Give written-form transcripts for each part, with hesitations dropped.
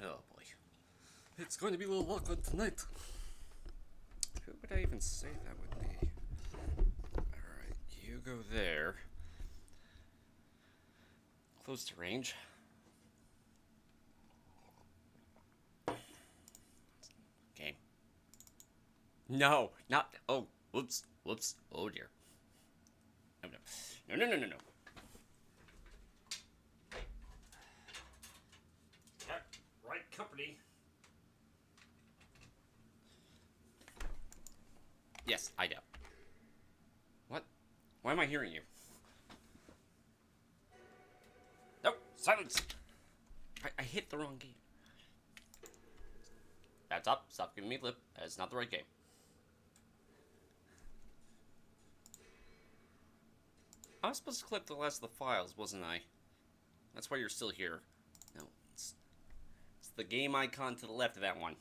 Oh boy. It's going to be a little awkward tonight. Who would I even say that would be? Alright, you go there. Close to range. Game. No, not. Oh, whoops, whoops. Oh dear. No, no, no, no, no, no. Right company. Yes, I know. What? Why am I hearing you? Nope, silence! I hit the wrong game. That's up. Stop giving me lip. That is not the right game. I was supposed to clip the last of the files, wasn't I? That's why you're still here. No, it's the game icon to the left of that one.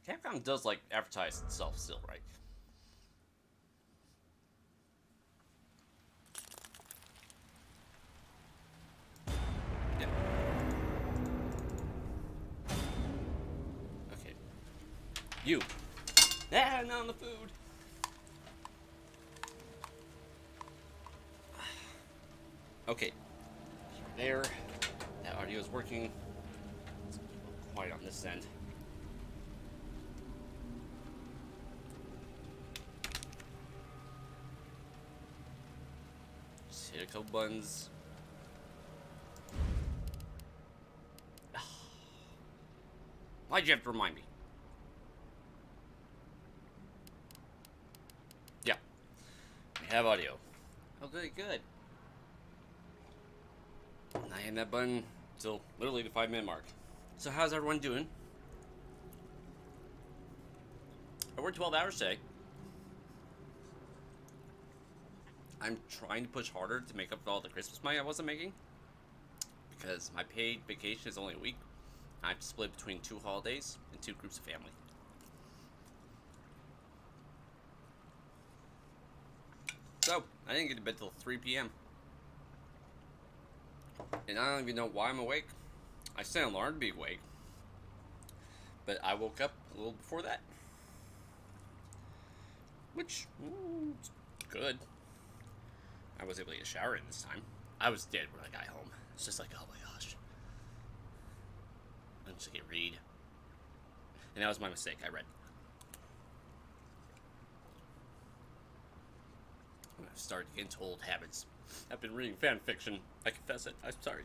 Capcom does like advertise itself still, right? Yeah. Okay. You. Ah, not on the food. Okay. There. That audio is working. It's a little quiet on this end. Just hit a couple buttons. Why'd you have to remind me? Yeah. We have audio. Oh, good, good. And I hit that button till literally the 5-minute mark. So how's everyone doing? I worked 12 hours today. I'm trying to push harder to make up for all the Christmas money I wasn't making. Because my paid vacation is only a week. I have to split between 2 holidays and 2 groups of family. So, I didn't get to bed till 3 p.m. And I don't even know why I'm awake. I set an alarm to be awake. But I woke up a little before that. Which, is good. I was able to get a shower in this time. I was dead when I got home. It's just like, oh my gosh. I'm just gonna read. And that was my mistake. I read. I've started to get into old habits. I've been reading fan fiction. I confess it. I'm sorry.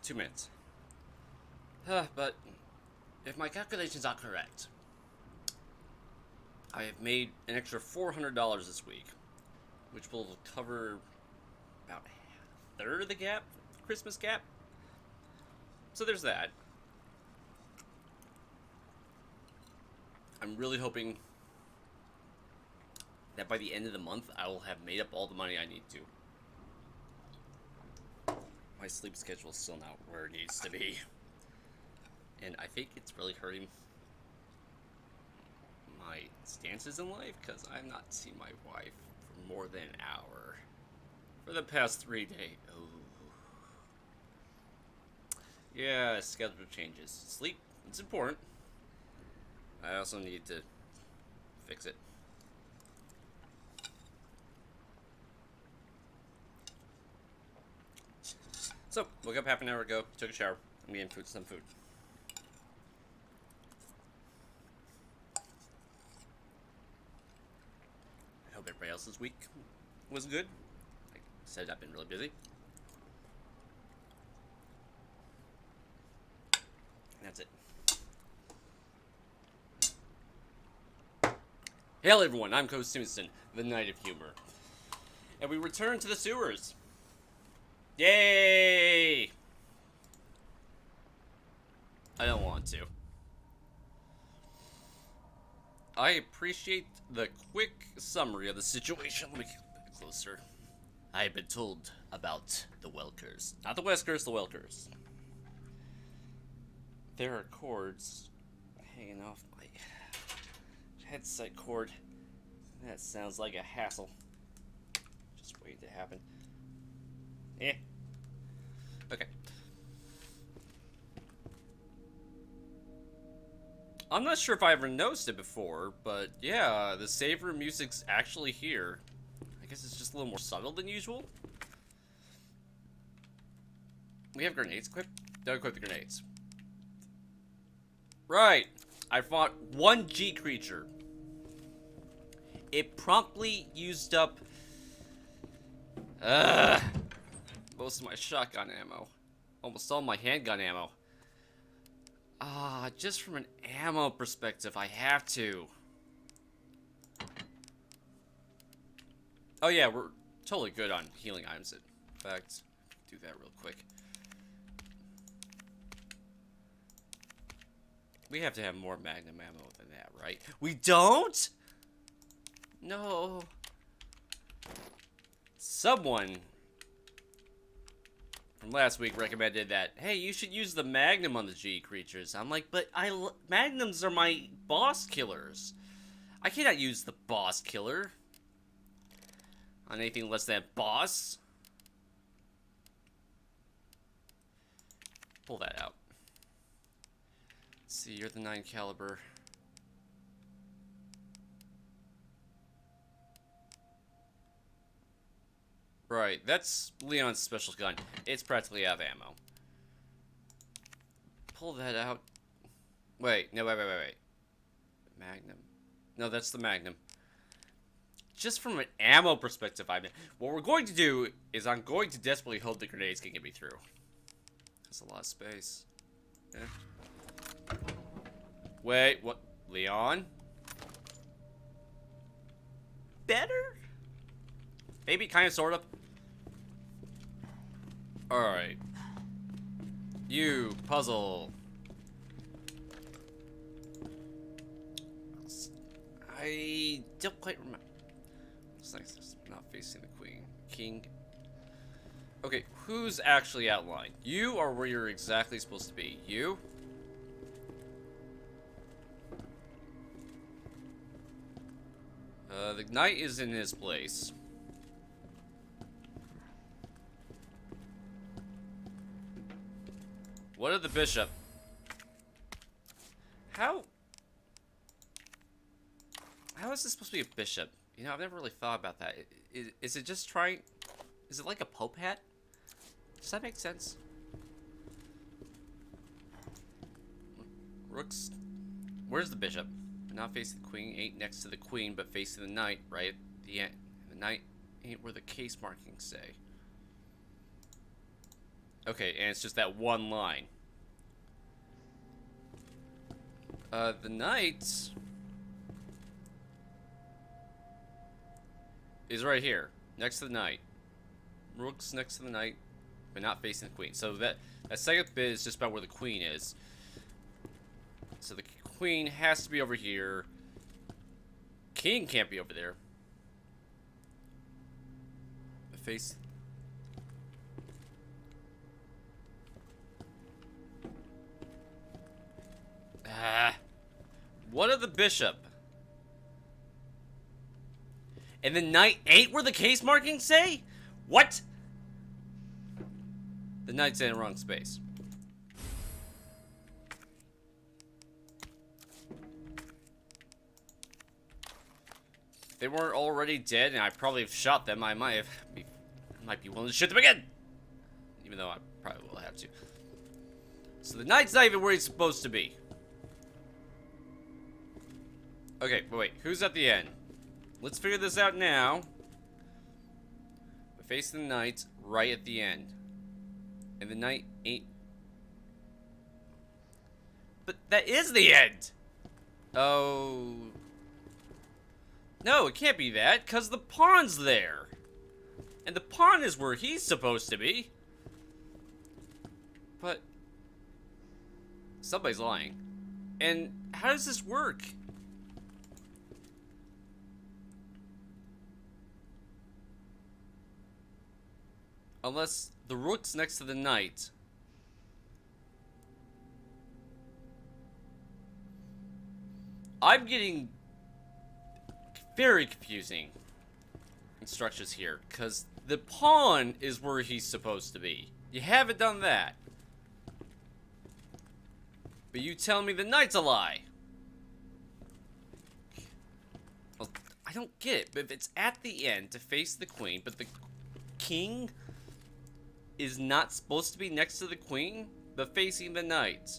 2 minutes. But if my calculations are correct, I have made an extra $400 this week, which will cover about a third of the gap, Christmas gap. So there's that. I'm really hoping that by the end of the month, I will have made up all the money I need to. My sleep schedule is still not where it needs to be. And I think it's really hurting my stances in life, because I've not seen my wife for more than an hour for the past 3 days. Oh. Yeah, schedule changes. Sleep, it's important. I also need to fix it. So, woke up half an hour ago, took a shower, I'm getting some food. I hope everybody else's week was good. Like I said, I've been really busy. That's it. Hello everyone, I'm KoH-simison, the Knight of Humor. And we return to the sewers. Yay! I don't want to. I appreciate the quick summary of the situation. Let me get a bit closer. I've been told about the Welkers. Not the Weskers, the Welkers. There are cords hanging off my headset cord. That sounds like a hassle. Just wait to happen. Eh. Okay. I'm not sure if I ever noticed it before, but yeah, the save room music's actually here. I guess it's just a little more subtle than usual. We have grenades equipped? Don't equip the grenades. Right. I fought one G creature. It promptly used up most of my shotgun ammo. Almost all my handgun ammo. Just from an ammo perspective, I have to. Oh yeah, we're totally good on healing items. In fact, do that real quick. We have to have more magnum ammo than that, right? We don't? No. Someone from last week recommended that, hey, you should use the magnum on the G creatures. I'm like, but magnums are my boss killers. I cannot use the boss killer on anything less than boss. Pull that out. Let's see, you're the 9 caliber. Right, that's Leon's special gun. It's practically out of ammo. Pull that out. Wait, no, wait. Magnum. No, that's the Magnum. Just from an ammo perspective, what we're going to do is I'm going to desperately hope the grenades can get me through. That's a lot of space. Yeah. Wait, what? Leon? Better? Maybe, kind of, sort of. Alright. You, puzzle. I don't quite remember. Looks like it's not facing the queen. King. Okay, who's actually outlined? You or where you're exactly supposed to be? You? The knight is in his place. What of the bishop? How is this supposed to be a bishop? You know, I've never really thought about that. Is it just trying... Is it like a pope hat? Does that make sense? Rooks... Where's the bishop? Not facing the queen, ain't next to the queen, but facing the knight, right? The knight ain't where the case markings say. Okay, and it's just that one line. The knight is right here, next to the knight. Rook's next to the knight, but not facing the queen. So that second bit is just about where the queen is. So the queen has to be over here. King can't be over there. The face... What of the bishop? And the knight ain't where the case markings say? What? The knight's in the wrong space. If they weren't already dead and I probably have shot them, I might be willing to shoot them again. Even though I probably will have to. So the knight's not even where he's supposed to be. Okay, but wait, who's at the end? Let's figure this out now. We're facing the knight right at the end. And the knight ain't... But that is the end! Oh... No, it can't be that, because the pawn's there. And the pawn is where he's supposed to be. But... Somebody's lying. And how does this work? Unless the rook's next to the knight. I'm getting very confusing instructions here, because the pawn is where he's supposed to be. You haven't done that. But you tell me the knight's a lie. Well, I don't get it. But if it's at the end to face the queen, but the king is not supposed to be next to the queen, but facing the knight.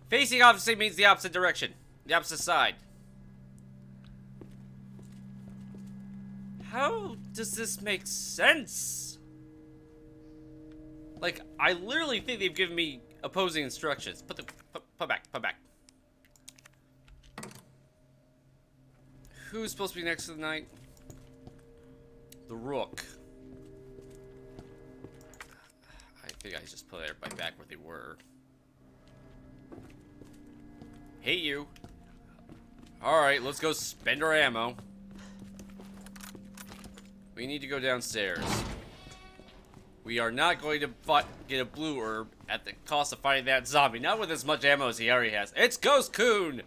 Facing obviously means the opposite direction. The opposite side. How does this make sense? Like, I literally think they've given me opposing instructions. Put back. Who's supposed to be next to the knight? The rook. I think I just put everybody back where they were. Hey, you. Alright, let's go spend our ammo. We need to go downstairs. We are not going to get a blue herb at the cost of fighting that zombie. Not with as much ammo as he already has. It's Ghost Coon!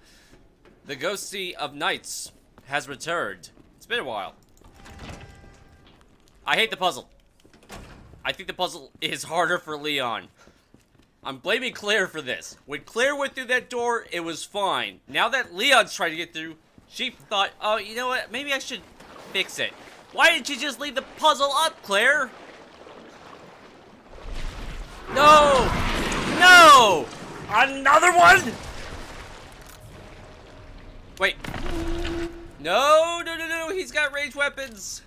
The ghosty of knights has returned. It's been a while. I hate the puzzle. I think the puzzle is harder for Leon. I'm blaming Claire for this. When Claire went through that door, it was fine. Now that Leon's trying to get through, she thought, oh, you know what? Maybe I should fix it. Why didn't you just leave the puzzle up, Claire? No! No! Another one? Wait. No, he's got ranged weapons.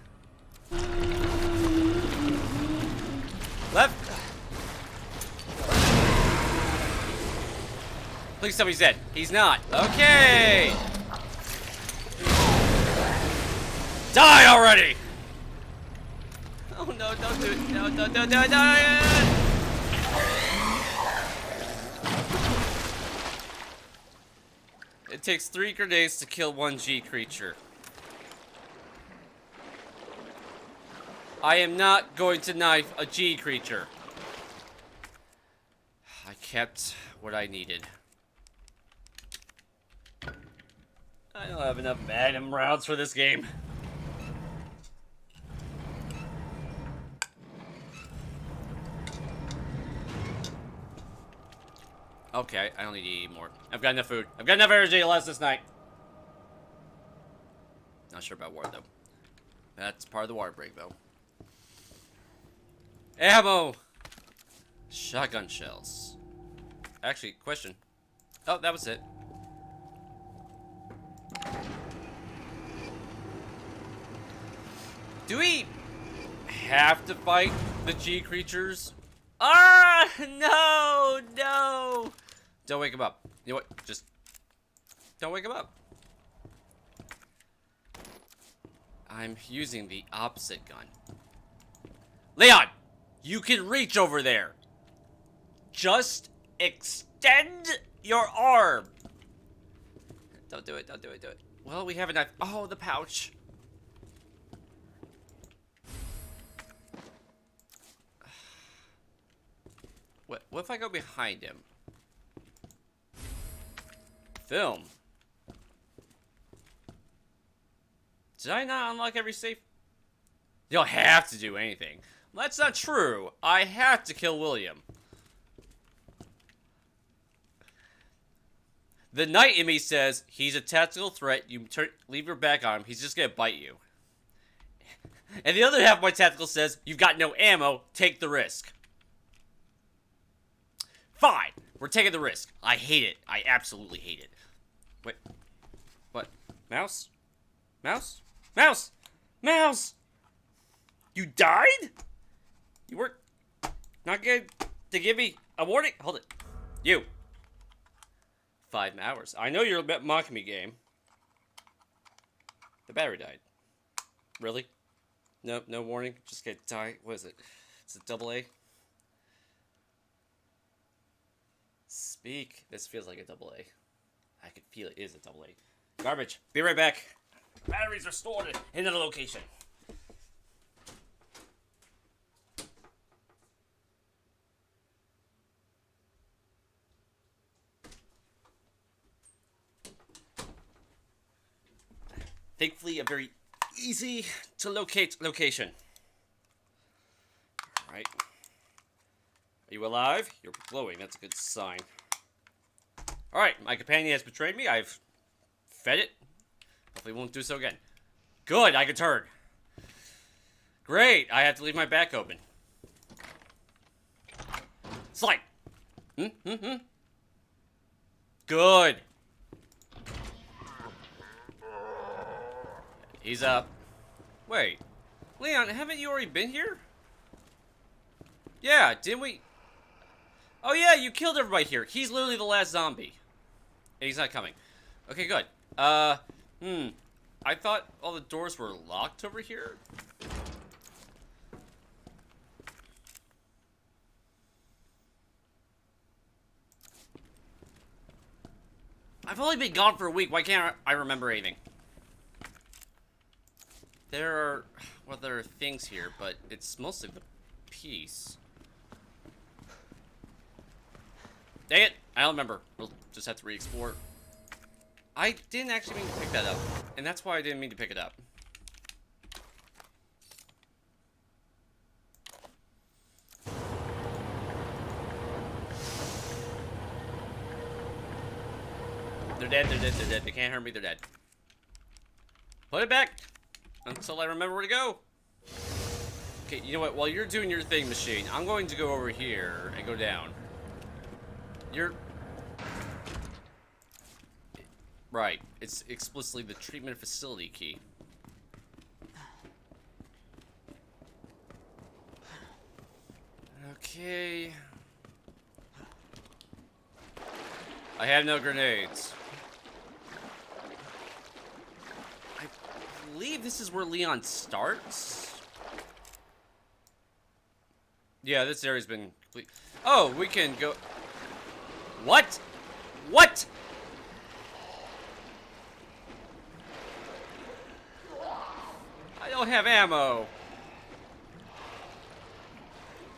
Left. Please tell me he's dead. He's not. Okay. Die already! Oh no, don't do it. No. It takes 3 grenades to kill 1 G creature. I am not going to knife a G creature. I kept what I needed. I don't have enough magnum rounds for this game. Okay, I don't need to eat more. I've got enough food. I've got enough energy to last this night. Not sure about water, though. That's part of the water break, though. Ammo! Shotgun shells. Actually, question. Oh, that was it. Do we have to fight the G creatures? Ah, no! Don't wake him up. You know what? Just don't wake him up. I'm using the opposite gun. Leon, you can reach over there. Just extend your arm. Don't do it. Well, we have a knife. Oh, the pouch. What if I go behind him? Film. Did I not unlock every safe? You don't have to do anything. That's not true. I have to kill William. The knight in me says he's a tactical threat. You leave your back on him. He's just gonna bite you. And the other half of my tactical says you've got no ammo. Take the risk. Fine. We're taking the risk. I hate it. I absolutely hate it. Wait. What? Mouse? Mouse? Mouse! Mouse! You died? You weren't not good to give me a warning? Hold it. You. 5 hours. I know you're mocking me, game. The battery died. Really? No warning? Just get die. What is it? It's a AA? Speak. This feels like a AA. I can feel it is a AA. Garbage. Be right back. Batteries are stored in another location. Thankfully, a very easy to locate location. Alright. Are you alive? You're glowing. That's a good sign. Alright, my companion has betrayed me. I've fed it. Hopefully it won't do so again. Good, I can turn. Great, I have to leave my back open. Slide! Good. He's up. Wait. Leon, haven't you already been here? Yeah, didn't we? Oh yeah, you killed everybody here. He's literally the last zombie. And he's not coming. Okay, good. I thought all the doors were locked over here. I've only been gone for a week. Why can't I remember anything? There are things here, but it's mostly the piece. Dang it! I don't remember. We'll just have to re-explore. I didn't actually mean to pick that up, and that's why I didn't mean to pick it up. They're dead, they're dead, they're dead. They can't hurt me, they're dead. Put it back! Until I remember where to go. Okay, you know what? While you're doing your thing, machine, I'm going to go over here and go down. You're... Right. It's explicitly the treatment facility key. Okay. I have no grenades. I believe this is where Leon starts. Yeah, this area's been complete. Oh, we can go... What? What? I don't have ammo.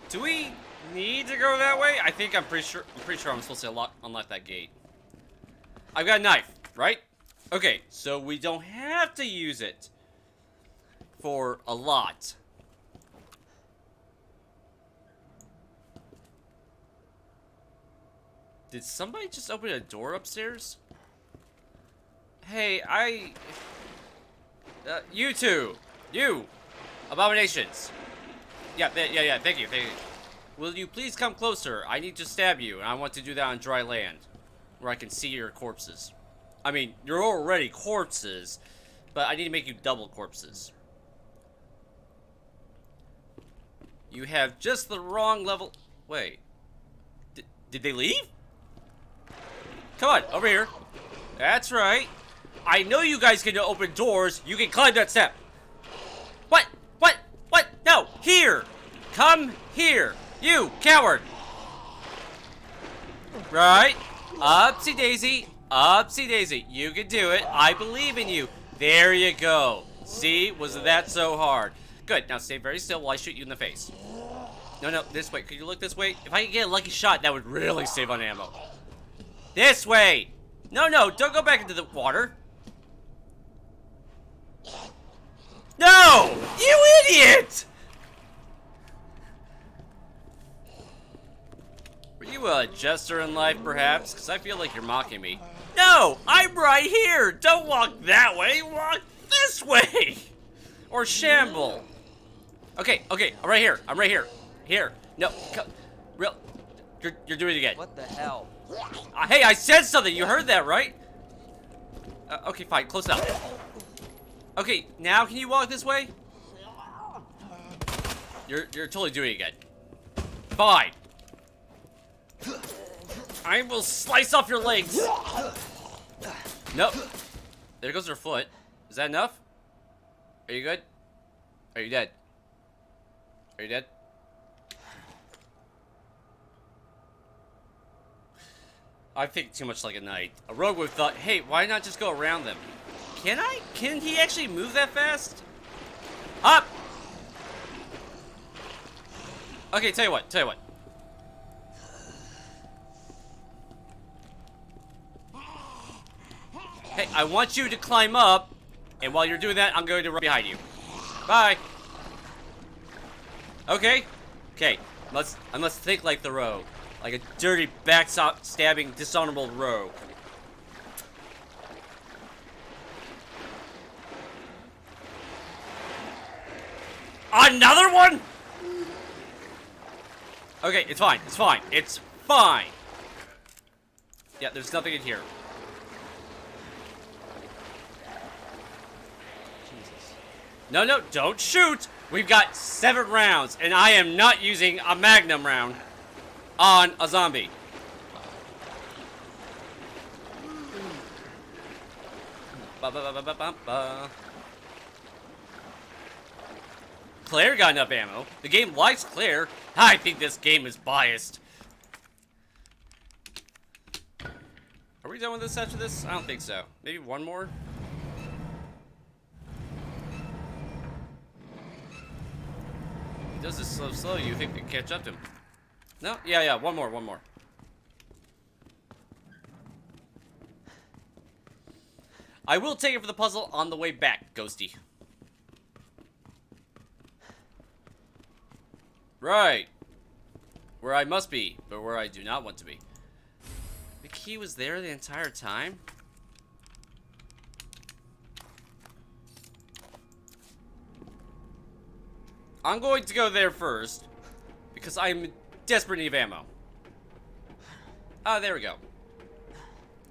Do we need to go that way? I think I'm pretty sure I'm supposed to unlock that gate. I've got a knife, right? Okay, so we don't have to use it for a lot. Did somebody just open a door upstairs? Hey, you two! You! Abominations! Yeah, thank you. Will you please come closer? I need to stab you, and I want to do that on dry land, where I can see your corpses. I mean, you're already corpses, but I need to make you double corpses. You have just the wrong level... Wait. Did they leave? Come on, over here. That's right. I know you guys can open doors. You can climb that step. What? No, here. Come here. You, coward. Right. Upsy daisy. Upsy daisy. You can do it. I believe in you. There you go. See? Was that so hard? Good. Now stay very still while I shoot you in the face. No, this way. Could you look this way? If I could get a lucky shot, that would really save on ammo. This way! No, don't go back into the water. No! You idiot! Were you a jester in life, perhaps? Because I feel like you're mocking me. No! I'm right here! Don't walk that way! Walk this way! Or shamble. Okay, I'm right here. I'm right here. Here. No, you're doing it again. What the hell? Hey, I said something. You heard that, right? Okay, fine. Close enough. Okay, now can you walk this way? You're totally doing it again. Fine. I will slice off your legs. Nope. There goes her foot. Is that enough? Are you good? Are you dead? Are you dead? I think too much like a knight. A rogue would have thought, hey, why not just go around them? Can I? Can he actually move that fast? Up! Okay, tell you what. Hey, I want you to climb up, and while you're doing that, I'm going to run behind you. Bye. Okay. Okay. I must think like the rogue. Like a dirty, back-stabbing, dishonorable rogue. Another one? Okay, it's fine. It's fine. It's fine. Yeah, there's nothing in here. Jesus. No, don't shoot! We've got 7 rounds, and I am not using a magnum round on a zombie. Claire got enough ammo. The game likes Claire. I think this game is biased. Are we done with this after this? I don't think so. Maybe one more? He does this so slow, you think we can catch up to him. No? Yeah, one more. I will take it for the puzzle on the way back, Ghosty. Right. Where I must be, but where I do not want to be. The key was there the entire time? I'm going to go there first, because I'm in desperate need of ammo. Ah, there we go.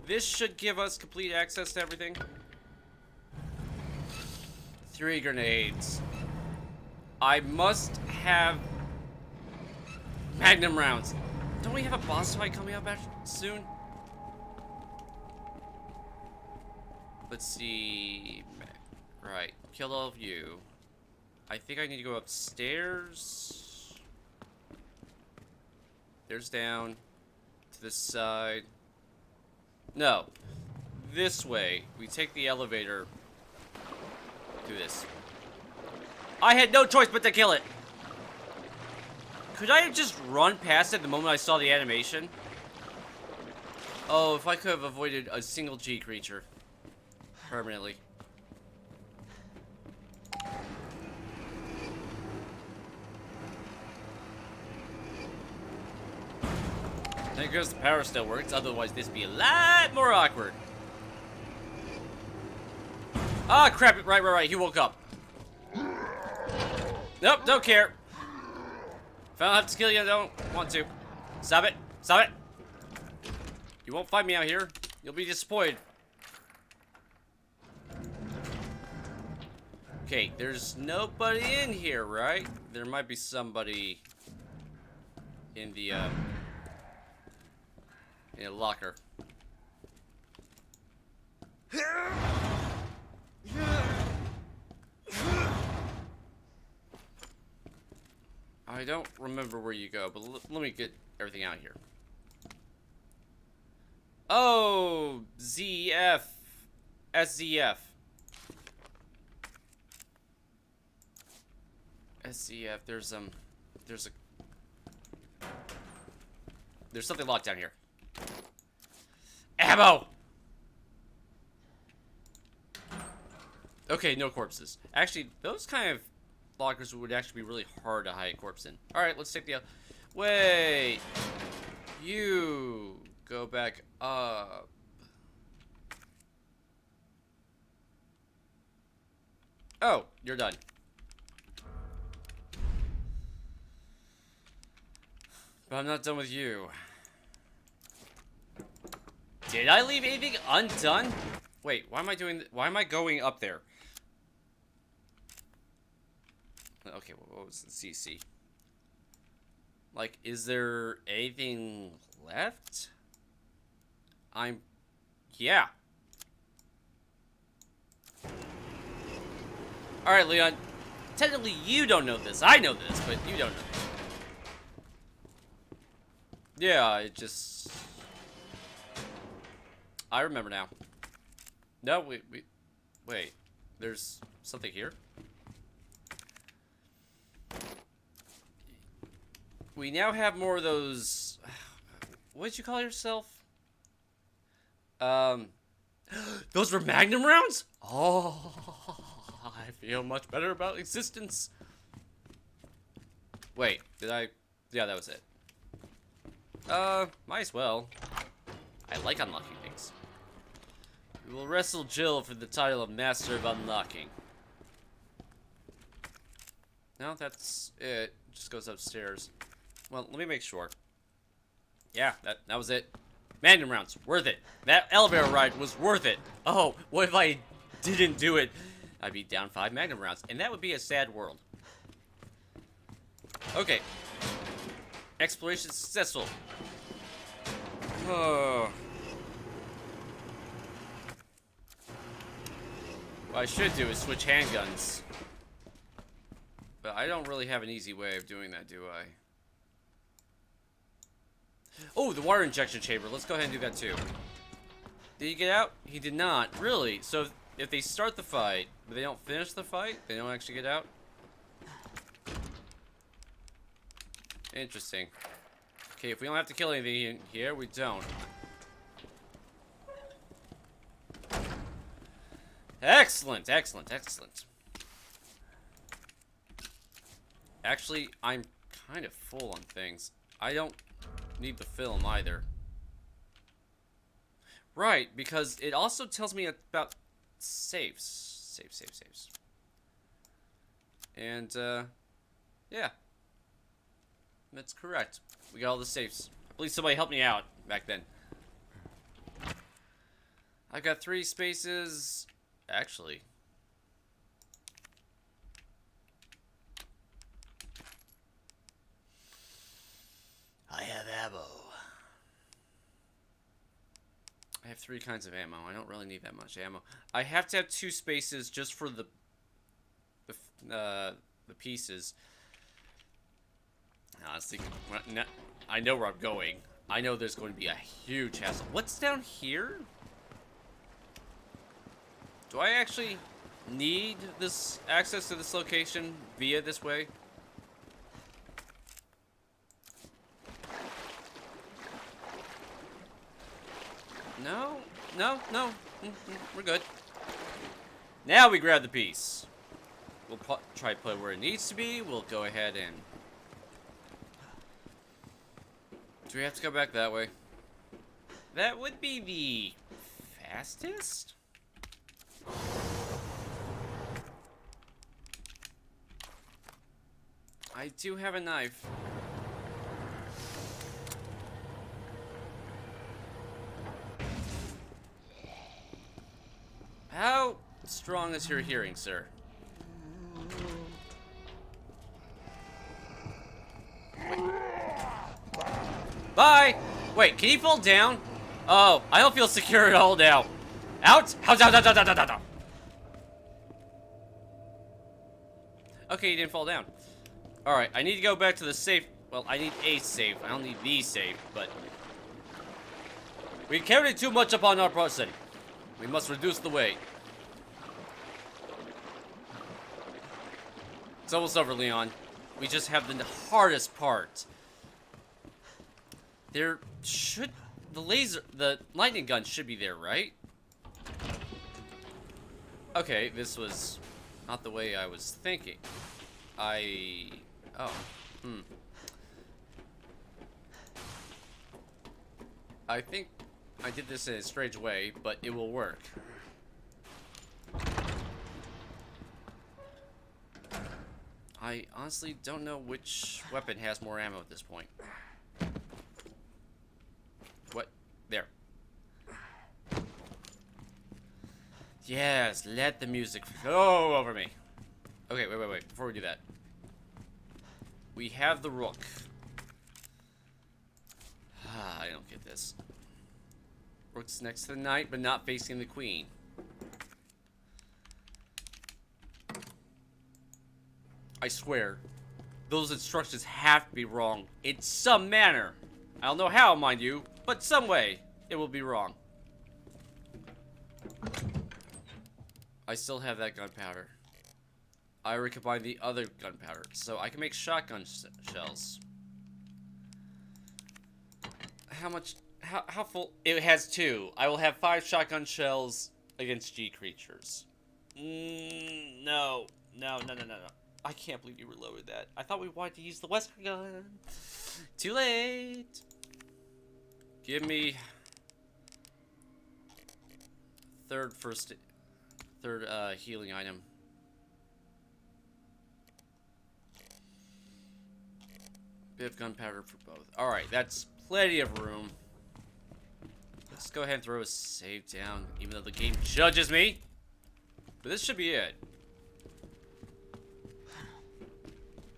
This should give us complete access to everything. 3 grenades. I must have magnum rounds. Don't we have a boss fight coming up soon? Let's see. Right. Kill all of you. I think I need to go upstairs. There's down. To this side. No. This way. We take the elevator. Do this. I had no choice but to kill it. Could I have just run past it the moment I saw the animation? Oh, if I could have avoided a single G creature. Permanently. Thank goodness the power still works, otherwise this would be a lot more awkward. Ah, crap, right, he woke up. Nope, don't care. If I don't have to kill you, I don't want to. Stop it. You won't find me out here. You'll be disappointed. Okay, there's nobody in here, right? There might be somebody in the, in a locker. I don't remember where you go, but let me get everything out here. Oh, ZF. SZF. SZF, there's something locked down here. Ammo! Okay, no corpses. Actually, those kind of lockers would actually be really hard to hide a corpse in. Alright, let's take the... Wait! You... Go back up. Oh, you're done. But I'm not done with you. Did I leave anything undone? Wait, why am I going up there? Okay, what was the CC? Like, is there anything left? Yeah. Alright, Leon. Technically, you don't know this. I know this, but you don't know. Yeah, it just... I remember now. No, Wait, there's something here? We now have more of those... What did you call yourself? Those were Magnum rounds? Oh, I feel much better about existence. Wait, did I... Yeah, that was it. Might as well. I like unlocking things. We will wrestle Jill for the title of Master of Unlocking. No, that's it. Just goes upstairs. Well, let me make sure. Yeah, that was it. Magnum rounds, worth it. That elevator ride was worth it. Oh, what if I didn't do it? I'd be down 5 Magnum rounds, and that would be a sad world. Okay. Exploration successful. Oh. What I should do is switch handguns. But I don't really have an easy way of doing that, do I? Oh, the water injection chamber. Let's go ahead and do that too. Did he get out? He did not. Really? So if they start the fight, but they don't finish the fight, they don't actually get out? Interesting. Okay, if we don't have to kill anything in here, we don't. Excellent, excellent, excellent. Actually, I'm kind of full on things. I don't need the film either. Right, because it also tells me about saves. Saves. And, yeah. That's correct. We got all the safes. I believe somebody helped me out back then. I've got 3 spaces. Actually. I have ammo. I have 3 kinds of ammo. I don't really need that much ammo. I have to have 2 spaces just for the pieces. Honestly, I know where I'm going. I know there's going to be a huge hassle. What's down here? Do I actually need this access to this location via this way? No. We're good. Now we grab the piece. We'll try to put it where it needs to be. We'll go ahead and... Do we have to go back that way? That would be the fastest? I do have a knife. How strong is your hearing, sir? Wait. Bye! Wait, can he fall down? Oh, I don't feel secure at all now. Out! Out! Okay, he didn't fall down. Alright, I need to go back to the safe. Well, I need a safe. I don't need the safe, but... We carried too much upon our person. We must reduce the weight. It's almost over, Leon. We just have the hardest part. There should... The lightning gun should be there, right? Okay, this was not the way I was thinking. Oh. I think I did this in a strange way, but it will work. I honestly don't know which weapon has more ammo at this point. What? There. Yes, let the music flow over me. Okay, wait. Before we do that. We have the rook. I don't get this. Rook's next to the knight, but not facing the queen. I swear, those instructions have to be wrong in some manner. I don't know how, mind you, but some way it will be wrong. I still have that gunpowder. I recombine the other gunpowder, so I can make shotgun shells. How much? How full? It has 2. I will have 5 shotgun shells against G creatures. No. No. I can't believe you reloaded that. I thought we wanted to use the Western gun. Too late. Give me third healing item. Bit of gunpowder for both. Alright, that's plenty of room. Let's go ahead and throw a save down, even though the game judges me. But this should be it.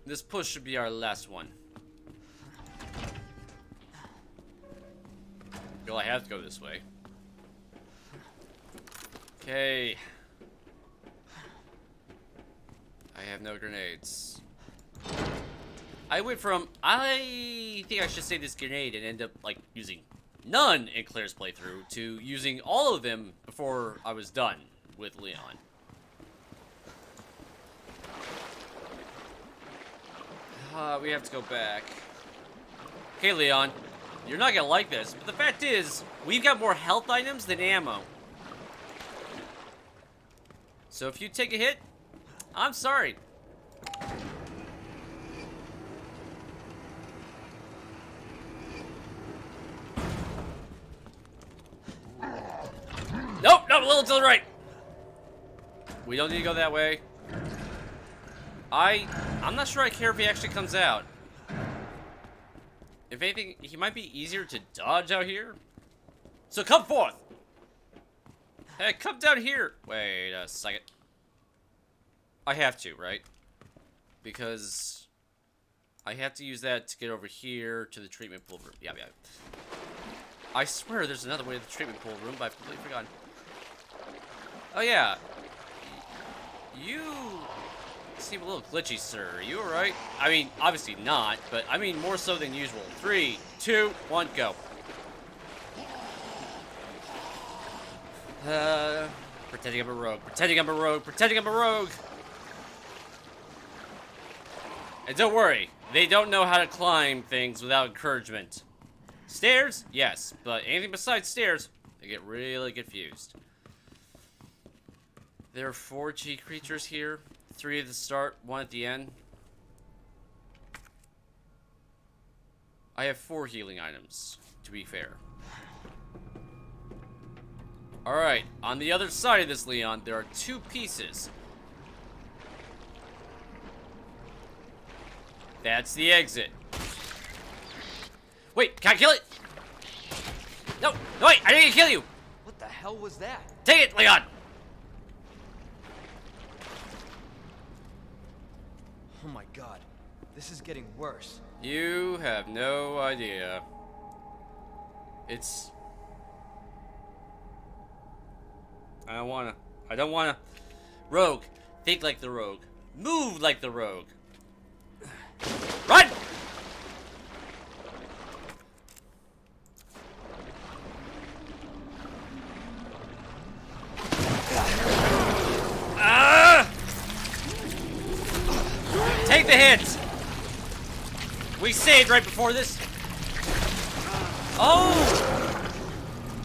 This push should be our last one. Well, I have to go this way. Okay. I have no grenades. I went from, I think I should say this grenade and end up, like, using none in Claire's playthrough to using all of them before I was done with Leon. We have to go back. Okay, Leon, you're not gonna like this, but the fact is, we've got more health items than ammo. So if you take a hit, I'm sorry. Nope, a little to the right. We don't need to go that way. I'm not sure I care if he actually comes out. If anything, he might be easier to dodge out here. So come forth. Hey, come down here. Wait a second. I have to, right? Because I have to use that to get over here to the treatment pool room. Yeah. I swear there's another way to the treatment pool room, but I've completely forgotten. Oh yeah. You seem a little glitchy, sir. Are you alright? I mean, obviously not, but I mean more so than usual. 3, 2, 1, go. Pretending I'm a rogue. Pretending I'm a rogue. Pretending I'm a rogue. And don't worry, they don't know how to climb things without encouragement. Stairs? Yes, but anything besides stairs, they get really confused. There are 4 G creatures here. 3 at the start, 1 at the end. I have 4 healing items, to be fair. Alright, on the other side of this, Leon, there are 2 pieces. That's the exit. Wait, can I kill it? No, wait, I didn't kill you. What the hell was that? Take it, Leon. Oh my god, this is getting worse. You have no idea. It's... I don't wanna. Rogue, think like the rogue. Move like the rogue. Run! Take the hit! We saved right before this. Oh!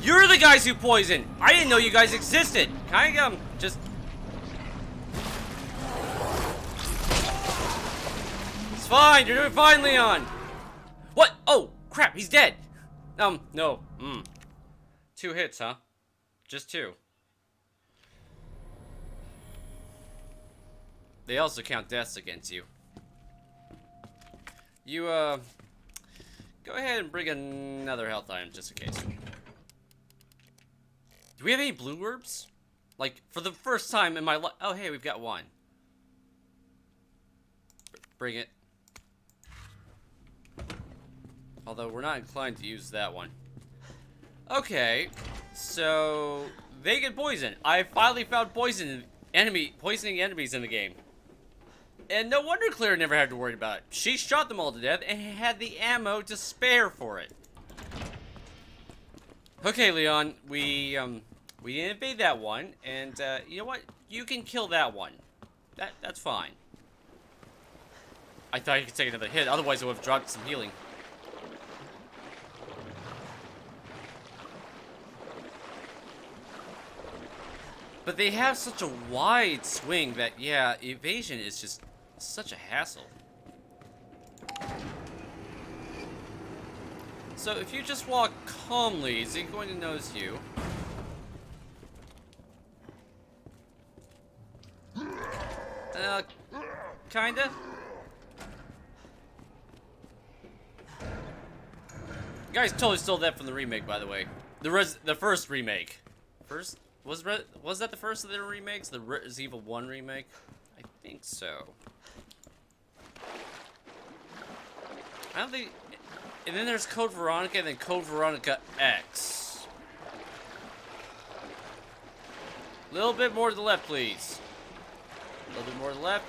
You're the guys who poisoned! I didn't know you guys existed! Can I, just... It's fine, you're doing fine, Leon! What? Oh, crap, he's dead! No. 2 hits, huh? Just 2. They also count deaths against you. You, go ahead and bring another health item, just in case. Do we have any blue orbs? Like, for the first time in my life. Oh, hey, we've got 1. Bring it. Although, we're not inclined to use that one. Okay, so they get poisoned. I finally found poisoning enemies in the game. And no wonder Claire never had to worry about it. She shot them all to death and had the ammo to spare for it. Okay, Leon, we We didn't invade that one, and you know what? You can kill that one. That's fine. I thought you could take another hit, otherwise it would have dropped some healing. But they have such a wide swing that, yeah, evasion is just such a hassle. So if you just walk calmly, is he going to notice you? Kinda? You guys totally stole that from the remake, by the way. The first remake. Was that the first of their remakes? The Resident Evil 1 remake? I think so. I don't think... And then there's Code Veronica, and then Code Veronica X. A little bit more to the left, please. A little bit more to the left.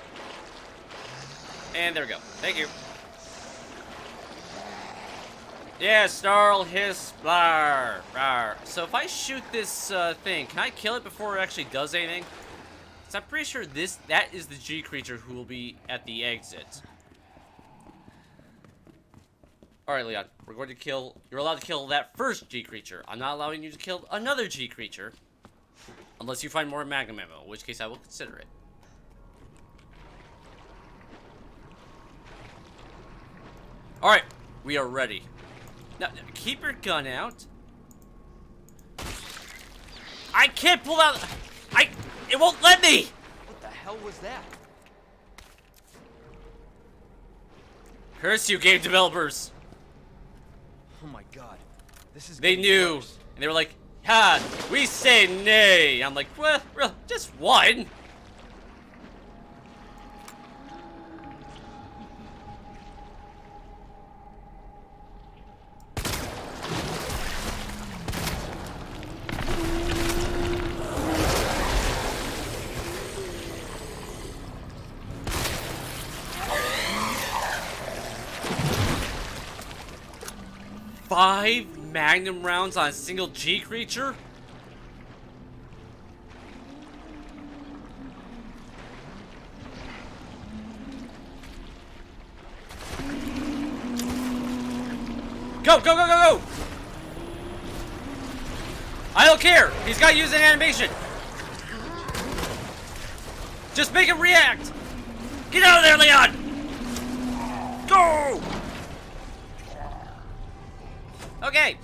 And there we go. Thank you. Yeah, snarl, hiss, blar, rar. So if I shoot this thing, can I kill it before it actually does anything? So I'm pretty sure that is the G creature who will be at the exit. Alright, Leon, we're going to kill... You're allowed to kill that first G creature. I'm not allowing you to kill another G creature. Unless you find more Magnum ammo, in which case I will consider it. Alright, we are ready. Now, keep your gun out. I can't pull out... It won't let me! What the hell was that? Curse you, game developers. Oh my god. This is They getting knew. worse. And they were like, ha, we say nay. I'm like, well, just one. Five Magnum rounds on a single G creature? Go, go, go, go, go! I don't care! He's got to use an animation! Just make him react! Get out of there, Leon! Go! Okay.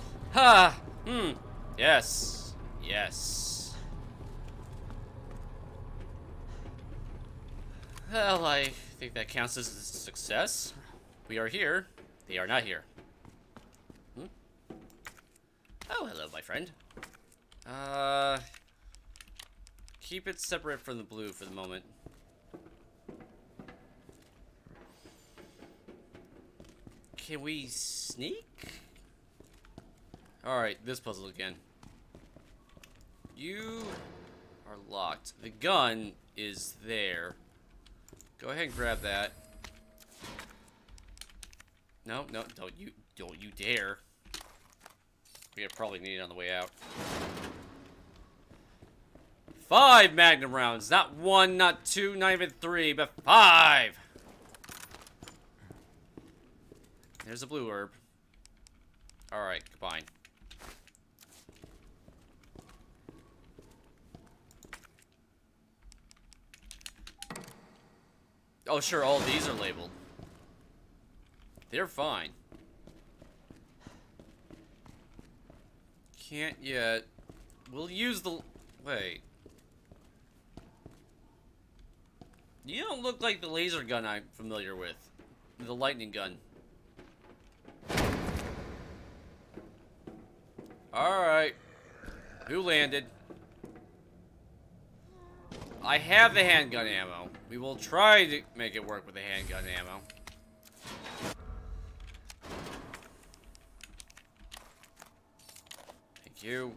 Yes. Yes. Well, I think that counts as a success. We are here. They are not here. Oh, hello, my friend. Keep it separate from the blue for the moment. Can we sneak? Alright, this puzzle again. You are locked. The gun is there. Go ahead and grab that. No, no, don't you dare. We probably need it on the way out. 5 Magnum rounds. Not 1, not 2, not even 3, but 5. There's a blue herb. Alright, combine. Oh, sure, all these are labeled. They're fine. Can't yet. We'll use the... Wait. You don't look like the laser gun I'm familiar with. The lightning gun. Alright. Who landed? I have the handgun ammo. We will try to make it work with the handgun ammo. Thank you.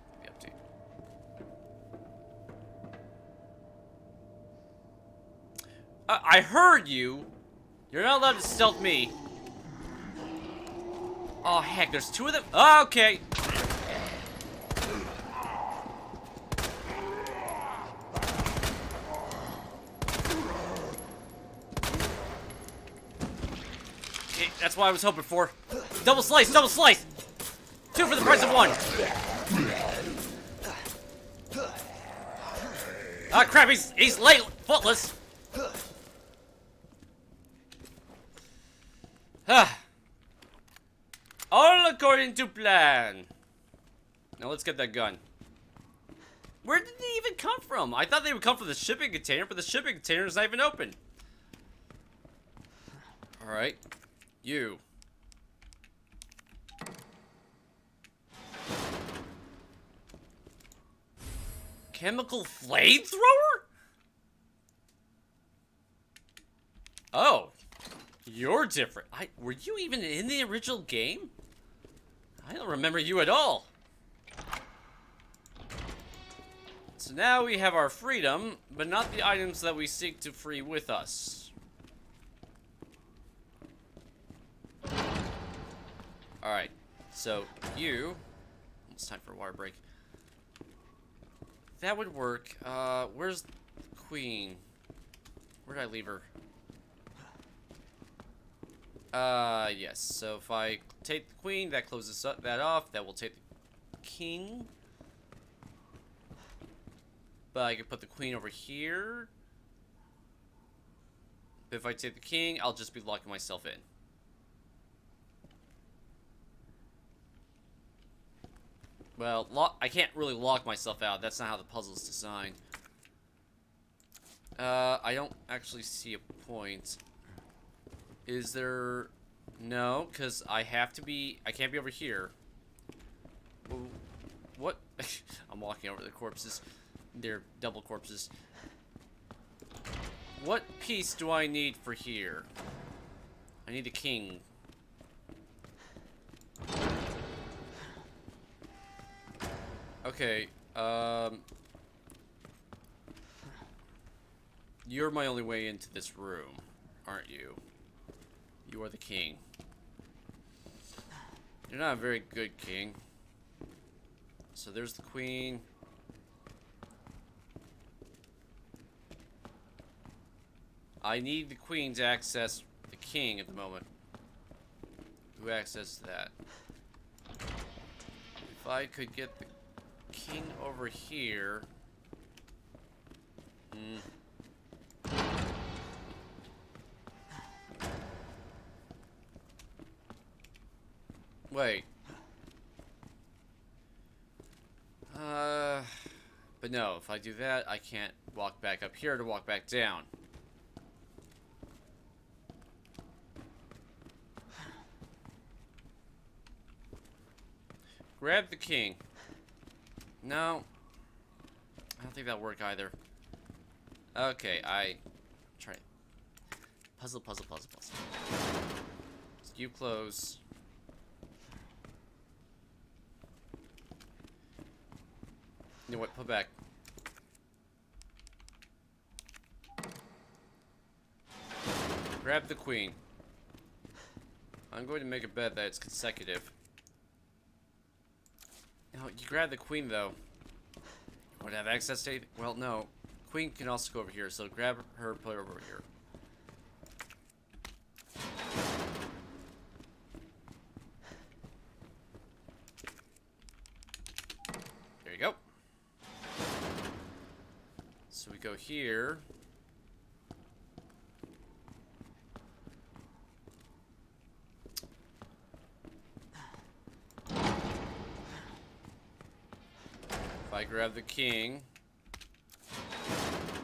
I heard you. You're not allowed to stealth me. Oh, heck, there's 2 of them? Oh, okay. Okay, that's what I was hoping for. Double slice, double slice! 2 for the price of 1! Ah, crap, he's late, footless! Ah. All according to plan. Now let's get that gun. Where did they even come from? I thought they would come from the shipping container, but the shipping container is not even open. Alright. You. Chemical flamethrower? Oh. You're different. Were you even in the original game? I don't remember you at all. So now we have our freedom, but not the items that we seek to free with us. Alright, so you... It's time for a water break. That would work. Where's the queen? Where did I leave her? Yes. So if I take the queen, that closes that off. That will take the king. But I could put the queen over here. But if I take the king, I'll just be locking myself in. Well, I can't really lock myself out. That's not how the puzzle is designed. I don't actually see a point. Is there... No, because I can't be over here. Well, what? I'm walking over the corpses. They're double corpses. What piece do I need for here? I need the king. Okay, you're my only way into this room, aren't you? You are the king. You're not a very good king. So there's the queen. I need the queen to access the king at the moment. Who accesses that? If I could get the king over here. Wait. But no, if I do that, I can't walk back up here to walk back down. Grab the king. No. I don't think that'll work either. Okay, try it. Puzzle. You close. You know what? Put back. Grab the queen. I'm going to make a bet that it's consecutive. No, you grab the queen though. You want to have access to it? Well, no. Queen can also go over here, so grab her, put her over here. There you go. So we go here. If I grab the king,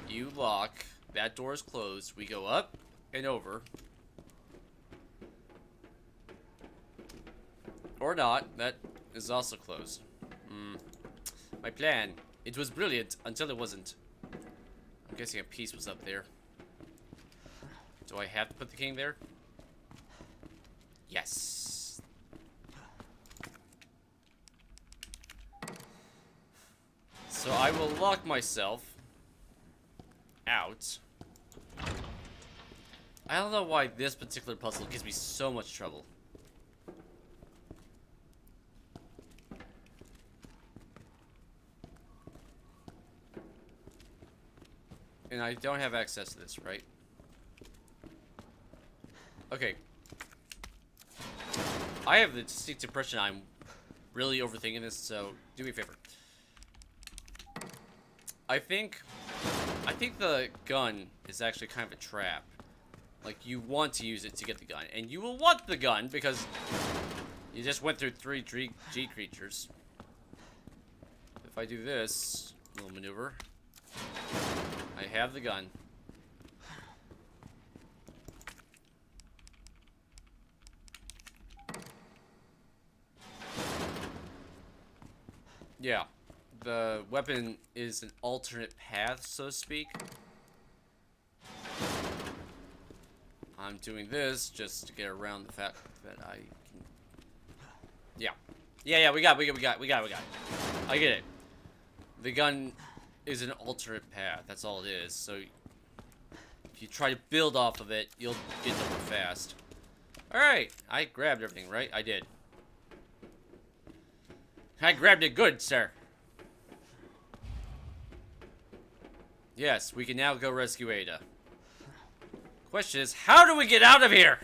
you lock, that door is closed, we go up and over. Or not, that is also closed. My plan, it was brilliant until it wasn't. I'm guessing a piece was up there. Do I have to put the king there? Yes. So I will lock myself out. I don't know why this particular puzzle gives me so much trouble. And I don't have access to this, right? Okay. I have the distinct impression I'm really overthinking this, so do me a favor. I think the gun is actually kind of a trap. Like, you want to use it to get the gun, and you will want the gun because you just went through 3 G creatures. If I do this little maneuver, I have the gun. Yeah, the weapon is an alternate path, so to speak. I'm doing this just to get around the fact that I can... Yeah, we got it. I get it. The gun is an alternate path, that's all it is, so if you try to build off of it, you'll get nowhere fast. Alright, I grabbed everything, right? I did. I grabbed it good, sir. Yes, we can now go rescue Ada. Question is, how do we get out of here?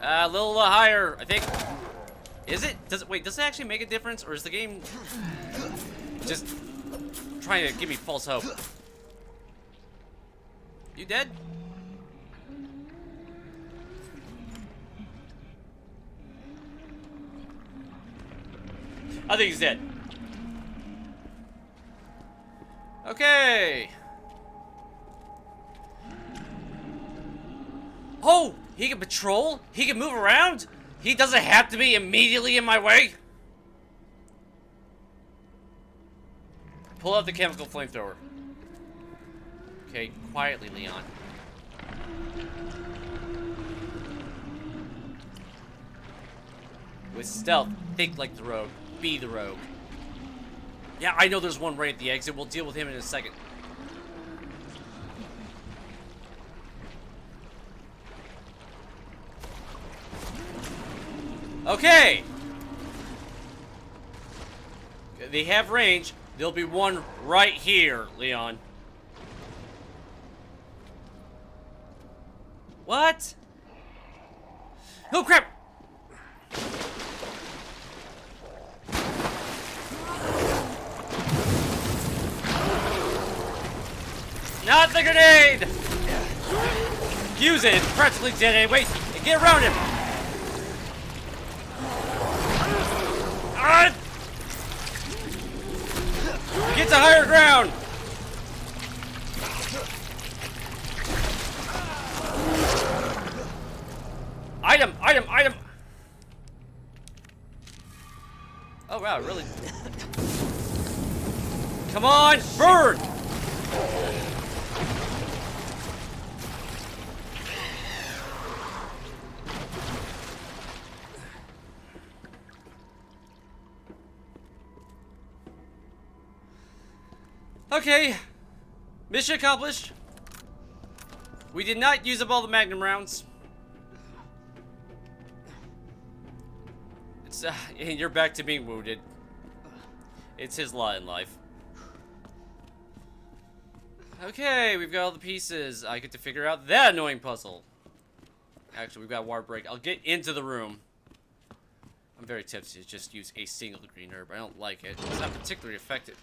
A little higher, I think. Is it? Wait, does it actually make a difference? Or is the game just trying to give me false hope? You dead? I think he's dead. Okay. Oh! He can patrol? He can move around? He doesn't have to be immediately in my way? Pull out the chemical flamethrower. Okay, quietly, Leon. With stealth, think like the rogue. Be the rogue. Yeah, I know there's one right at the exit. We'll deal with him in a second. Okay! They have range. There'll be one right here, Leon. What? Oh, crap! Not the grenade! Use it. It's practically dead anyway. Get around him. Get to higher ground! Item! Oh wow, really? Come on, burn! Okay, mission accomplished. We did not use up all the magnum rounds. It's and you're back to being wounded. It's his lot in life. Okay, we've got all the pieces. I get to figure out that annoying puzzle. Actually, we've got water break. I'll get into the room. I'm very tempted to just use a single green herb. I don't like it. It's not particularly effective.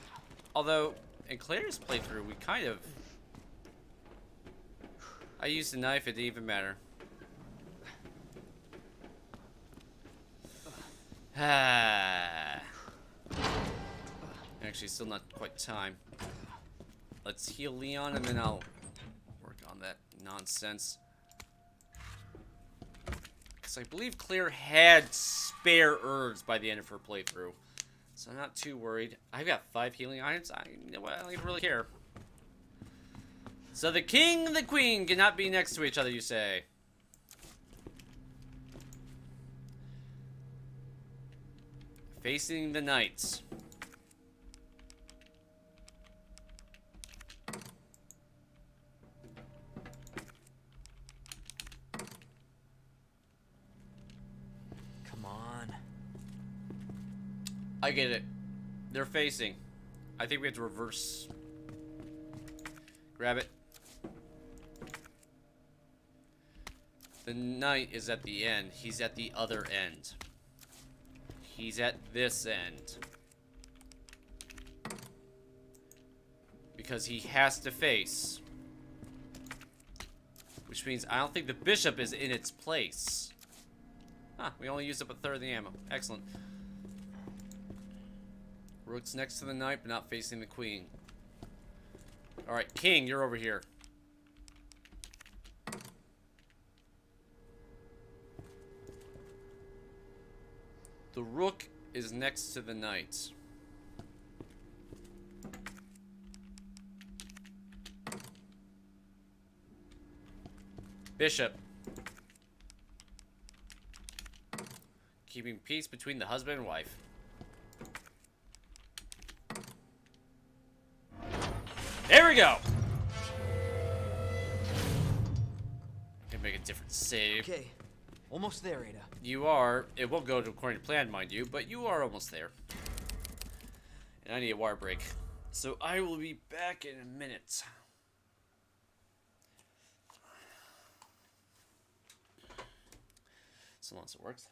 Although, in Claire's playthrough, we kind of... I used a knife, it didn't even matter. Actually, still not quite time. Let's heal Leon, and then I'll work on that nonsense. Because I believe Claire had spare herbs by the end of her playthrough. So I'm not too worried. I've got 5 healing items. You know what? I don't even really care. So the king and the queen cannot be next to each other, you say? Facing the knights. I get it. They're facing. I think we have to reverse. Grab it. The knight is at the end. He's at the other end. He's at this end. Because he has to face. Which means I don't think the bishop is in its place. Huh, we only used up a third of the ammo. Excellent. Rook's next to the knight, but not facing the queen. Alright, king, you're over here. The rook is next to the knight. Bishop. Keeping peace between the husband and wife. There we go! Can make a different save. Okay, almost there, Ada. You are. It won't go according to plan, mind you, but you are almost there. And I need a water break. So I will be back in a minute. So long as it works.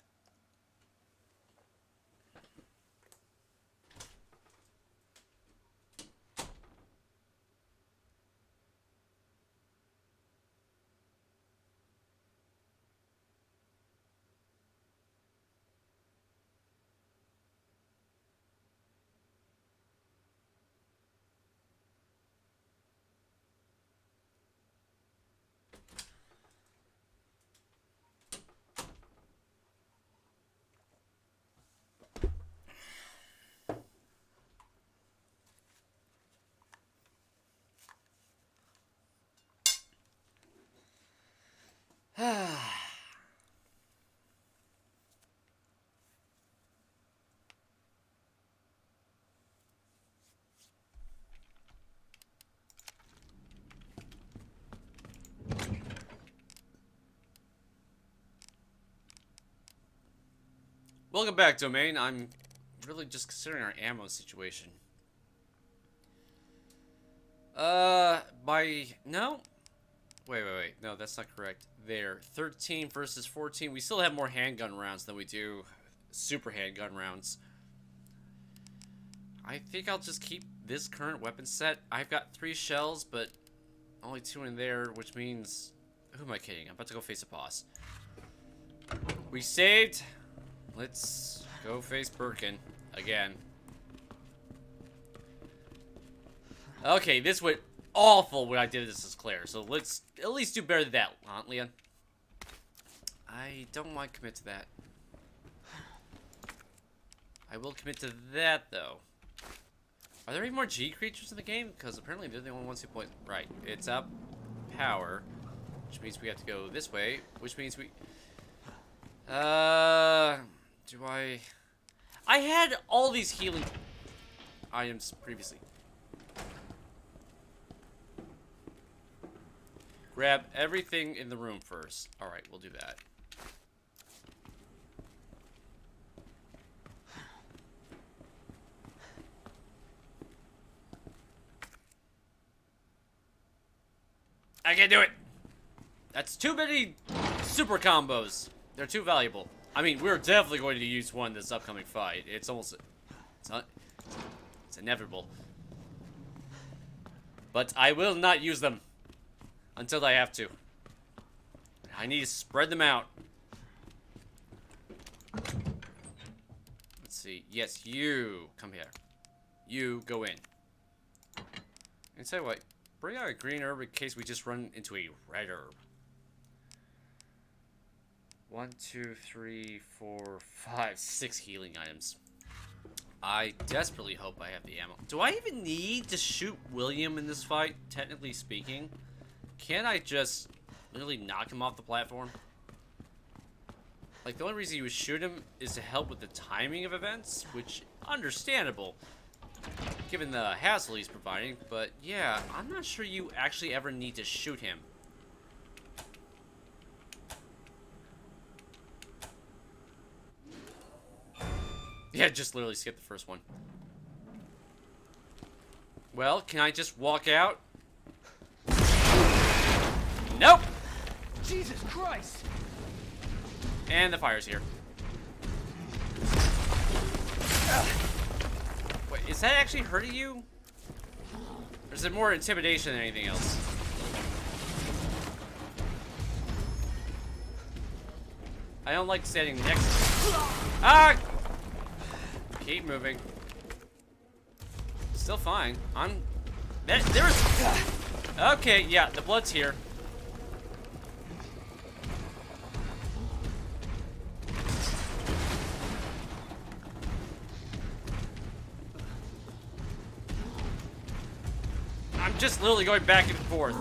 Welcome back, Domain. I'm really just considering our ammo situation. No? Wait. No, that's not correct. There. 13 versus 14. We still have more handgun rounds than we do super handgun rounds. I think I'll just keep this current weapon set. I've got 3 shells, but only 2 in there, which means... Who am I kidding? I'm about to go face a boss. We saved... Let's go face Birkin again. Okay, this went awful when I did this as Claire, so let's at least do better than that, huh, Leon? I don't want to commit to that. I will commit to that, though. Are there any more G creatures in the game? Because apparently they're the only ones who point... Right, it's up. Power. Which means we have to go this way. Which means we... Do I had all these healing items previously. Grab everything in the room first. Alright, we'll do that. I can do it! That's too many super combos. They're too valuable. I mean, we're definitely going to use one this upcoming fight. It's almost... It's inevitable. But I will not use them. Until I have to. I need to spread them out. Let's see. Yes, you. Come here. You, go in. And say what? Bring out a green herb in case we just run into a red herb. 1, 2, 3, 4, 5, 6 healing items. I desperately hope I have the ammo. Do I even need to shoot William in this fight, technically speaking? Can't I just literally knock him off the platform? Like, the only reason you would shoot him is to help with the timing of events, which, understandable, given the hassle he's providing, but yeah, I'm not sure you actually ever need to shoot him. Yeah, just literally skip the first one. Well, can I just walk out? Nope! Jesus Christ! And the fire's here. Wait, is that actually hurting you? Or is it more intimidation than anything else? I don't like standing next to Ah! Keep moving. Still fine. There's... Okay, yeah, the blood's here. I'm just literally going back and forth.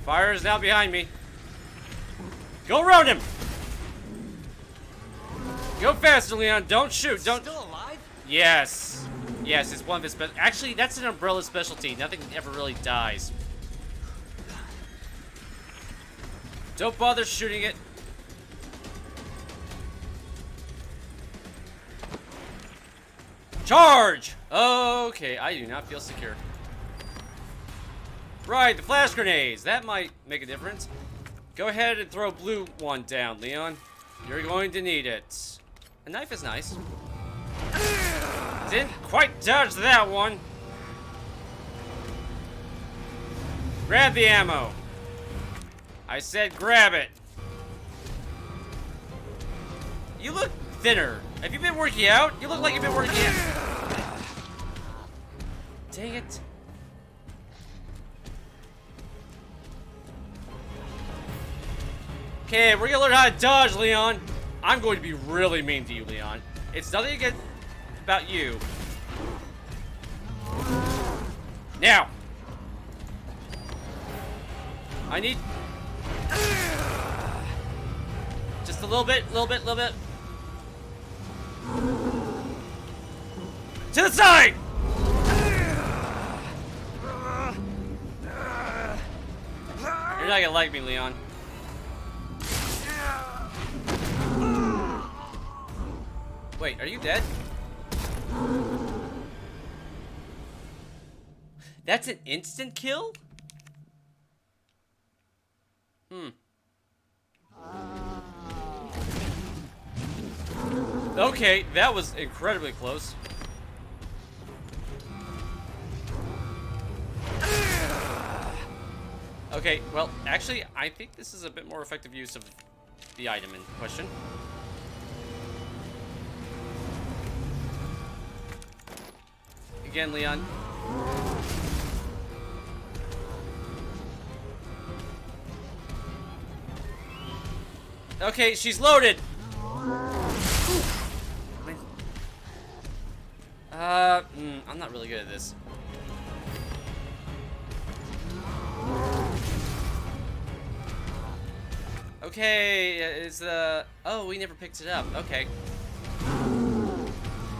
Fire is now behind me. Go around him! Go faster, Leon. Don't shoot. Don't. Still alive? Yes. Yes, it's one of his special. Actually, that's an Umbrella specialty. Nothing ever really dies. Don't bother shooting it. Charge! Okay, I do not feel secure. Right, the flash grenades. That might make a difference. Go ahead and throw blue one down, Leon. You're going to need it. A knife is nice. Didn't quite dodge that one. Grab the ammo. I said grab it. You look thinner. Have you been working out? You look like you've been working out. Dang it. Okay, we're gonna learn how to dodge, Leon. I'm going to be really mean to you, Leon. It's nothing against about you. Now. I need just a little bit. To the side! You're not gonna like me, Leon. Wait, are you dead? That's an instant kill? Okay, that was incredibly close. Okay, well, actually, I think this is a bit more effective use of the item in question. Again, Leon. Okay, she's loaded. I'm not really good at this. Okay, is oh, we never picked it up. Okay.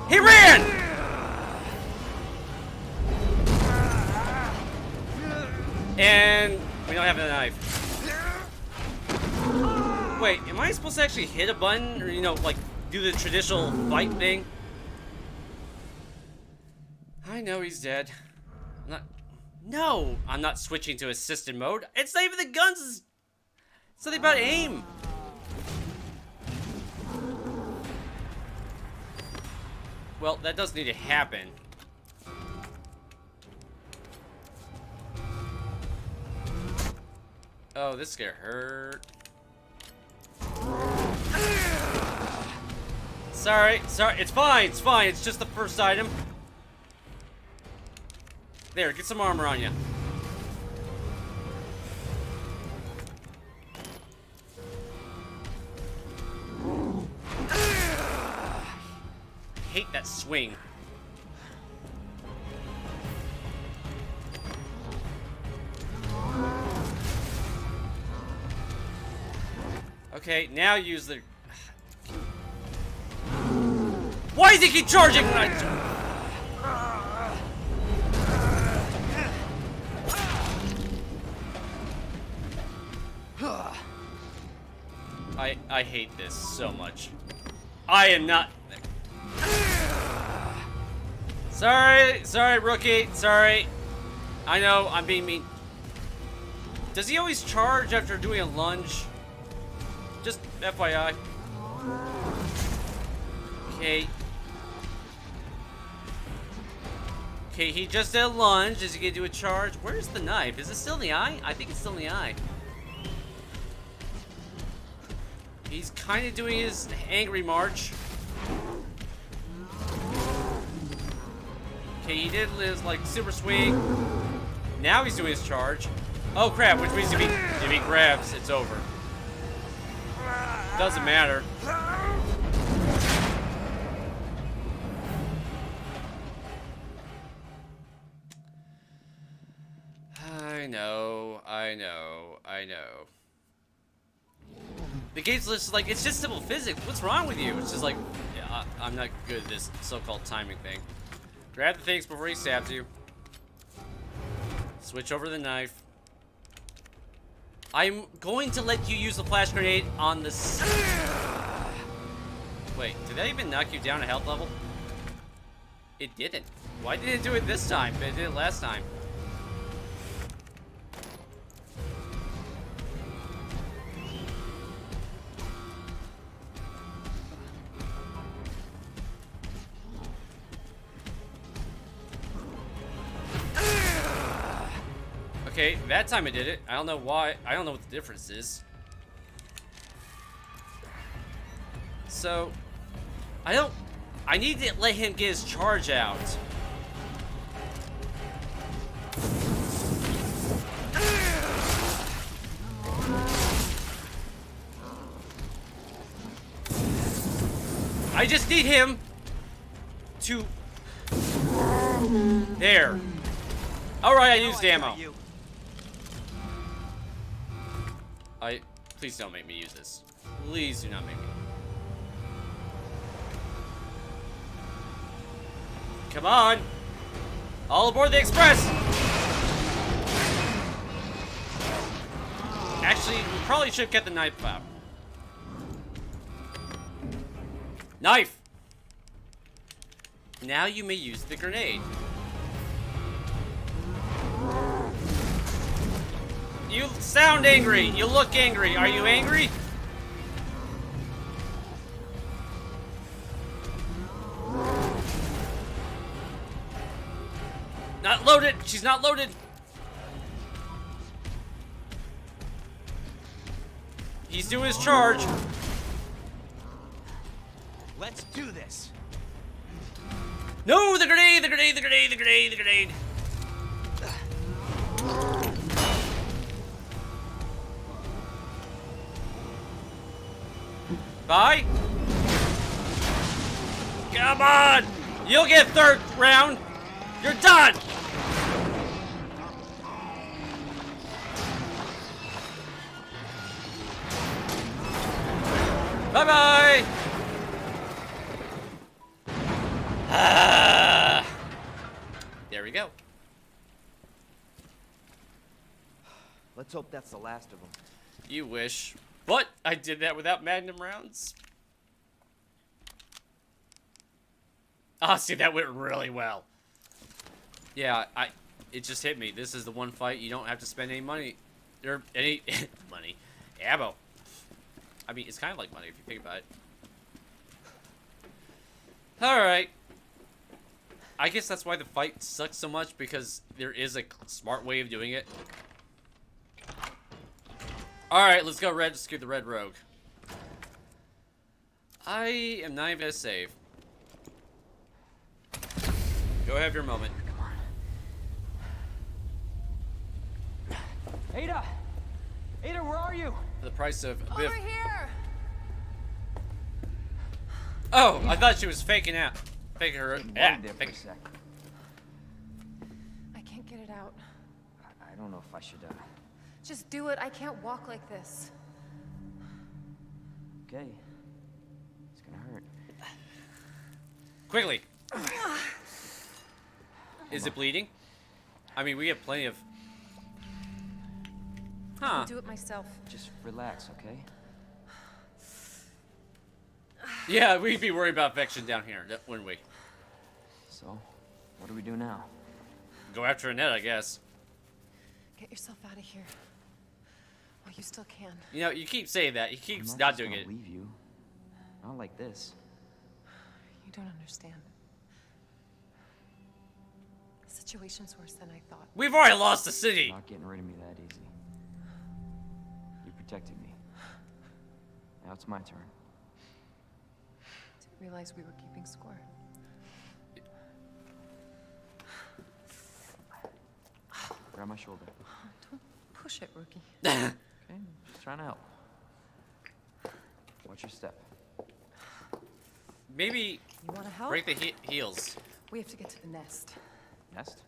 He ran! And we don't have a knife. Wait, am I supposed to actually hit a button? Or, you know, like, do the traditional fight thing? I know he's dead. I'm not... No! I'm not switching to assisted mode. It's not even the guns! It's something about aim! Well, that does need to happen. Oh, this is gonna hurt. Sorry, it's fine, it's just the first item. There, get some armor on you. Hate that swing. Okay, now use the... Why does he keep charging when I... I hate this so much. I am not. Sorry, rookie. Sorry. I know, I'm being mean. Does he always charge after doing a lunge? Just FYI. Okay. Okay, he just did a lunge. Is he gonna do a charge? Where's the knife? Is it still in the eye? I think it's still in the eye. He's kind of doing his angry march. Okay, he did his, like, super swing. Now he's doing his charge. Oh, crap, which means if he grabs, it's over. Doesn't matter. I know. The game's just like, it's just simple physics. What's wrong with you? It's just like, yeah, I'm not good at this so-called timing thing. Grab the things before he stabs you. Switch over the knife. I'm going to let you use the flash grenade on the... Wait, did that even knock you down a health level? It didn't. Why didn't it do it this time, but it did it last time? Okay, that time it did it. I don't know why. I don't know what the difference is. So, I need to let him get his charge out. I just need him to... There. Alright, I used ammo. Please don't make me use this. Please do not make me. Come on! All aboard the express! Actually, we probably should get the knife out. Knife! Now you may use the grenade. You sound angry. You look angry. Are you angry? Not loaded. She's not loaded. He's doing his charge. Let's do this. No, the grenade, the grenade, the grenade, the grenade, the grenade. Bye. Come on. You'll get third round. You're done. Bye-bye. There we go. Let's hope that's the last of them. You wish. But I did that without magnum rounds. Ah, see, that went really well. Yeah, it just hit me. This is the one fight you don't have to spend any money. Or any money. Ammo. I mean, it's kind of like money if you think about it. Alright. I guess that's why the fight sucks so much, because there is a smart way of doing it. Alright, let's go rescue the Red Rogue. I am not even gonna save. Go have your moment. Come on. Ada! Ada, where are you? For the price of a bit Over here! Oh, I thought she was faking out. Faking her. Yeah, There for a sec. I can't get it out. I don't know if I should, Just do it. I can't walk like this. Okay. It's gonna hurt. Quickly. Is it bleeding? I mean, we have plenty of... I Huh. can do it myself. Just relax, okay? Yeah, we'd be worried about infection down here, wouldn't we? So, what do we do now? Go after Annette, I guess. Get yourself out of here. While you still can. You know, you keep saying that. He I'm keeps not not just doing gonna it. leave you. Not like this. You don't understand. The situation's worse than I thought. We've already lost the city. You're not getting rid of me that easy. You protected me. Now it's my turn. Didn't realize we were keeping score. Grab my shoulder. Don't push it, rookie. Okay, just trying to help. Watch your step. Maybe You want to help? break the heels. We have to get to the nest. Nest?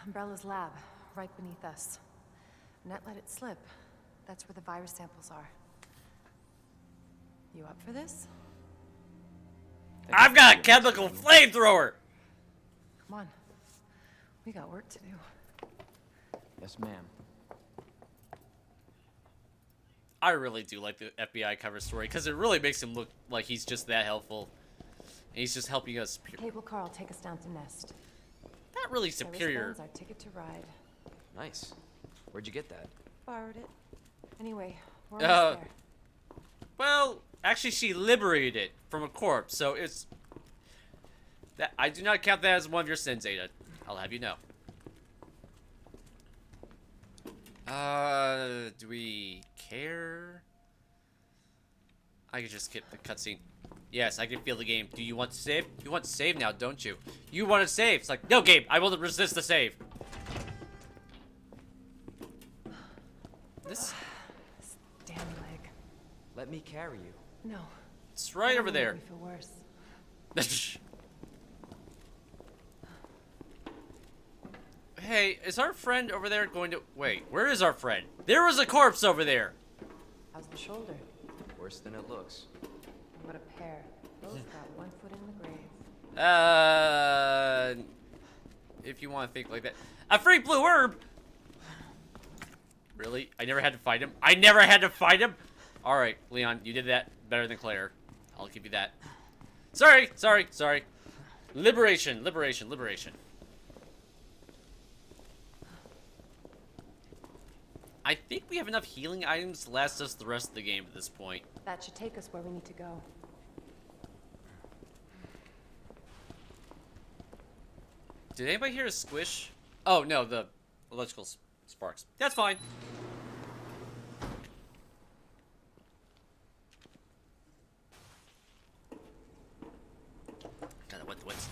Umbrella's lab, right beneath us. Annette let it slip. That's where the virus samples are. You up for this? I've got a chemical flamethrower. Come on. We got work to do. Yes, ma'am. I really do like the FBI cover story because it really makes him look like he's just that helpful. And he's just helping us. Cable car will take us down to Nest. Not really superior. Our ticket to ride. Nice. Where'd you get that? Borrowed it. Anyway, we're almost there. Well, actually, she liberated it from a corpse, so it's that I do not count that as one of your sins, Ada. I'll have you know. Do we care? I could just skip the cutscene. Yes, I can feel the game. Do you want to save? You want to save now, don't you? You want to save. It's like, no, Gabe, I will resist the save. This Damn leg. Let me carry you. No. it's right over there. We feel worse. Hey, is our friend over there going to... Wait, where is our friend? There was a corpse over there. How's the shoulder? Worse than it looks. What a pair. Both got one foot in the grave. If you want to think like that. A free blue herb? Really? I never had to fight him? I never had to fight him? Alright, Leon, you did that better than Claire. I'll give you that. Sorry. Liberation. I think we have enough healing items to last us the rest of the game at this point. That should take us where we need to go. Did anybody hear a squish? Oh, no, the electrical sparks. That's fine. God, what's...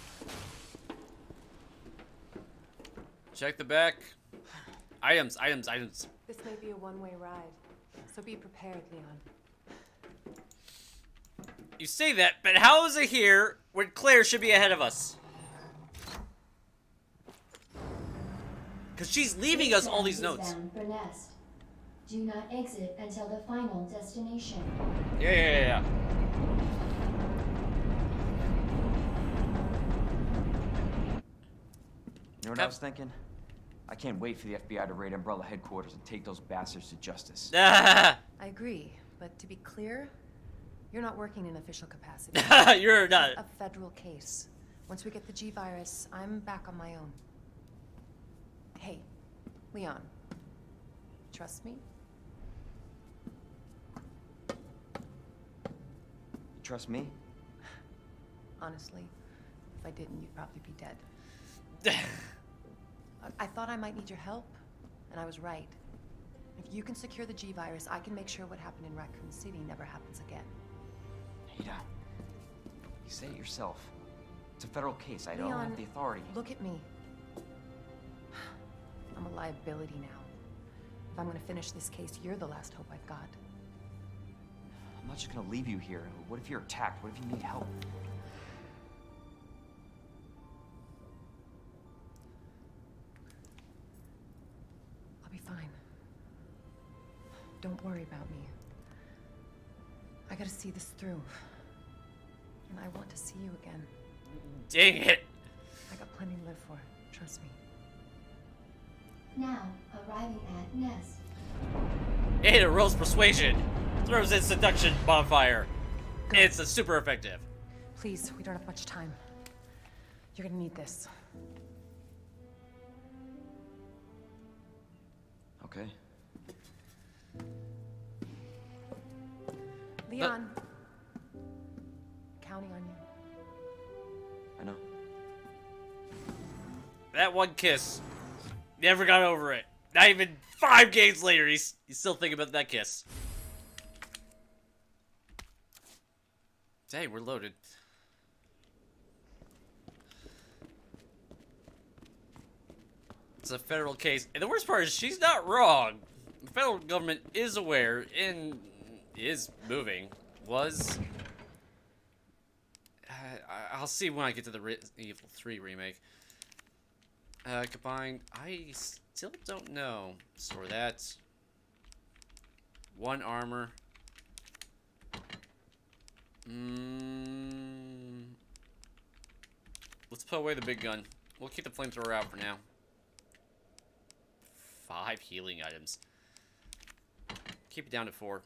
Check the back. Items. This may be a one-way ride, so be prepared, Leon. You say that, but how is it here when Claire should be ahead of us? Because she's leaving us all these notes. Bound for Nest. Do not exit until the final destination. Yeah. You know what I was thinking? I can't wait for the FBI to raid Umbrella headquarters and take those bastards to justice. I agree, but to be clear, you're not working in official capacity. You're not. A federal case. Once we get the G virus, I'm back on my own. Hey, Leon, trust me? You trust me? Honestly, if I didn't, you'd probably be dead. I thought I might need your help, and I was right. If you can secure the G virus, I can make sure what happened in Raccoon City never happens again. Ada, you say it yourself. It's a federal case. I don't Leon, have the authority. Look at me. I'm a liability now. If I'm gonna finish this case, you're the last hope I've got. I'm not just gonna leave you here. What if you're attacked? What if you need help? I'll be fine. Don't worry about me. I gotta see this through. And I want to see you again. Dang it. I got plenty to live for. Trust me. Now, arriving at Nest. Ada rolls persuasion. Throws in seduction bonfire. It's super effective. Please, we don't have much time. You're gonna need this. Okay. Leon. Counting on you. I know. That one kiss. Never got over it. Not even 5 games later, he's still thinking about that kiss. Dang, we're loaded. It's a federal case. And the worst part is she's not wrong. The federal government is aware and is moving. Was. I'll see when I get to the Evil 3 remake. Combined. I still don't know. Store that. 1 armor. Let's put away the big gun. We'll keep the flamethrower out for now. 5 healing items. Keep it down to 4.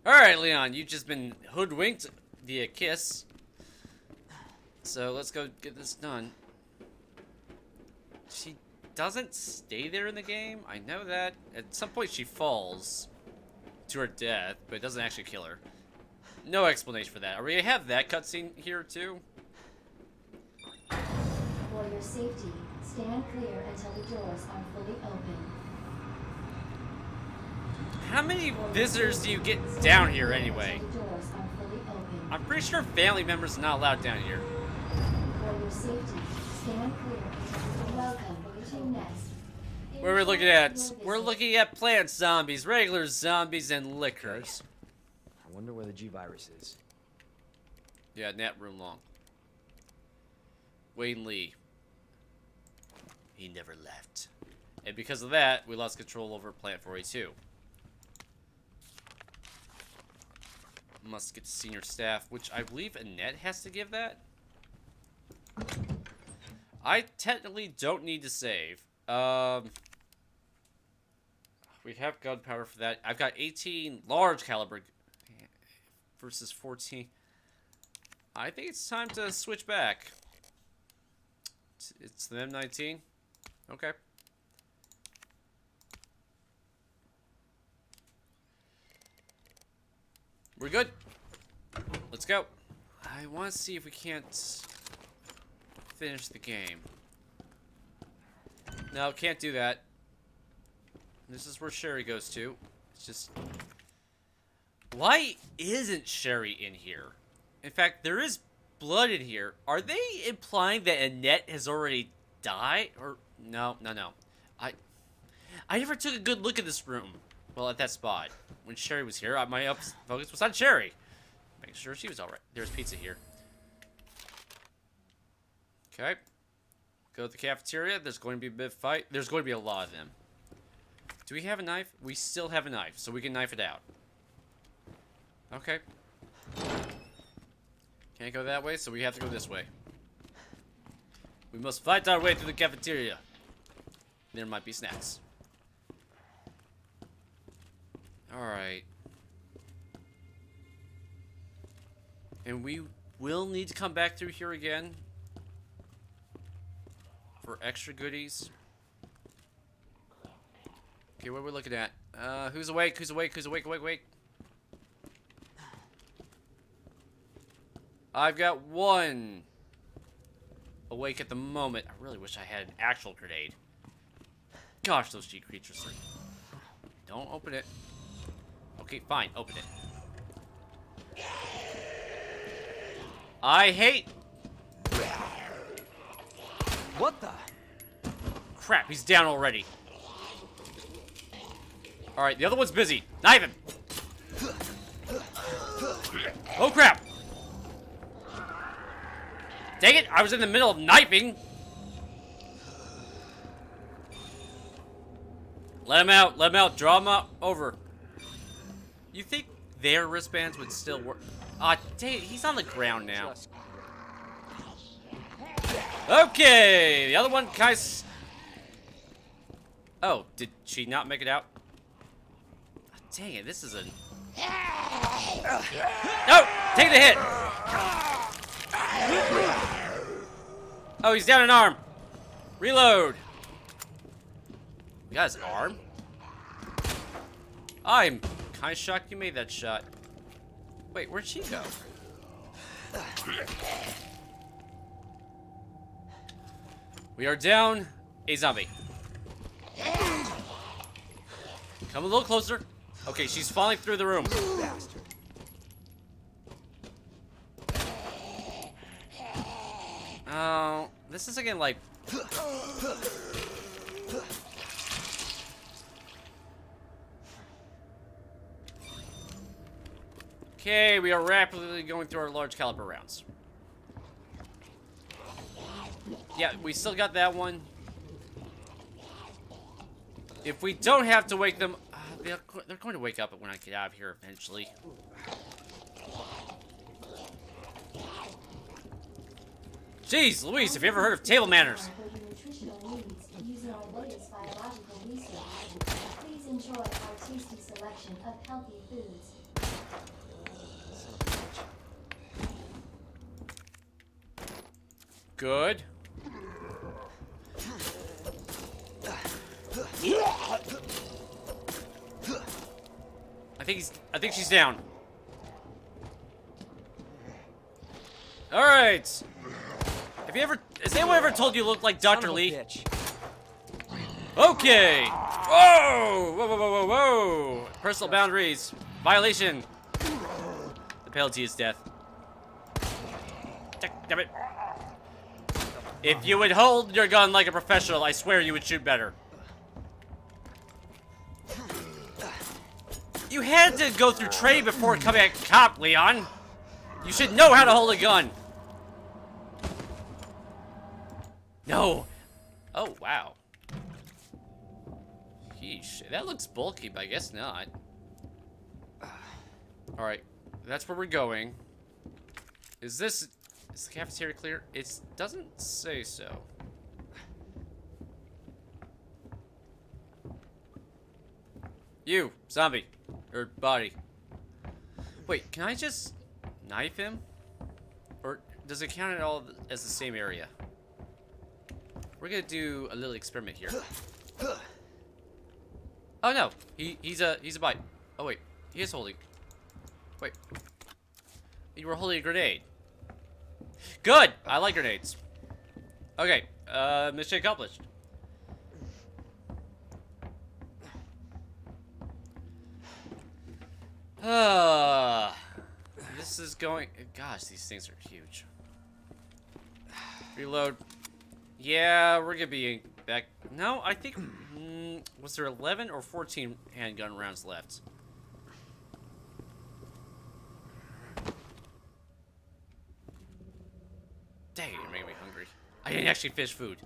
Alright, Leon, you've just been hoodwinked via kiss. So let's go get this done. She doesn't stay there in the game. I know that. At some point she falls to her death, but it doesn't actually kill her. No explanation for that. Are we gonna have that cutscene here too? For your safety, stand clear until the doors are fully open. How many visitors do you get down here anyway? The doors are fully open. I'm pretty sure family members are not allowed down here. For your safety, stand clear until welcome to Nest. What are we looking at? We're looking at plant zombies, regular zombies, and lickers. I wonder where the G-virus is. Yeah, net room long. Wayne Lee. He never left. And because of that, we lost control over Plant 482. Must get to senior staff, which I believe Annette has to give that. I technically don't need to save. We have gunpowder for that. I've got 18 large caliber versus 14. I think it's time to switch back. It's the M19. Okay. We're good. Let's go. I want to see if we can't finish the game. No, can't do that. This is where Sherry goes to. It's just... Why isn't Sherry in here? In fact, there is blood in here. Are they implying that Annette has already died? Or... No. I never took a good look at this room. Well, at that spot. When Sherry was here, my focus was on Sherry. Making sure she was alright. There's pizza here. Okay. Go to the cafeteria. There's going to be a bit of fight. There's going to be a lot of them. Do we have a knife? We still have a knife, so we can knife it out. Okay. Can't go that way, so we have to go this way. We must fight our way through the cafeteria. There might be snacks. Alright. And we will need to come back through here again for extra goodies. Okay, what are we looking at? Who's awake? Who's awake? Who's awake? Awake. I've got 1 awake at the moment. I really wish I had an actual grenade. Gosh, those G creatures are... Don't open it. Okay, fine. Open it. I hate... What the? Crap, he's down already. Alright, the other one's busy. Knife him! Oh, crap! Dang it, I was in the middle of knifing! Let him out, draw him out, over. You think their wristbands would still work? Ah, dang it, he's on the ground now. Okay, the other one, guys. Oh, did she not make it out? Dang it, this is a... No! Take the hit! Oh, he's down an arm. Reload. You got his arm? I'm kind of shocked you made that shot. Wait, where'd she go? We are down a zombie. Come a little closer. Okay, she's falling through the room. Bastard. Oh, this is again like... Okay, we are rapidly going through our large caliber rounds. Yeah, we still got that one. If we don't have to wake them... they're going to wake up when I get out of here eventually. Jeez, Louise, have you ever heard of table manners? Nutritional needs using our latest biological research. Please enjoy our tasty selection of healthy foods. Good. I think she's down. All right. Has anyone ever told you look like Dr. Lee? Bitch. Okay. Whoa! Whoa! Whoa! Whoa! Whoa! Whoa! Personal boundaries violation. The penalty is death. Damn it! If you would hold your gun like a professional, I swear you would shoot better. You had to go through training before becoming a cop, Leon. You should know how to hold a gun. No. Oh, wow. Yeesh. That looks bulky, but I guess not. Alright. That's where we're going. Is the cafeteria clear? It doesn't say so. You, zombie. Or body. Wait, can I just knife him? Or does it count at all as the same area? We're gonna do a little experiment here. Oh no, he's a bite. Oh wait, he is holding. Wait, you were holding a grenade. Good, I like grenades. Okay, mission accomplished. This is going. Gosh, these things are huge. Reload. Yeah, we're gonna be back. No, I think. Was there 11 or 14 handgun rounds left? Dang, you're making me hungry. I didn't actually finish food.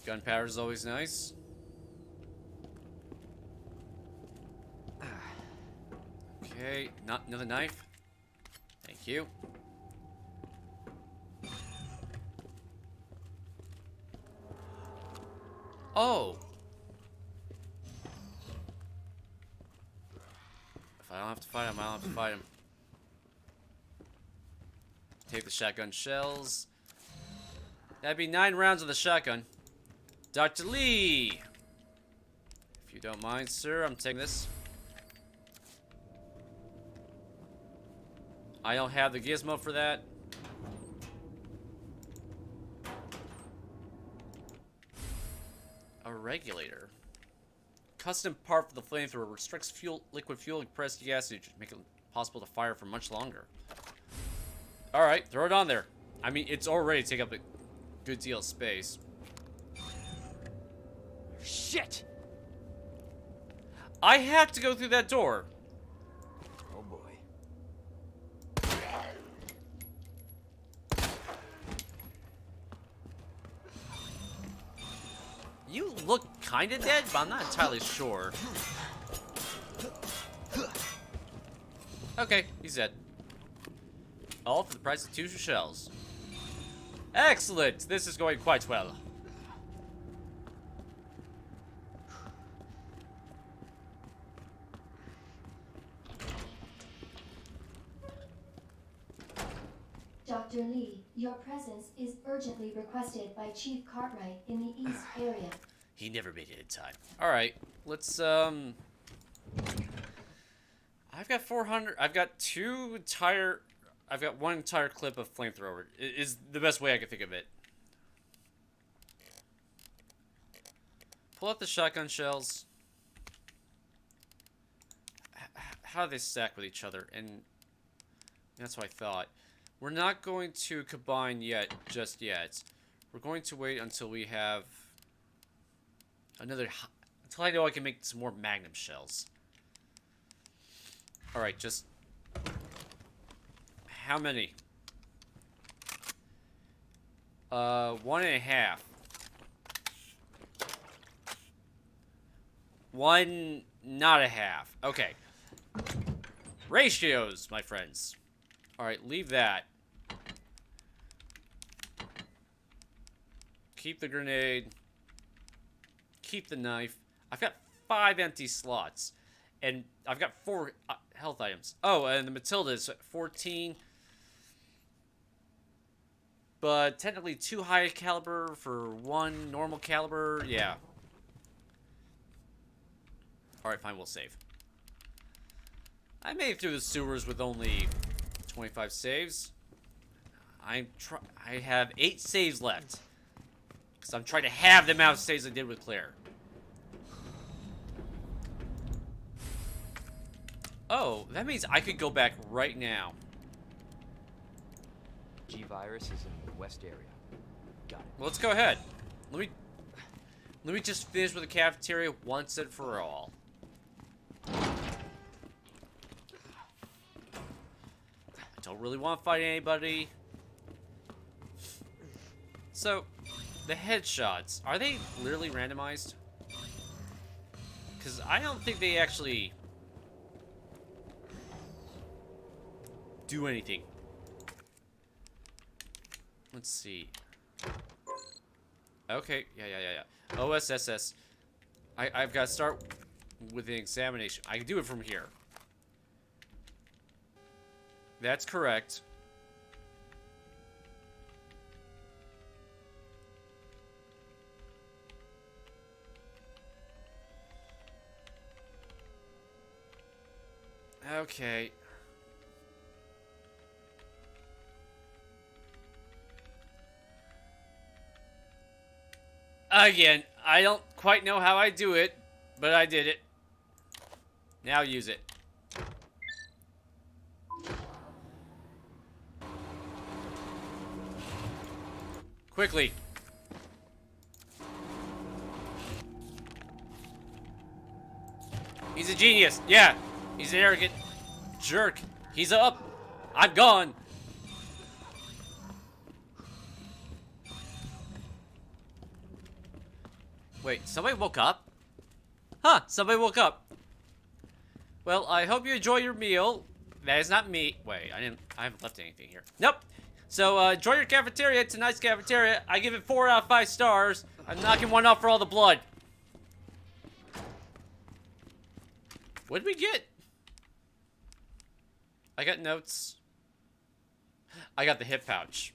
Gunpowder is always nice. Okay, not another knife. Thank you. Oh. If I don't have to fight him, I don't have to fight him. Take the shotgun shells. That'd be 9 rounds of the shotgun. Dr. Lee! If you don't mind, sir, I'm taking this. I don't have the gizmo for that. A regulator. Custom part for the flamethrower restricts liquid fuel and compressed gas to make it possible to fire for much longer. Alright, throw it on there. I mean, it's already taking up a good deal of space. Shit! I have to go through that door. Oh boy. You look kinda dead, but I'm not entirely sure. Okay, he's dead. All for the price of 2 shells. Excellent! This is going quite well. Dr. Lee, your presence is urgently requested by Chief Cartwright in the East area. He never made it in time. Alright, let's, I've got 400. I've got one entire clip of flamethrower. Is the best way I can think of it. Pull out the shotgun shells. How do they stack with each other? And that's what I thought. We're not going to combine just yet. We're going to wait until we have until I know I can make some more magnum shells. Alright, just... How many? 1.5. 1, not a half. Okay. Ratios, my friends. Alright, leave that. Keep the grenade. Keep the knife. I've got 5 empty slots. And I've got 4 health items. Oh, and the Matilda is 14. But technically 2 high caliber for 1 normal caliber. Yeah. Alright, fine, we'll save. I made it through the sewers with only 25 saves. I have 8 saves left. Because I'm trying to have the amount of saves I did with Claire. Oh, that means I could go back right now. G-Virus is in the west area. Got it. Well, let's go ahead. Let me just finish with the cafeteria once and for all. I don't really want to fight anybody. So, the headshots, are they literally randomized? Because I don't think they actually do anything. Let's see. Okay, yeah. OSSS. I've got to start with the examination. I can do it from here. That's correct. Okay. Again, I don't quite know how I do it, but I did it. Now use it. Quickly. He's a genius. Yeah. He's an arrogant jerk. He's up. I'm gone. Wait, somebody woke up? Huh, somebody woke up. Well, I hope you enjoy your meal. That is not me. Wait, I haven't left anything here. Nope. So, enjoy your cafeteria. It's a nice cafeteria. I give it 4 out of 5 stars. I'm knocking 1 off for all the blood. What did we get? I got notes. I got the hip pouch.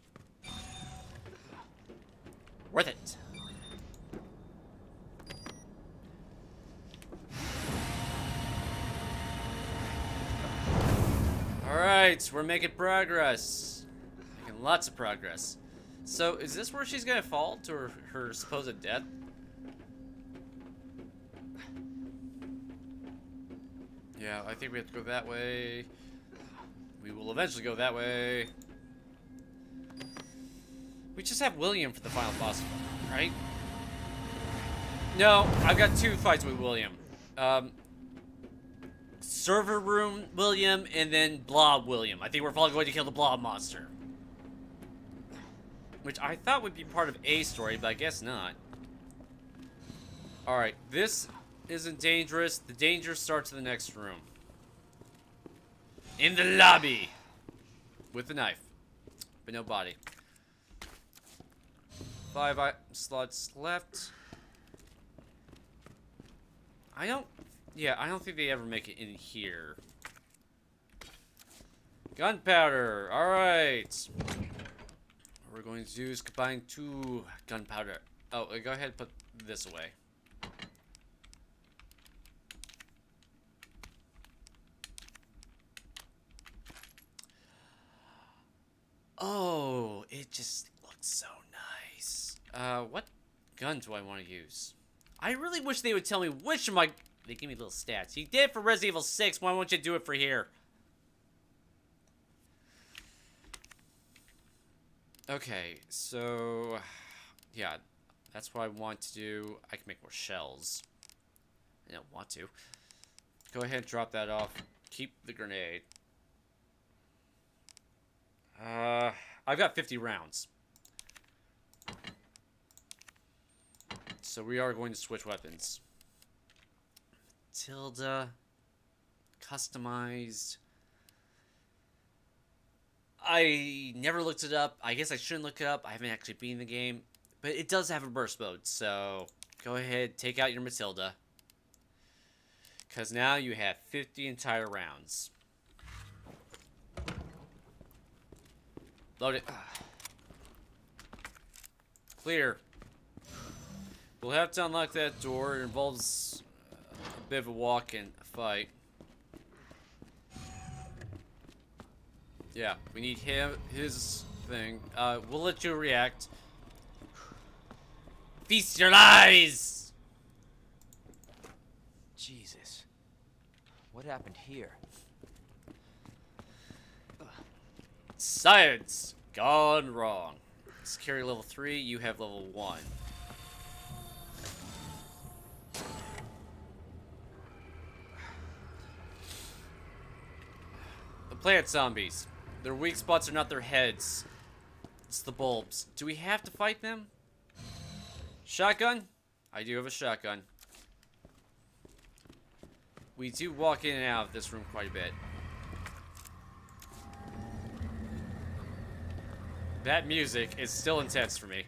Worth it. Alright, we're making progress. Making lots of progress. So, is this where she's gonna fall to her supposed death? Yeah, I think we have to go that way. We will eventually go that way. We just have William for the final boss, right? No, I've got 2 fights with William. Server room William, and then Blob William. I think we're probably going to kill the Blob monster. Which I thought would be part of a story, but I guess not. Alright, this isn't dangerous. The danger starts in the next room. In the lobby. With the knife. But no body. 5 slots left. I don't think they ever make it in here. Gunpowder. Alright. we're going to do is combine 2 gunpowder. Oh, go ahead and put this away. Oh, it just looks so nice. What gun do I want to use? I really wish they would tell me which of my... They give me little stats. You did it for Resident Evil 6, why won't you do it for here? Okay, so... Yeah, that's what I want to do. I can make more shells. I don't want to. Go ahead and drop that off. Keep the grenade. I've got 50 rounds. So we are going to switch weapons. Tilda. Customized. I never looked it up. I guess I shouldn't look it up. I haven't actually been in the game. But it does have a burst mode. So go ahead, take out your Matilda. Because now you have 50 entire rounds. Load it. Clear. We'll have to unlock that door. It involves a bit of a walk and a fight. Yeah, we need his thing. We'll let you react. Feast your eyes! Jesus. What happened here? Science gone wrong. Security level 3, you have level 1. The plant zombies. Their weak spots are not their heads. It's the bulbs. Do we have to fight them? Shotgun? I do have a shotgun. We do walk in and out of this room quite a bit. That music is still intense for me.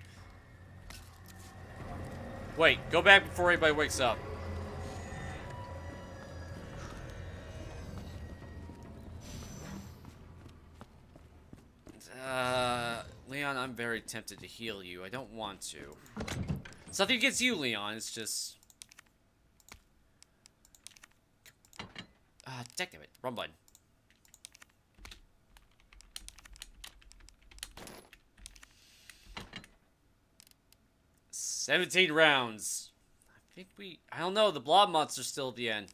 Wait, go back before anybody wakes up. Leon, I'm very tempted to heal you. I don't want to. It's nothing against you, Leon. It's just... Damn it. Wrong button. "17 rounds. I think I don't know. The blob monster's still at the end.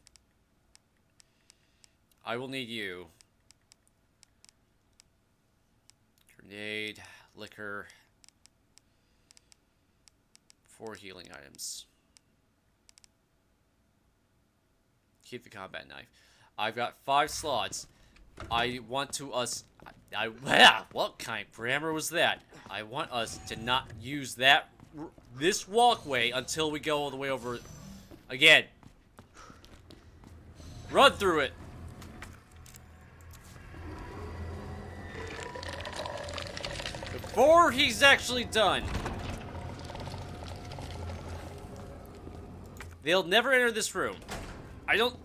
I will need you. Grenade, liquor, 4 healing items. Keep the combat knife. I've got 5 slots. I want to what kind of grammar was that? I want us to not use this walkway until we go all the way over again. Run through it. Before he's actually done. They'll never enter this room. I don't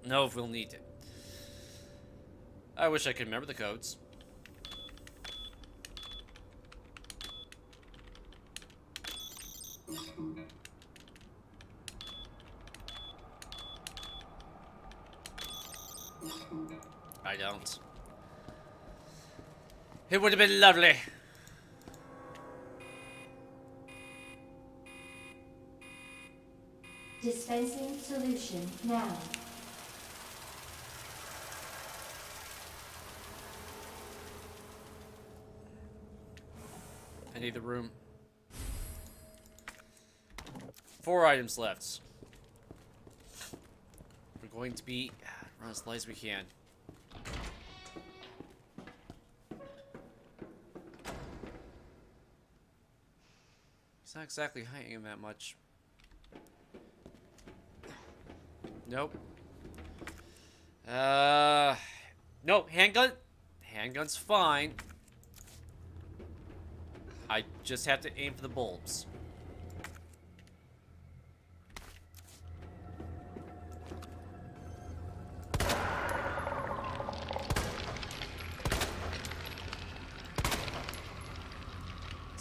know if we'll need it. I wish I could remember the codes. I don't. It would have been lovely. Dispensing solution now. I need the room. 4 items left. We're going to be run as light as we can. He's not exactly hiding that much. Nope. Nope, handgun. Handgun's fine. I just have to aim for the bulbs.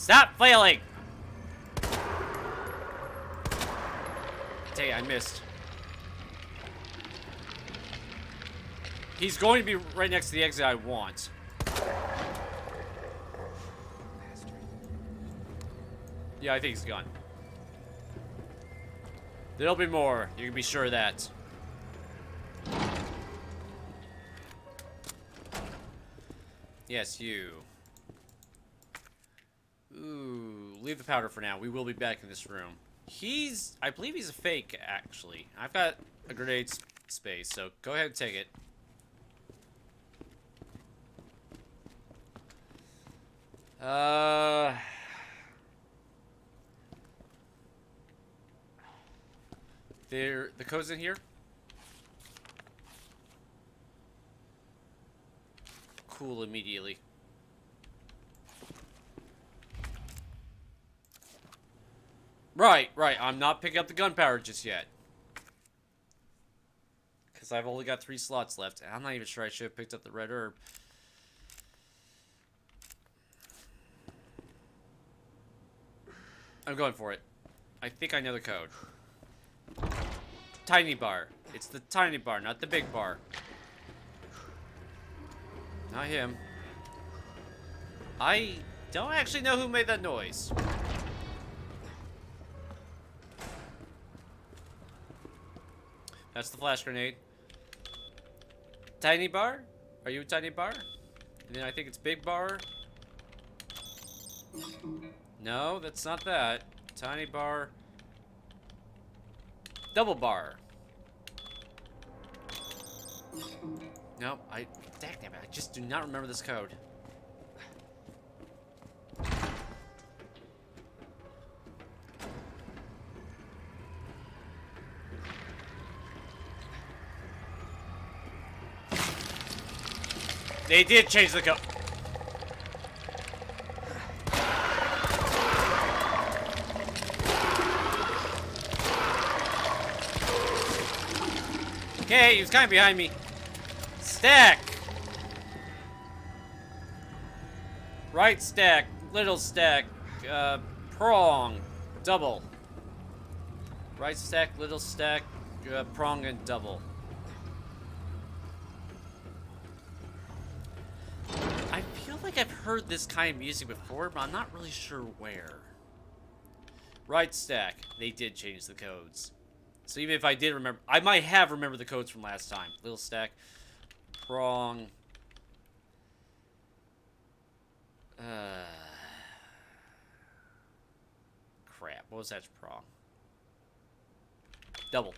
Stop flailing! Dang, I missed. He's going to be right next to the exit I want. Yeah, I think he's gone. There'll be more. You can be sure of that. Yes, you. Ooh, leave the powder for now. We will be back in this room. I believe he's a fake, actually. I've got a grenade space, so go ahead and take it. The code's in here. Cool immediately. Right. I'm not picking up the gunpowder just yet. Because I've only got 3 slots left. And I'm not even sure I should have picked up the red herb. I'm going for it. I think I know the code. Tiny bar. It's the tiny bar, not the big bar. Not him. I don't actually know who made that noise. That's the flash grenade. Tiny bar? Are you a tiny bar? And then I think it's big bar. No, that's not that. Tiny bar. Double bar. Nope, damn it, I just do not remember this code. They did change the code. Okay, he was kind of behind me. Stack. Right stack, little stack, prong, double. Right stack, little stack, prong, and double. I feel like I've heard this kind of music before, but I'm not really sure where. Right stack, they did change the codes. So even if I did remember, I might have remembered the codes from last time. Little stack, prong. Crap, what was that prong? Double.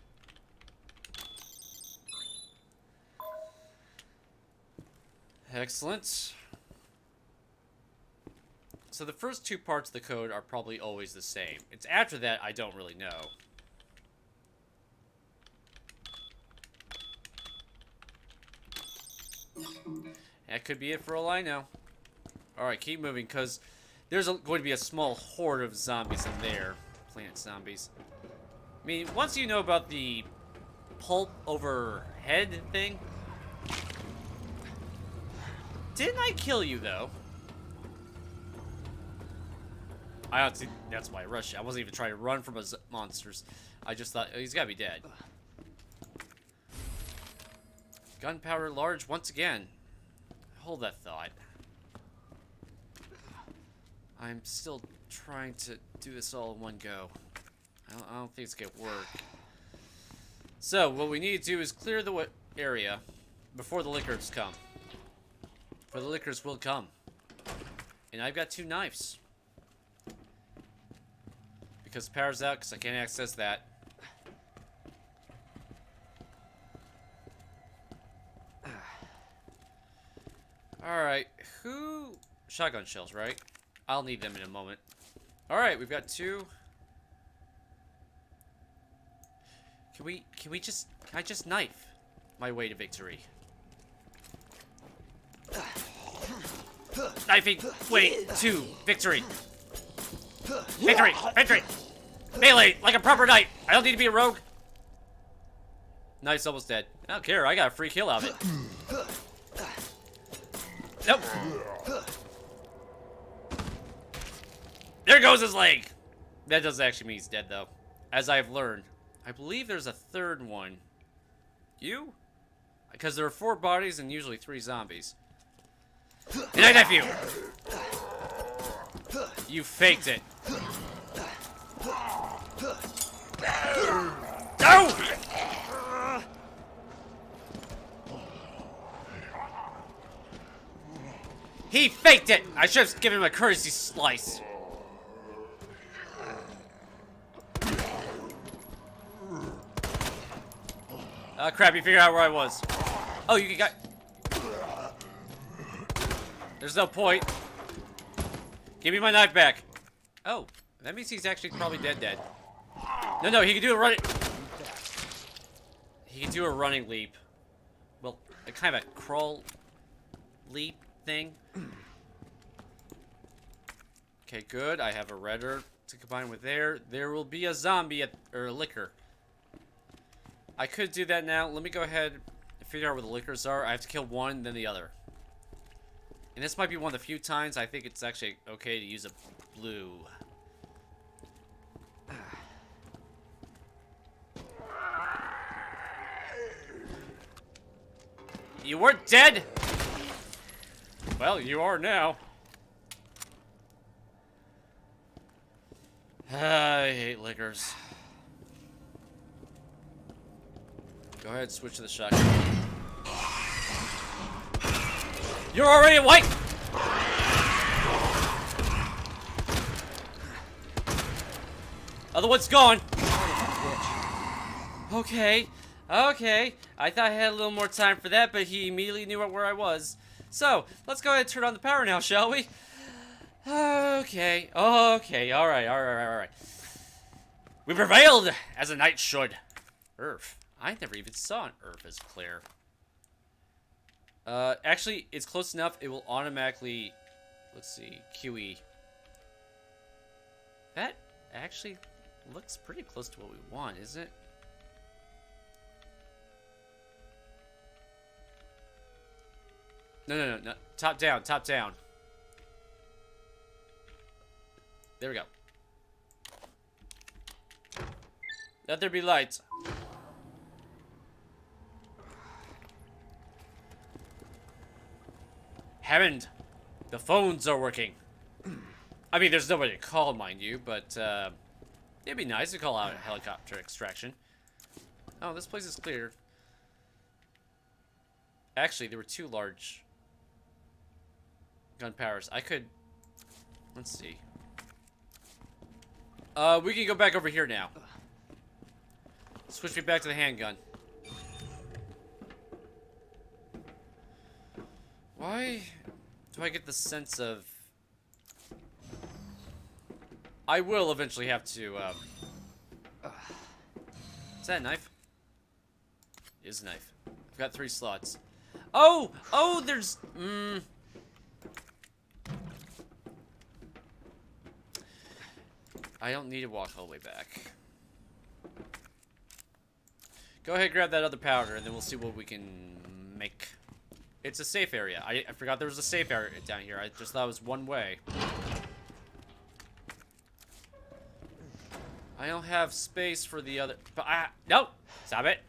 Excellent. So the first 2 parts of the code are probably always the same. It's after that I don't really know. That could be it for all I know. Alright, keep moving, because there's going to be a small horde of zombies in there. Plant zombies. I mean, once you know about the pulp overhead thing... Didn't I kill you, though? I honestly, that's why I rushed. I wasn't even trying to run from monsters. I just thought, oh, he's gotta be dead. Gunpowder large once again. Hold that thought. I'm still trying to do this all in one go. I don't think it's gonna work. So, what we need to do is clear the area before the lickers come. For the lickers will come. And I've got 2 knives. Because the power's out, because I can't access that. Alright, who... Shotgun shells, right? I'll need them in a moment. Alright, we've got 2. Can I just knife my way to victory? Knifing way to victory. Victory! Victory! Melee, like a proper knight. I don't need to be a rogue. Knight's almost dead. I don't care, I got a free kill out of it. Nope. There goes his leg! That doesn't actually mean he's dead, though. As I've learned. I believe there's a third one. You? Because there are 4 bodies and usually 3 zombies. Good night, nephew! You faked it. No! He faked it! I should have given him a courtesy slice. Crap, you figured out where I was. Oh, you got... There's no point. Give me my knife back. Oh, that means he's actually probably dead. No, he can do a running... He can do a running leap. Well, a kind of a crawl leap thing. Okay, good. I have a red herb to combine with there. There will be a zombie or a liquor. I could do that now. Let me go ahead and figure out where the liquors are. I have to kill one, then the other. And this might be one of the few times I think it's actually okay to use a blue. You weren't dead? Well, you are now. I hate liquors. Go ahead, switch to the shotgun. You're already white! Other one's gone. Okay. I thought I had a little more time for that, but he immediately knew where I was. So, let's go ahead and turn on the power now, shall we? Okay. Alright. We prevailed, as a knight should. Earth. I never even saw an Earth as clear. Actually, it's close enough. It will automatically... Let's see. QE. That actually looks pretty close to what we want, isn't it? No. Top down. There we go. Let there be light. Hammond, the phones are working. I mean, there's nobody to call, mind you, but it'd be nice to call out a helicopter extraction. Oh, this place is clear. Actually, there were 2 large gun powers. I could... Let's see. We can go back over here now. Switch me back to the handgun. Why do I get the sense of... I will eventually have to, Is that a knife? It is a knife. I've got 3 slots. Oh, there's... I don't need to walk all the way back. Go ahead, grab that other powder, and then we'll see what we can make. It's a safe area. I forgot there was a safe area down here. I just thought it was one way. I don't have space for the other... But no! Stop it!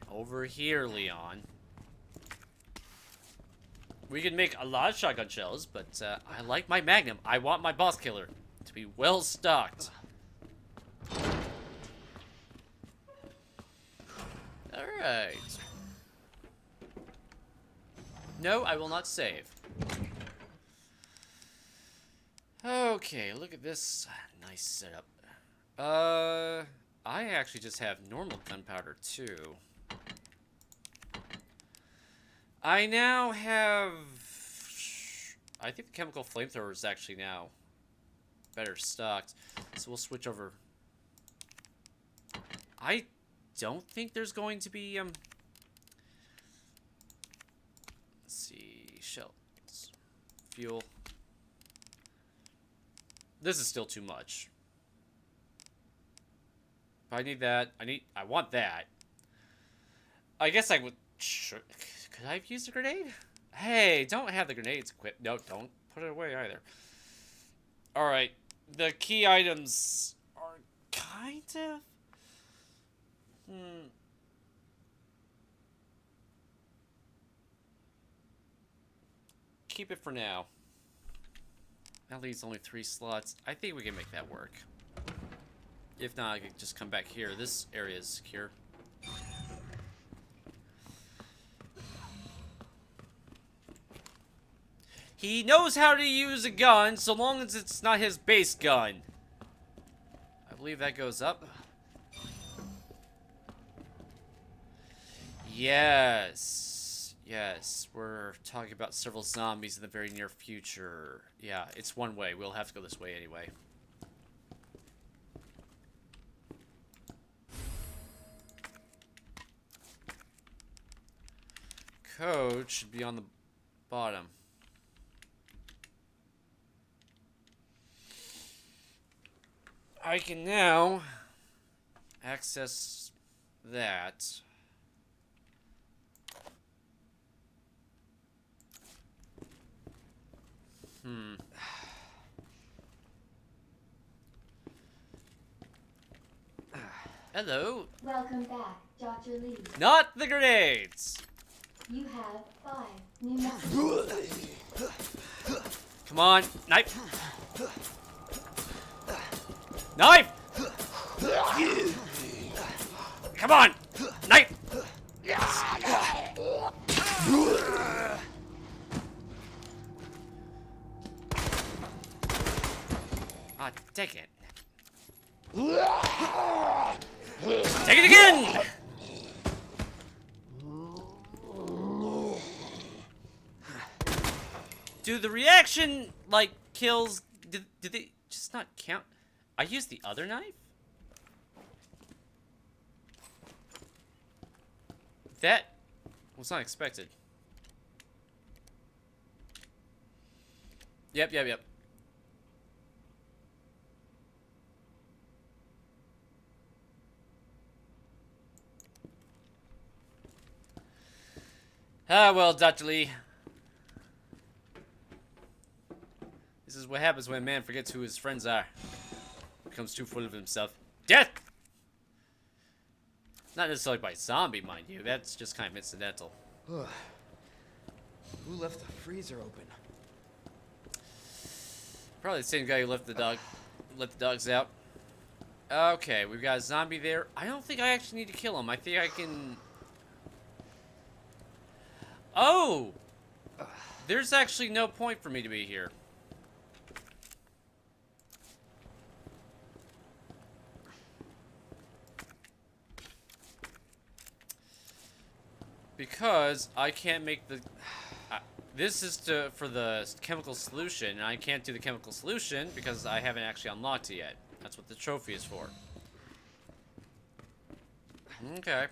Over here, Leon. We can make a lot of shotgun shells, but I like my Magnum. I want my boss killer to be well stocked. Alright. No, I will not save. Okay, look at this nice setup. I actually just have normal gunpowder too. I now have... I think the chemical flamethrower is actually now better stocked. So we'll switch over. I don't think there's going to be, let's see, shells, fuel. This is still too much. But I need that. I want that. I guess I would, sure. Could I have used a grenade? Hey, don't have the grenades equipped. No, don't put it away either. Alright. The key items are kind of... Keep it for now. That leaves only 3 slots. I think we can make that work. If not, I could just come back here. This area is secure. He knows how to use a gun, so long as it's not his base gun. I believe that goes up. Yes. Yes. We're talking about several zombies in the very near future. Yeah, it's one way. We'll have to go this way anyway. Code should be on the bottom. I can now access that. Hello. Welcome back, Dr. Lee. Not the grenades. You have 5 new messages. Come on, knife. Knife. Come on, knife. Ah, take it. Take it again! Do the reaction, like, kills... Did they just not count? I used the other knife? That was not expected. Yep. Ah, well, Dr. Lee. This is what happens when a man forgets who his friends are. Becomes too full of himself. Death! Not necessarily by zombie, mind you. That's just kind of incidental. Who left the freezer open? Probably the same guy who let the dogs out. Okay, we've got a zombie there. I don't think I actually need to kill him. I think I can... Oh! There's actually no point for me to be here. Because I can't make the... this is for the chemical solution, and I can't do the chemical solution because I haven't actually unlocked it yet. That's what the trophy is for. Okay.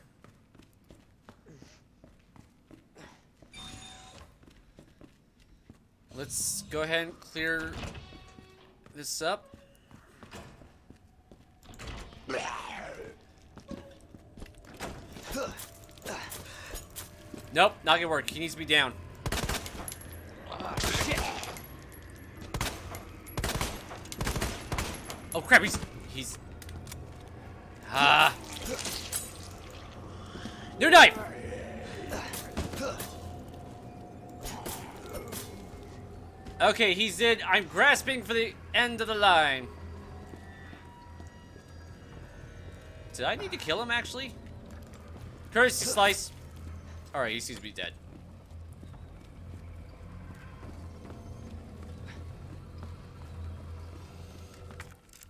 Let's go ahead and clear this up. Nope, not gonna work. He needs to be down. Oh crap, he's new knife. Okay, he's in. I'm grasping for the end of the line. Did I need to kill him actually? Courtesy slice. Alright, he seems to be dead.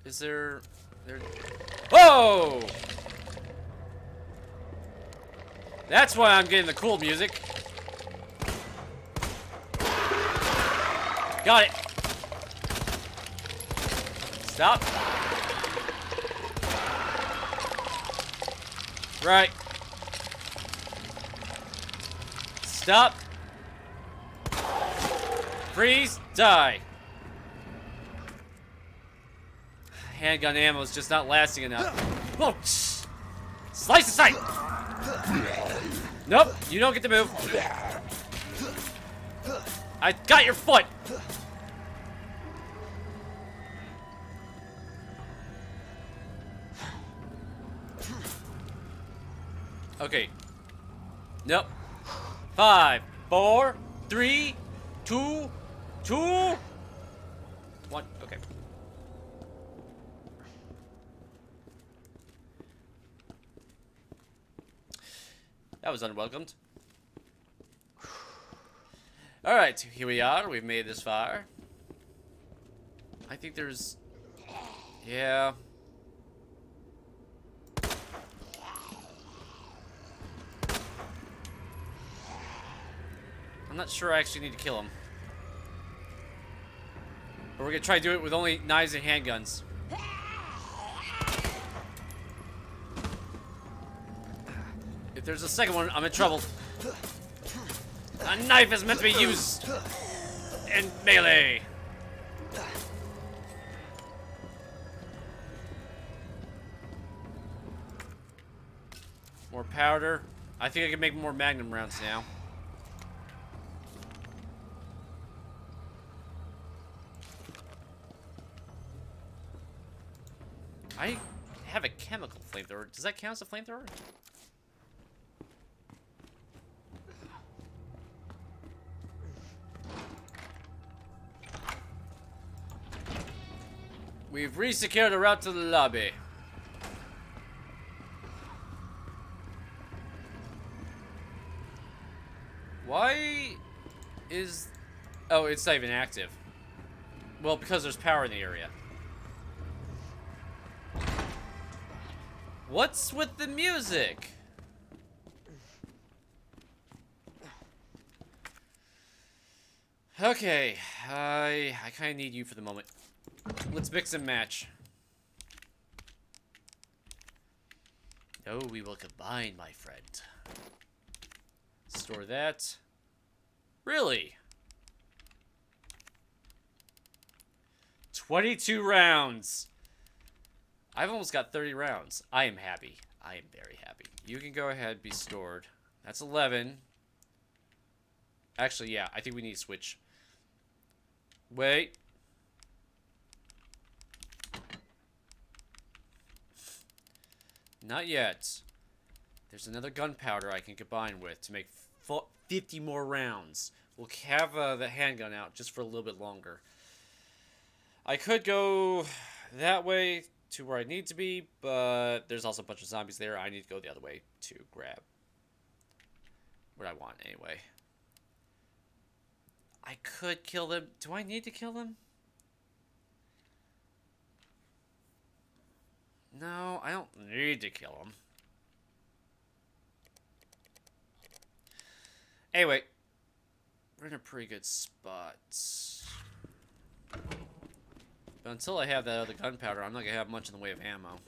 Is there... Whoa! That's why I'm getting the cool music. Got it. Stop. Right. Stop. Freeze. Die. Handgun ammo is just not lasting enough. Whoa. Slice aside. Nope. You don't get to move. I got your foot. Okay. Nope. 5, 4, 3, 2, 2, 1. Okay. That was unwelcomed. Alright, here we are. We've made this far. I think there's... Yeah. I'm not sure I actually need to kill him. But we're gonna try to do it with only knives and handguns. If there's a second one, I'm in trouble. A knife is meant to be used in melee. More powder. I think I can make more magnum rounds now. I have a chemical flamethrower. Does that count as a flamethrower? We've re-secured a route to the lobby. Why is... Oh, it's not even active. Well, because there's power in the area. What's with the music? Okay, I kind of need you for the moment. Let's mix and match. Oh, we will combine, my friend. Store that. Really? 22 rounds. I've almost got 30 rounds. I am happy. I am very happy. You can go ahead, be stored. That's 11. Actually, yeah, I think we need to switch. Wait. Not yet. There's another gunpowder I can combine with to make 50 more rounds. We'll have the handgun out just for a little bit longer. I could go that way to where I need to be, but there's also a bunch of zombies there. I need to go the other way to grab what I want anyway. I could kill them. Do I need to kill them? No, I don't need to kill them. Anyway, we're in a pretty good spot. But until I have that other gunpowder, I'm not going to have much in the way of ammo.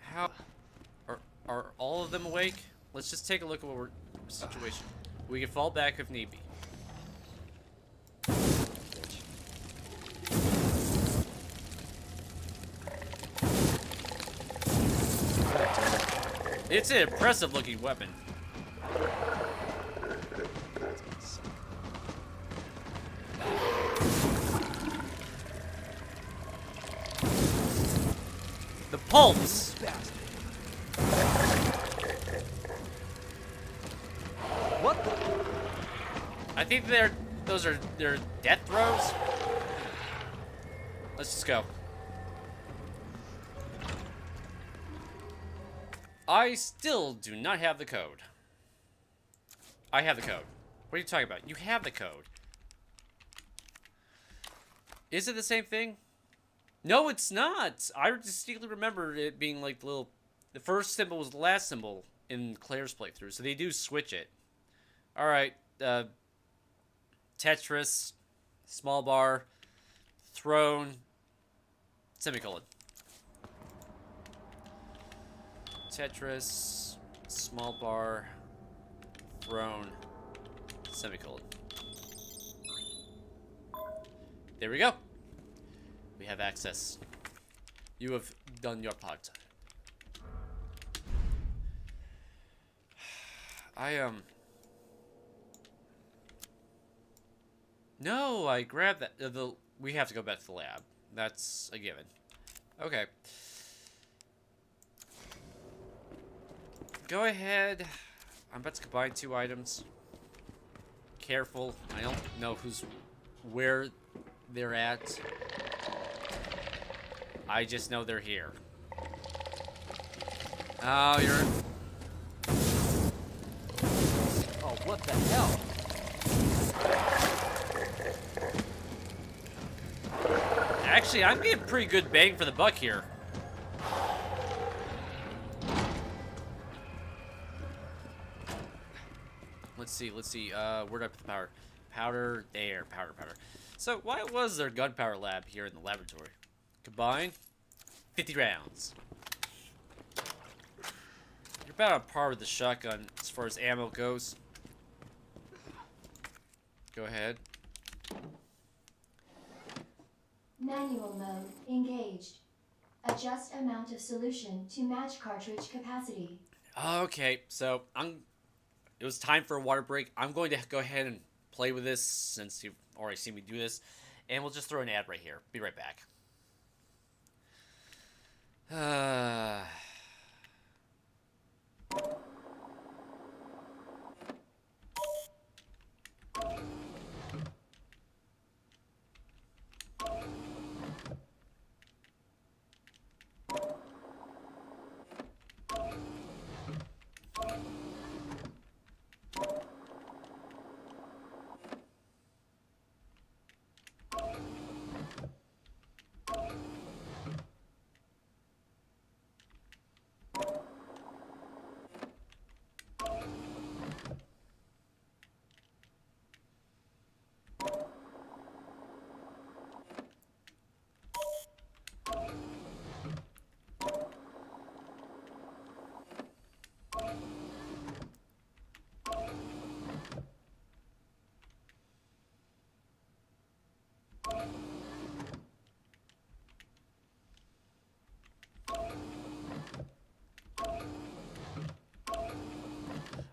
How... Are all of them awake? Let's just take a look at what we're... situation. We can fall back if need be. It's an impressive looking weapon. The pulse. What the? I think those are their death throws. Let's just go. I still do not have the code. I have the code. What are you talking about? You have the code. Is it the same thing? No, it's not. I distinctly remember it being like the first symbol was the last symbol in Claire's playthrough, so they do switch it. All right, Tetris, small bar, throne, semicolon. Tetris, small bar, throne, semicolon. There we go. We have access. You have done your part. No, I grabbed that. We have to go back to the lab. That's a given. Okay. Go ahead. I'm about to combine 2 items. Careful. I don't know where they're at. I just know they're here. Oh, you're... Oh, what the hell? Actually, I'm getting pretty good bang for the buck here. Let's see. Where'd I put the powder? Powder, there, powder. So, why was there a gunpowder lab here in the laboratory? Combine, 50 rounds. You're about on par with the shotgun as far as ammo goes. Go ahead. Manual mode engaged. Adjust amount of solution to match cartridge capacity. Okay, so it was time for a water break. I'm going to go ahead and play with this since you've already seen me do this. And we'll just throw an ad right here. Be right back.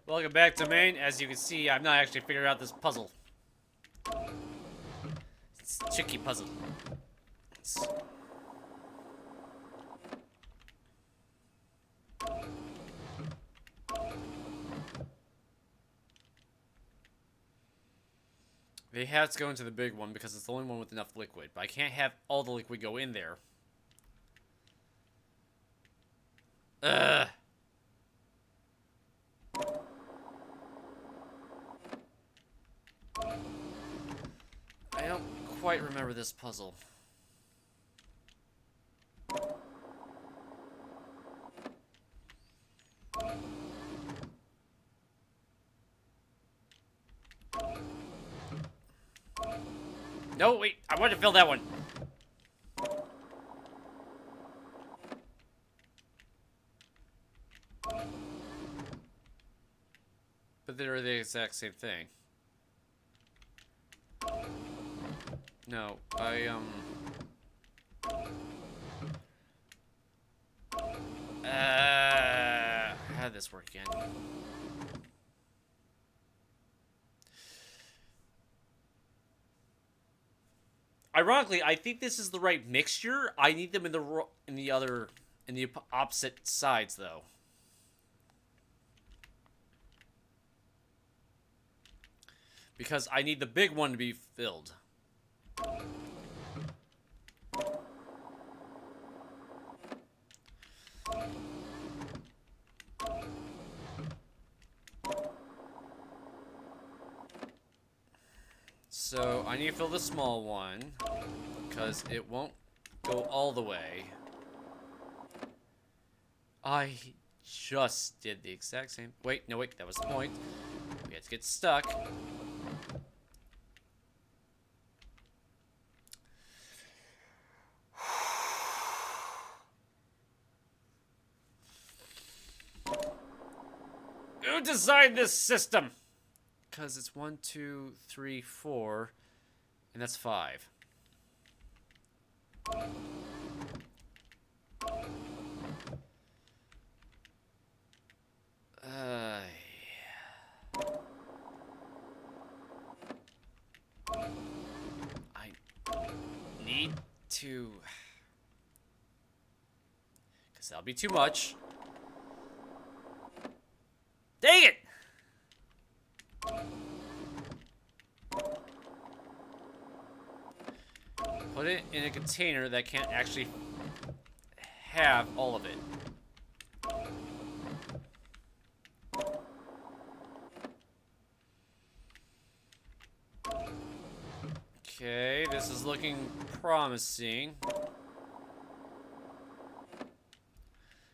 Welcome back to main. As you can see, I'm not actually figuring out this puzzle. It's a tricky puzzle. They have to go into the big one because it's the only one with enough liquid. But I can't have all the liquid go in there. Ugh. I don't quite remember this puzzle. No, wait, I want to fill that one. But they're the exact same thing. No, how did this work again? Ironically, I think this is the right mixture. I need them in the opposite sides, though. Because I need the big one to be filled. So, I need to fill the small one, because it won't go all the way. I just did the exact same... Wait, no, wait, that was the point. We had to get stuck. Who designed this system? Because it's 1, 2, 3, 4, and that's 5. I need to... Because that'll be too much. Dang it! Put it in a container that can't actually have all of it. Okay, this is looking promising.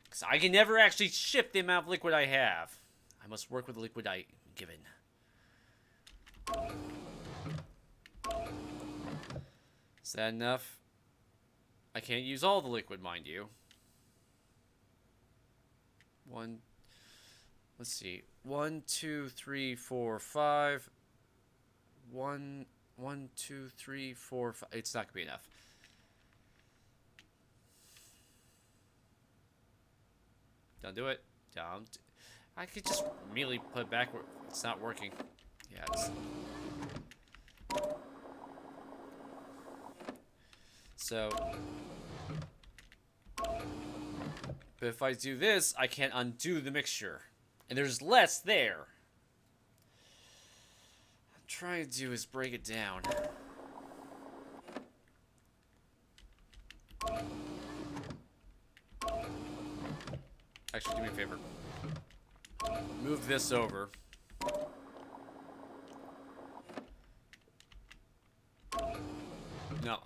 Because I can never actually shift the amount of liquid I have. I must work with the liquid I'm given. Is that enough? I can't use all the liquid, mind you. Let's see. 1, 2, 3, 4, 5. 1, 2, 3, 4, 5. It's not gonna be enough. Don't do it. Don't. I could just immediately put it back where it's not working. Yeah, it's... So... But if I do this, I can't undo the mixture. And there's less there. What I'm trying to do is break it down. Actually, do me a favor. Move this over. No,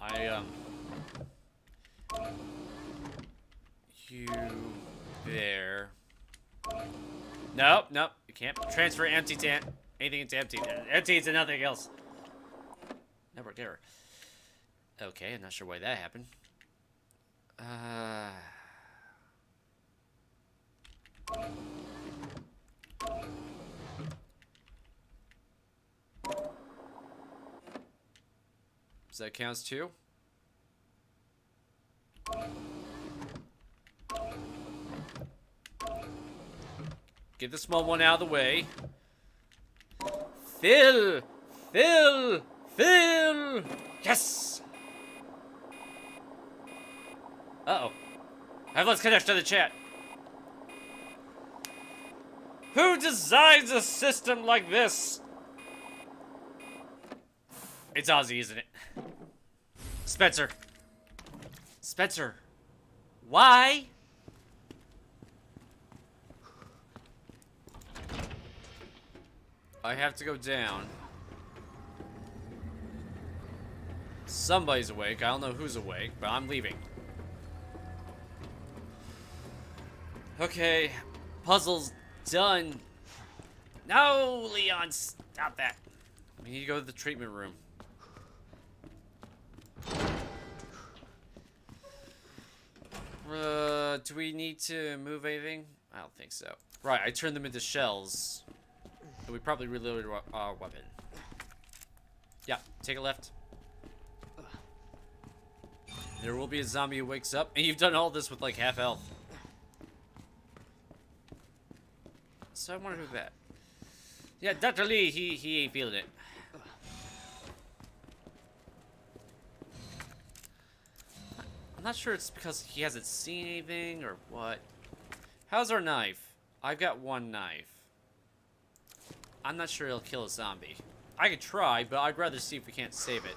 you there. Nope, nope. You can't transfer empty to anything into empty. Empty into nothing else. Network error. Okay, I'm not sure why that happened. So that counts too? Get the small one out of the way. Fill! Fill! Fill! Yes! Uh-oh. Let's connect to the chat. Who designs a system like this? It's Ozzy, isn't it? Spencer. Spencer. Why? I have to go down. Somebody's awake. I don't know who's awake, but I'm leaving. Okay. Puzzle's done. No, Leon, stop that. We need to go to the treatment room. Do we need to move anything? I don't think so. Right, I turned them into shells. And we probably reloaded our weapon. Yeah, take a left. There will be a zombie who wakes up, and you've done all this with like half health. So I wonder who that. Yeah, Dr. Lee, he ain't feeling it. I'm not sure it's because he hasn't seen anything or what. How's our knife? I've got one knife. I'm not sure it'll kill a zombie. I could try, but I'd rather see if we can't save it.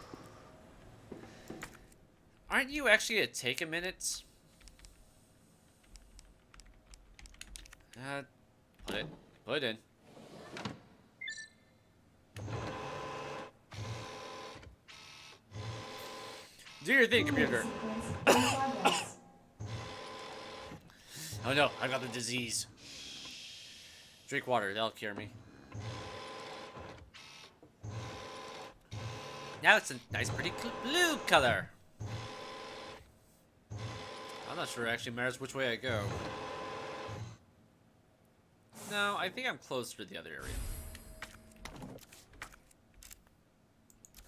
Aren't you actually gonna take a minute? Put it in. Do your thing, computer. Oh no, I got the disease. Drink water, that'll cure me. Now it's a nice, pretty blue color. I'm not sure it actually matters which way I go. No, I think I'm closer to the other area.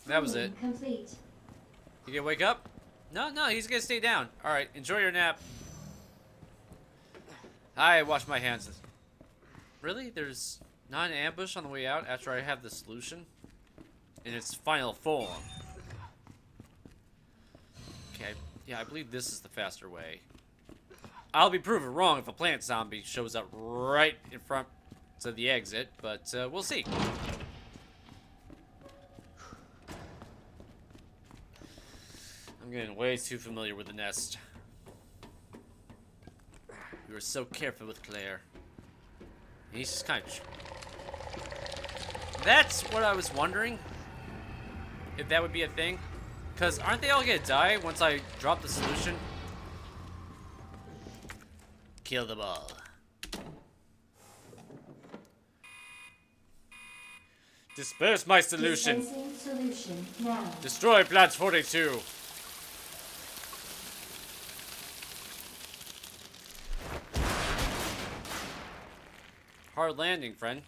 That was it. Complete. You gonna wake up? No, he's gonna stay down. Alright, enjoy your nap. I wash my hands. Really? There's not an ambush on the way out after I have the solution? In its final form. Okay, yeah, I believe this is the faster way. I'll be proven wrong if a plant zombie shows up right in front of the exit, but we'll see. I'm getting way too familiar with the nest. We were so careful with Claire. He's just kind of... That's what I was wondering. If that would be a thing. Because aren't they all gonna die once I drop the solution? Kill them all. Disperse my solution. Dispensing solution now. Destroy Plants 42. Hard landing, friend.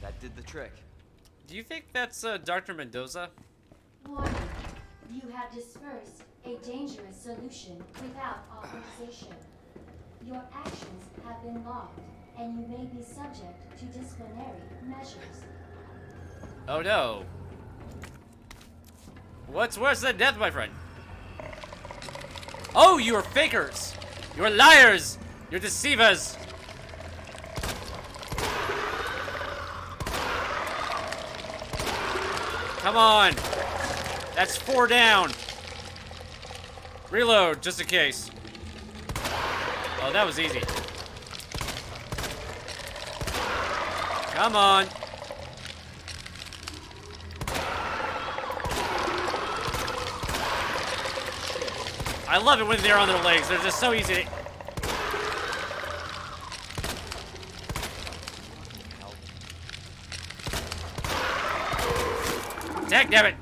That did the trick. Do you think that's Dr. Mendoza? Warning. You have dispersed a dangerous solution without authorization. Your actions have been logged, and you may be subject to disciplinary measures. Oh no. What's worse than death, my friend? Oh, you are fakers! You're liars! You're deceivers! Come on! That's 4 down! Reload, just in case. Oh, that was easy. Come on! I love it when they're on their legs. They're just so easy to... Heck, damn it!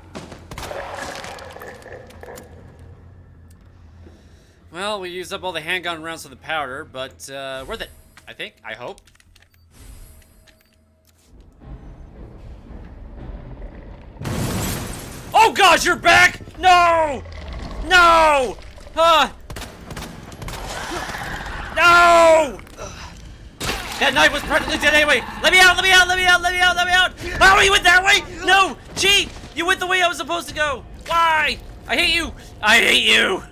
Well, we used up all the handgun rounds for the powder, but worth it, I think. I hope. Oh gosh, you're back! No! No! No! That knife was practically dead anyway. Let me out! Let me out! Let me out! Let me out! Let me out! Oh, you went that way? No! Cheat! You went the way I was supposed to go. Why? I hate you. I hate you.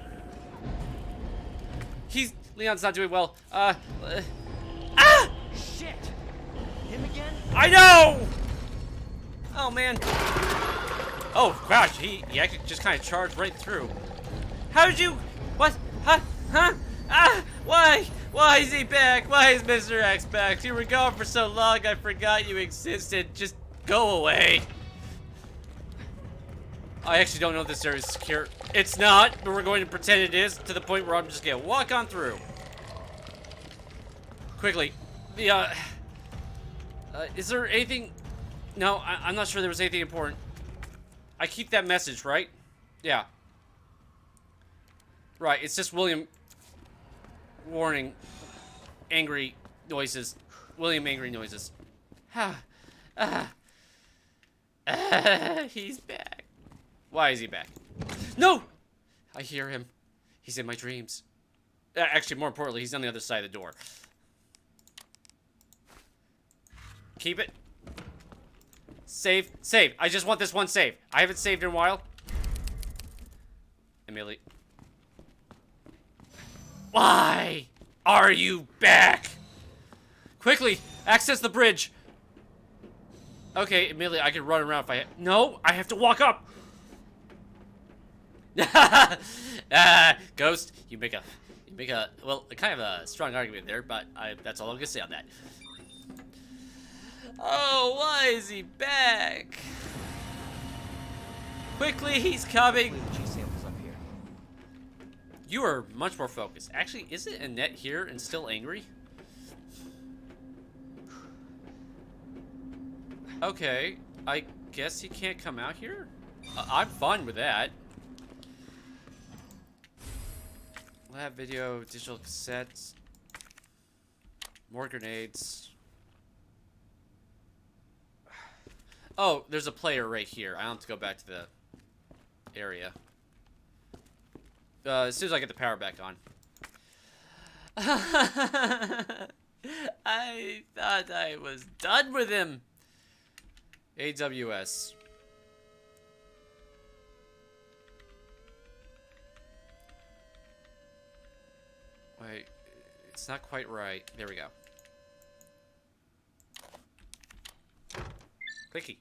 Leon's not doing well. Shit! Him again? I know! Oh, man. Oh, gosh, he actually just kind of charged right through. How did you... What? Huh? Huh? Ah! Why? Why is he back? Why is Mr. X back? You were gone for so long, I forgot you existed. Just go away. I actually don't know if this area is secure. It's not, but we're going to pretend it is, to the point where I'm just gonna walk on through. Quickly. Is there anything... No, I'm not sure there was anything important. I keep that message, right? Yeah. Right, it's just William... Warning. Angry noises. William angry noises. He's back. Why is he back? No! I hear him. He's in my dreams. Actually, more importantly, he's on the other side of the door. Keep it. Save. Save. I just want this one save. I haven't saved in a while. Emily. Why are you back? Quickly, access the bridge. Okay, Amelia, I can run around if I... No, I have to walk up. Ghost, you make a, well, kind of a strong argument there, but that's all I'm gonna say on that. Oh, why is he back? Quickly, he's coming. The G samples up here. You are much more focused. Actually, isn't Annette here and still angry? Okay, I guess he can't come out here? I'm fine with that. Lab video, digital cassettes. More grenades. Oh, there's a player right here. I don't have to go back to the area. As soon as I get the power back on. I thought I was done with him. AWS. Wait, it's not quite right. There we go. Clicky.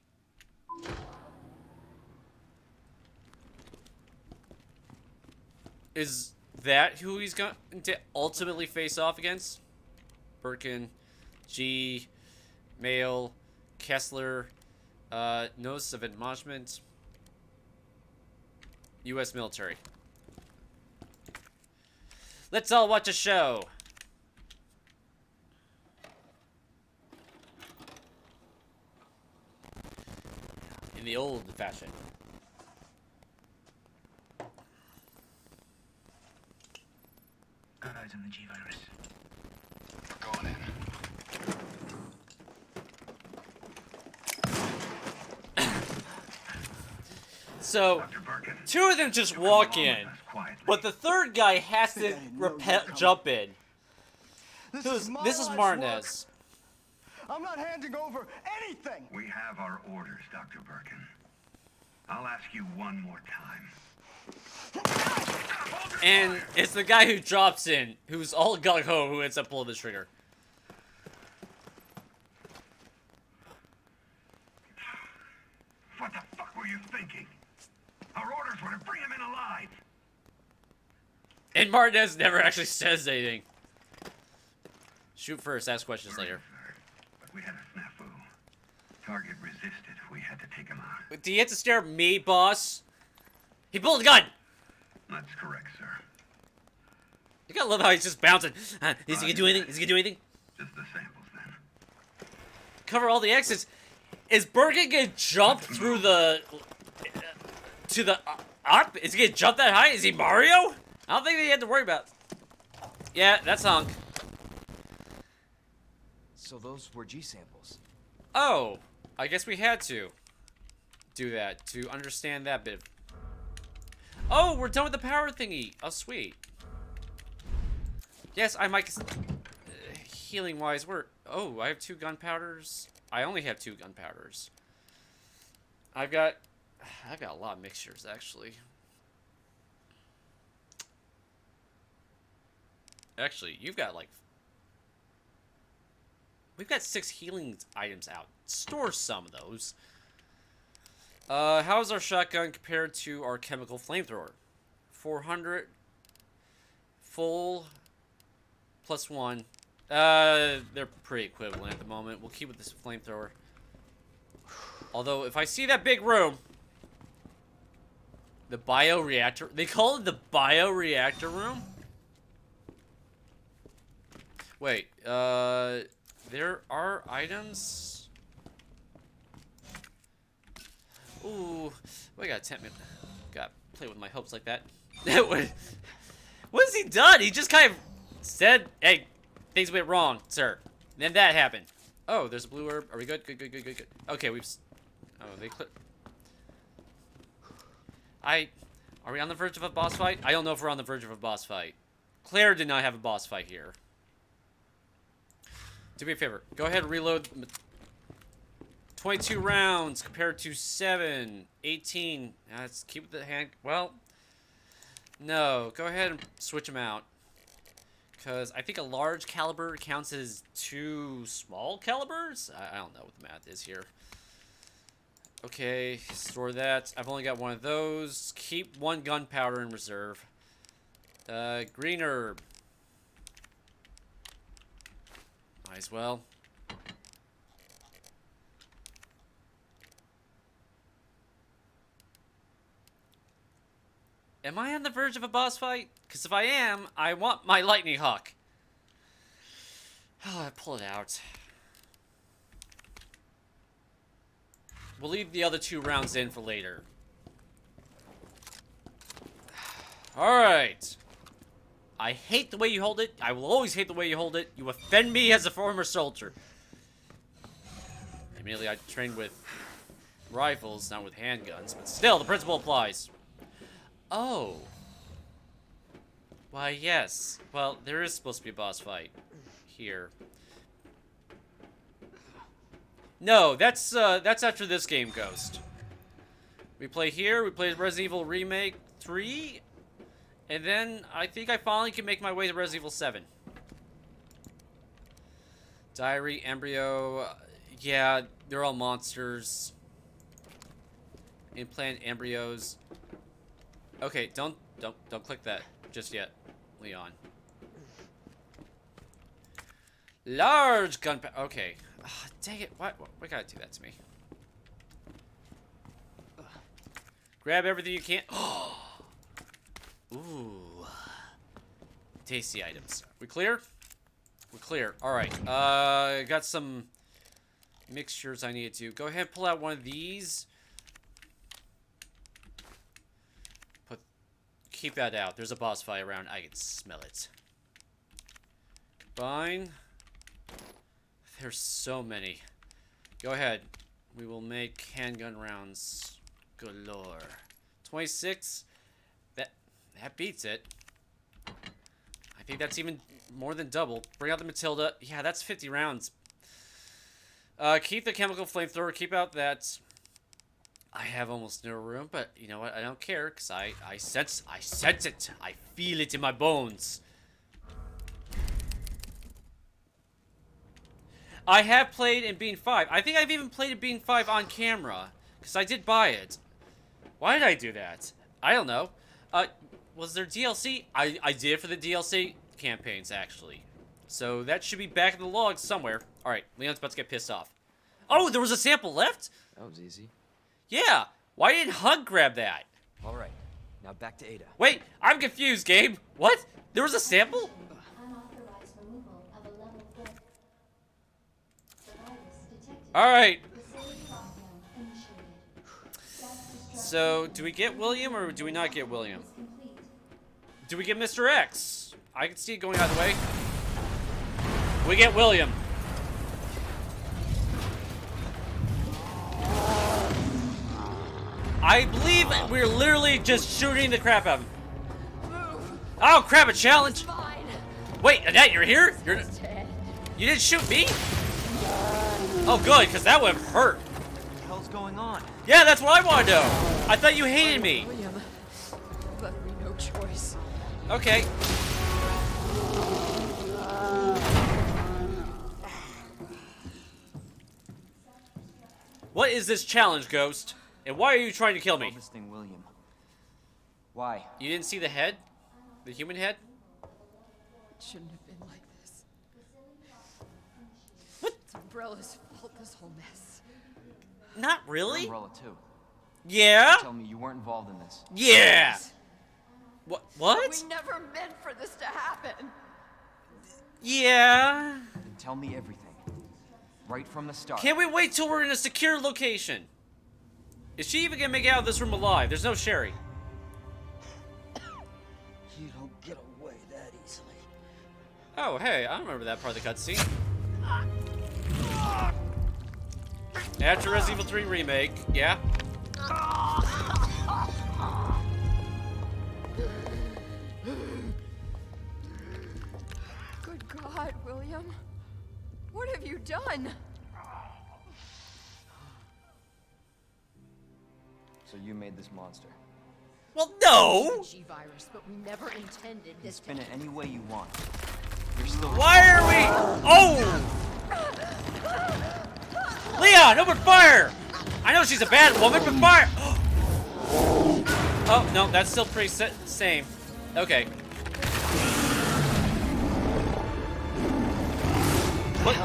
Is that who he's going to ultimately face off against? Birkin, G, Mail, Kessler, Notice of Admonishment, U.S. military. Let's all watch a show. In the old fashion. Got eyes on the G-virus. We're going in. So, two of them just walk in, but the third guy has to jump in. This is Martinez. I'm not handing over anything. We have our orders, Dr. Birkin. I'll ask you one more time. And it's the guy who drops in, who's all gung-ho, who ends up pulling the trigger. What the fuck were you thinking? Our orders were to bring him in alive. And Martinez never actually says anything. Shoot first, ask questions later. But we had a snafu. Target resisted. We had to take him out. Do you have to stare at me, boss? He pulled a gun! That's correct, sir. You gotta love how he's just bouncing. Is he gonna do anything? Is he gonna do anything? Just the samples, then. Cover all the exits. Is Birkin gonna jump through the... to the... up? Is he gonna jump that high? Is he Mario? I don't think he had to worry about... Yeah, that's Hunk. So those were G samples. Oh, I guess we had to do that to understand that bit. Oh, we're done with the power thingy. Oh, sweet. Yes, I might... healing-wise, we're... Oh, I have 2 gunpowders. I only have 2 gunpowders. I've got a lot of mixtures, actually. Actually, you've got, like... We've got 6 healing items out. Store some of those. How is our shotgun compared to our chemical flamethrower? 400. Full. Plus 1. They're pretty equivalent at the moment. We'll keep with this flamethrower. Although, if I see that big room... The bioreactor... They call it the bioreactor room? Wait, there are items... Ooh, we gotta tempt me. Gotta play with my hopes like that. What has he done? He just kind of said, hey, things went wrong, sir. And then that happened. Oh, there's a blue herb. Are we good? Good, good, good, good, good. Okay, we've... Oh, they clip... Are we on the verge of a boss fight? I don't know if we're on the verge of a boss fight. Claire did not have a boss fight here. Do me a favor. Go ahead and reload. 22 rounds compared to 7. 18. Let's keep the hand... Well... No. Go ahead and switch them out. Because I think a large caliber counts as 2 small calibers? I don't know what the math is here. Okay, store that. I've only got 1 of those. Keep 1 gunpowder in reserve. Green herb. Might as well. Am I on the verge of a boss fight? Because if I am, I want my lightning hawk. Oh, I pull it out. We'll leave the other 2 rounds in for later. Alright. I hate the way you hold it. I will always hate the way you hold it. You offend me as a former soldier. Immediately, I trained with rifles, not with handguns. But still, the principle applies. Oh. Why, yes. Well, there is supposed to be a boss fight. Here. No, that's after this game, Ghost. We play here, we play Resident Evil Remake 3, And then I think I finally can make my way to Resident Evil 7. Diary, embryo. Yeah, they're all monsters. Implant embryos. Okay, don't click that just yet, Leon. Large gunpowder. Okay. Dang it! Why gotta do that to me? Grab everything you can. Ooh. Tasty items. We clear? We're clear. All right. Got some mixtures I need to. Go ahead and pull out one of these. Keep that out. There's a boss fight around. I can smell it. Combine. There's so many. Go ahead. We will make handgun rounds galore. 26. That beats it. I think that's even more than double. Bring out the Matilda. Yeah, that's 50 rounds. Keep the chemical flamethrower. Keep out that. I have almost no room, but you know what? I don't care because I sense it. I feel it in my bones. I have played in Bean 5. I think I've even played in Bean 5 on camera because I did buy it. Why did I do that? I don't know. Was there DLC? I did it for the DLC campaigns, actually. So that should be back in the log somewhere. Alright, Leon's about to get pissed off. Oh, there was a sample left? That was easy. Yeah. Why didn't Hug grab that? Alright, now back to Ada. Wait, I'm confused, Gabe. What? There was a sample? Unauthorized removal of a level 4 virus detected. Alright. Facility lockdown initiated. Self-destruct So, do we get William or do we not get William? is complete. Do we get Mr. X? I can see it going either way. We get William. I believe we're literally just shooting the crap out of him. Oh crap, a challenge! Wait, Annette, you're here? You didn't shoot me? Oh good, because that would have hurt. What the hell's going on? Yeah, that's what I want to know. I thought you hated me. William, left me no choice. Okay. What is this challenge, Ghost? And why are you trying to kill me? Call this thing William. Why? You didn't see the head? The human head? It shouldn't have been like this. What? It's Umbrella's fault, this whole mess. Not really? Umbrella too. Yeah? Tell me you weren't involved in this. Yeah! What? We What? never meant for this to happen. Yeah? Then tell me everything. Right from the start. Can't we wait till we're in a secure location? Is she even gonna make it out of this room alive? There's no Sherry. You don't get away that easily. Oh, hey, I remember that part of the cutscene. After Resident Evil 3 Remake, yeah? Good God, William. What have you done? So you made this monster. Well, no! G-virus, but we never intended this to Spin it any way you want. You're still. Why are we? Oh! Leon, open fire! I know she's a bad woman, but fire! Oh, no, that's still pretty same. Okay. What?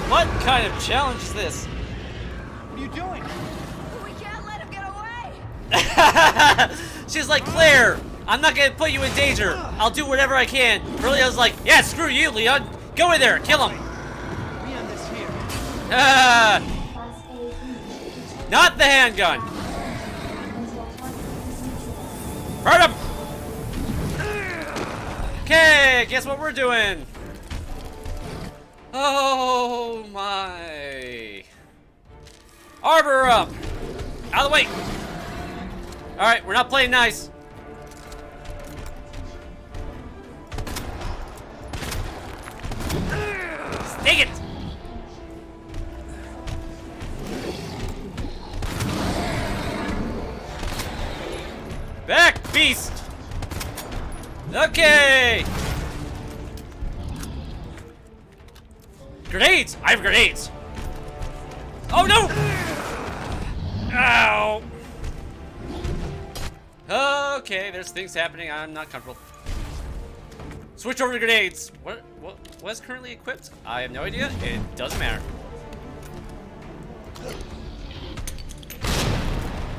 What kind of challenge is this? What are you doing? We can't let him get away! She's like, Claire, I'm not gonna put you in danger. I'll do whatever I can. Leon's like, yeah, screw you, Leon. Go in there, kill him. We end this here. Ah, Class A breach detected. not the handgun. Until target is neutralized. Hurt him. Okay, guess what we're doing? Oh my. Arbor up. Out of the way. All right, we're not playing nice. Take it. Back, beast! Okay! Grenades! I have grenades! Oh no! Ow! Okay, there's things happening. I'm not comfortable. Switch over to grenades. What is currently equipped? I have no idea. It doesn't matter.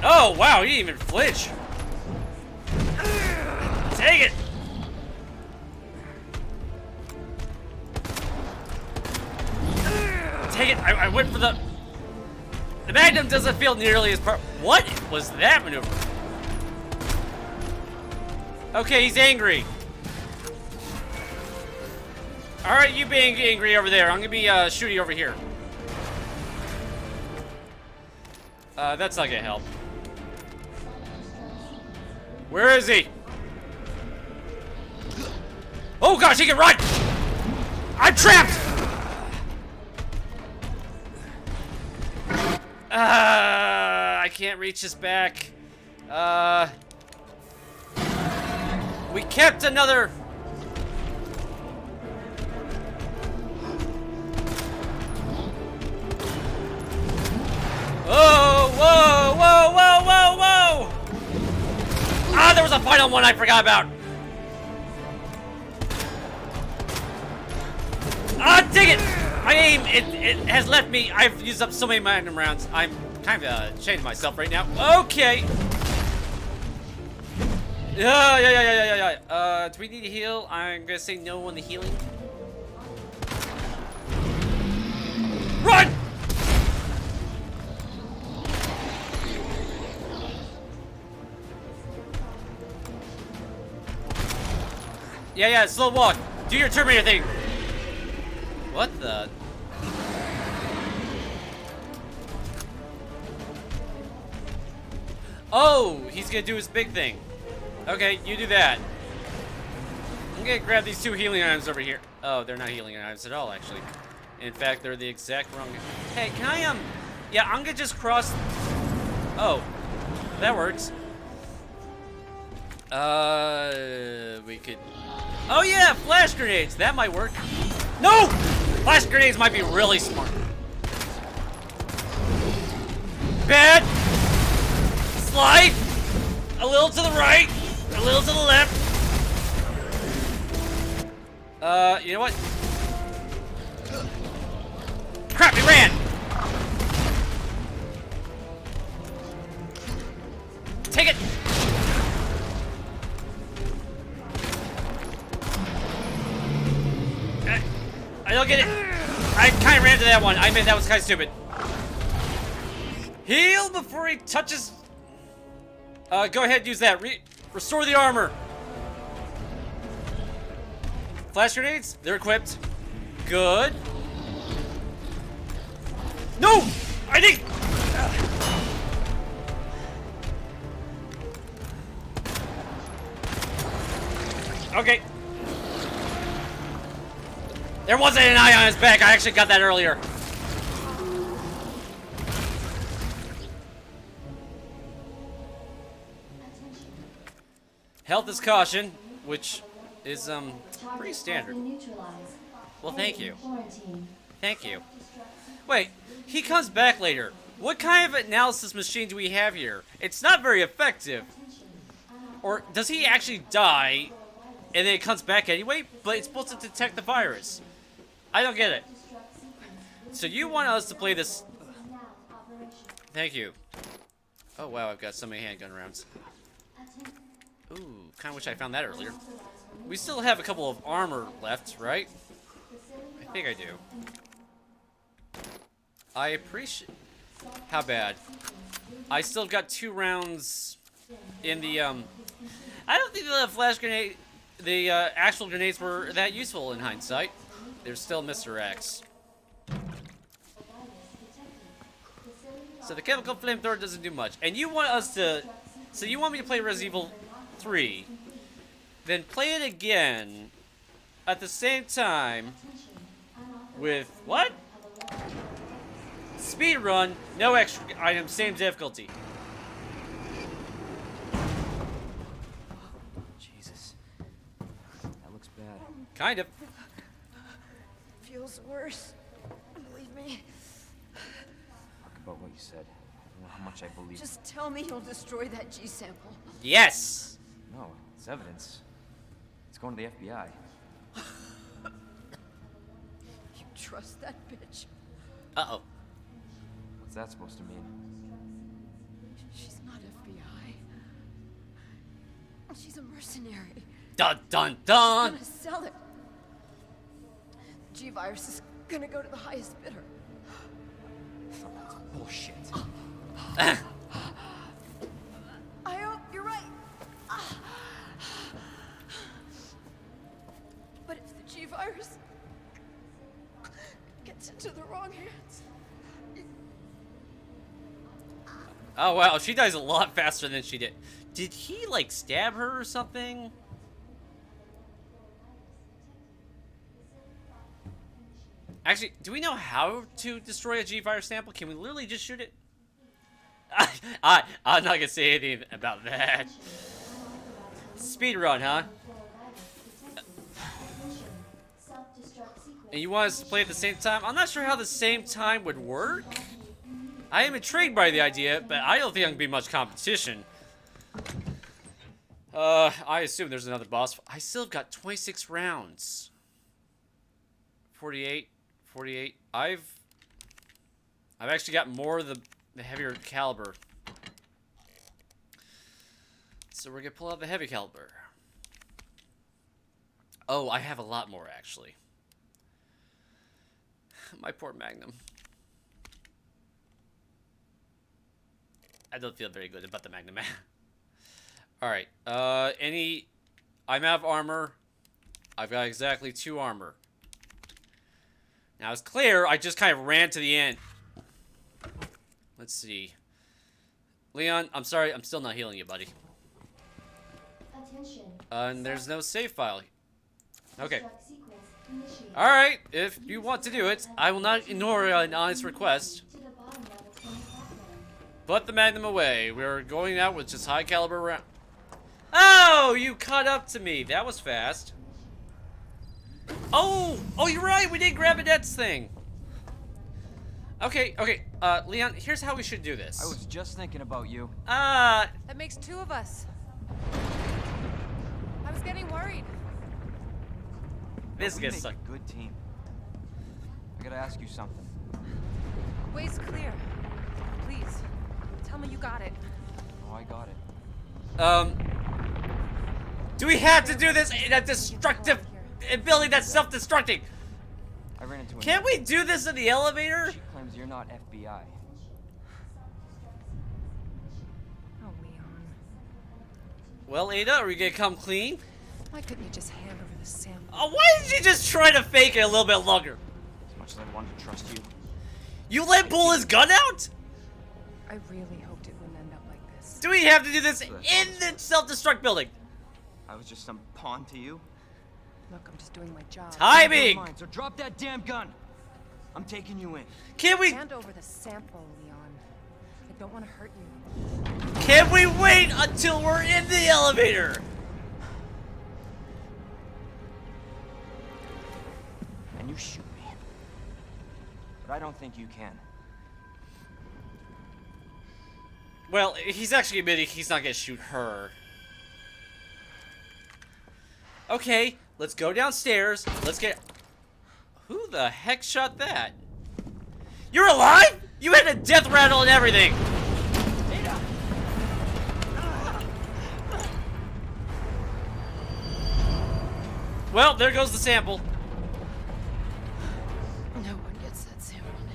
Oh wow, he didn't even flinch. Take it! Take it! I went for the Magnum doesn't feel nearly as What was that maneuver? Okay, he's angry. Alright, you being angry over there. I'm gonna be shooting over here. That's not gonna help. Where is he? Oh gosh, he can run! I'm trapped! I can't reach his back. We kept another... Whoa, whoa, whoa, whoa, whoa, whoa! Ah, there was a final one I forgot about. Ah, dig it! My aim, it has left me. I've used up so many Magnum rounds. I'm kind of changing myself right now. Okay. Yeah. Do we need to heal? I'm gonna say no on the healing. Run! Yeah, slow walk. Do your Terminator thing. What the? Oh, he's gonna do his big thing. Okay, you do that. I'm gonna grab these two healing items over here. Oh, they're not healing items at all, actually. In fact, they're the exact wrong... Hey, can I, Yeah, I'm gonna just cross... Oh, that works. We could... Oh yeah, flash grenades. That might work. No! Flash grenades might be really smart. Bad. Slide. A little to the right. A little to the left. You know what? Crap, he ran. Take it. I don't get it. I kind of ran into that one. I mean, that was kind of stupid. Heal before he touches. Go ahead, use that. Restore the armor. Flash grenades, they're equipped. Good. No! I think. Okay. There wasn't an eye on his back. I actually got that earlier. Health is caution, which is pretty standard. Well, thank you. Thank you. Wait, he comes back later. What kind of analysis machine do we have here? It's not very effective. Or does he actually die and then it comes back anyway, but it's supposed to detect the virus? I don't get it. So you want us to play this... Thank you. Oh wow, I've got so many handgun rounds. Ooh, kind of wish I found that earlier. We still have a couple of armor left, right? I think I do. I appreciate... How bad? I still got 2 rounds in the, I don't think the flash grenade... The actual grenades were that useful in hindsight. There's still Mr. X. So the chemical flamethrower doesn't do much. And you want us to... So you want me to play Resident Evil 3. Then play it again. At the same time. With... What? Speed run. No extra items. Same difficulty. Kind of. Feels worse. Believe me. Talk about what you said. I don't know how much I believe. Just tell me you'll destroy that G sample. Yes. No, it's evidence. It's going to the FBI. You trust that bitch? Uh-oh. What's that supposed to mean? She's not FBI. She's a mercenary. Dun dun She's dun. gonna sell it. The G-virus is gonna go to the highest bidder. That's bullshit. I hope you're right. But if the G-virus gets into the wrong hands, Oh wow, she dies a lot faster than she did. Did he like stab her or something? Actually, do we know how to destroy a G-virus sample? Can we literally just shoot it? I'm not gonna say anything about that. Speed run, huh? And you want us to play at the same time? I'm not sure how the same time would work. I am intrigued by the idea, but I don't think I'm gonna be much competition. I assume there's another boss. I still have got 26 rounds. 48. I've actually got more of the heavier caliber. So we're gonna pull out the heavy caliber. Oh, I have a lot more actually. My poor Magnum. I don't feel very good about the Magnum. Alright, I'm out of armor. I've got exactly 2 armor. Now it's clear, I just kind of ran to the end. Let's see. Leon, I'm sorry, I'm still not healing you, buddy. Attention. And there's no save file. Okay. Destruct sequence initiated. Alright, if you want to do it, I will not ignore an honest request. To the bottom level 20 platinum. Put the Magnum away. We're going out with just high caliber round. Oh, you caught up to me. That was fast. Oh, you're right. We did grab Annette's thing. Okay. Leon, here's how we should do this. I was just thinking about you. That makes 2 of us. I was getting worried. This We gets make stuck. a good team. I gotta ask you something. Way's clear. Please, tell me you got it. Oh, I got it. Do we have to do this in a destructive building that's self-destructing? I ran into a Can't we do this in the elevator? She claims you're not FBI. Oh, Leon. Well, Ada, are we gonna come clean? Why couldn't you just hand over the sample? Oh, why did you just try to fake it a little bit longer? As much as I wanted to trust you. You let him pull his gun out? I really hoped it wouldn't end up like this. Do we have to do this in the self-destruct building? I was just some pawn to you. Look, I'm just doing my job. Timing! So drop that damn gun. I'm taking you in. Can we Hand over the sample, Leon. I don't want to hurt you. can we wait until we're in the elevator? And you shoot me. But I don't think you can. Well, he's actually admitting he's not gonna shoot her. Okay, let's go downstairs. Let's get... Who the heck shot that? You're alive? You had a death rattle and everything. Well, there goes the sample. no one gets that sample now.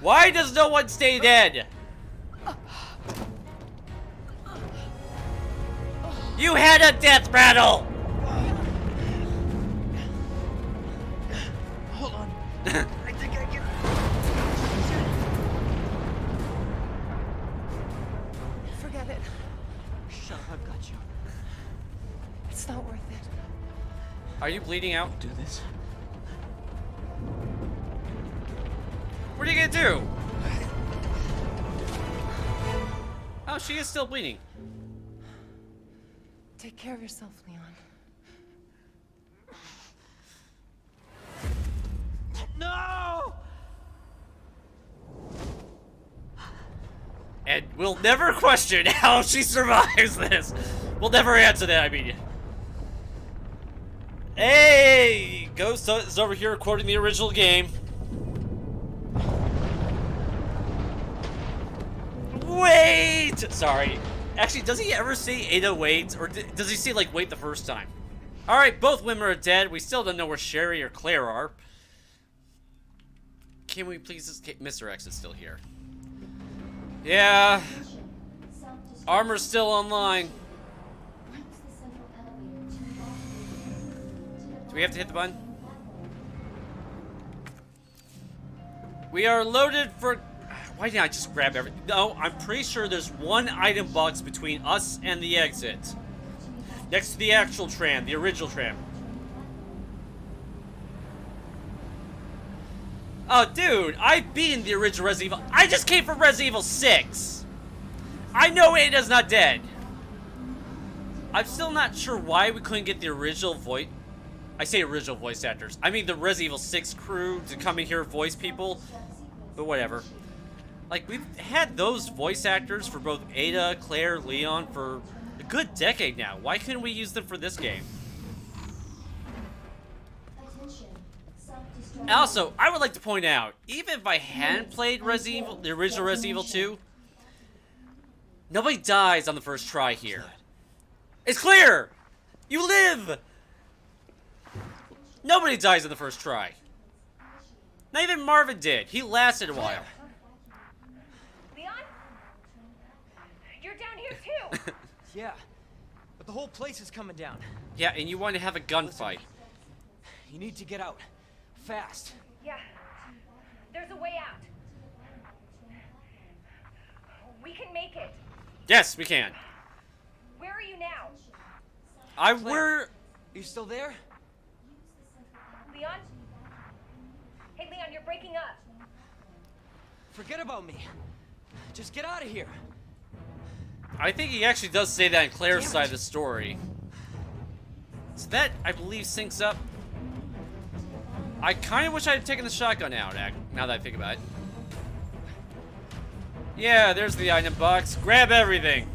Why does no one stay dead? You had a death rattle! Hold on. I think I can. Forget it. Shut up, I've got you. It's not worth it. Are you bleeding out? Do this. What are you gonna do? Oh, she is still bleeding. Take care of yourself, Leon. We'll never question how she survives this. We'll never answer that, I mean. Hey! Ghost is over here quoting the original game. Wait! Sorry. Actually, does he ever say Ada waits? Or does he say, like, wait the first time? Alright, both women are dead. We still don't know where Sherry or Claire are. Can we please escape? Mr. X is still here. Yeah. Armor's still online. Do we have to hit the button? We are loaded for... Why didn't I just grab everything? No, I'm pretty sure there's one item box between us and the exit. Next to the actual tram, the original tram. Oh, dude, I've beaten the original Resident Evil. I just came from Resident Evil 6. I know Ada's not dead. I'm still not sure why we couldn't get the original voice... I say original voice actors. I mean the Resident Evil 6 crew to come in here and voice people. But whatever. Like, we've had those voice actors for both Ada, Claire, Leon for a good decade now. Why couldn't we use them for this game? Also, I would like to point out, even if I hadn't played Resident Evil, the original Resident Evil 2, nobody dies on the first try here. It's clear! You live! Nobody dies on the first try. Not even Marvin did. He lasted a while. Leon? You're down here too! Yeah, but the whole place is coming down. Yeah, and you want to have a gunfight. You need to get out. Fast. Yeah. There's a way out. We can make it. Yes, we can. Where are you now? Claire, you still there? Leon? Hey, Leon, you're breaking up. Forget about me. Just get out of here. I think he actually does say that in Claire's side of the story. So that, I believe, syncs up. I kind of wish I had taken the shotgun out, now that I think about it. Yeah, there's the item box. Grab everything.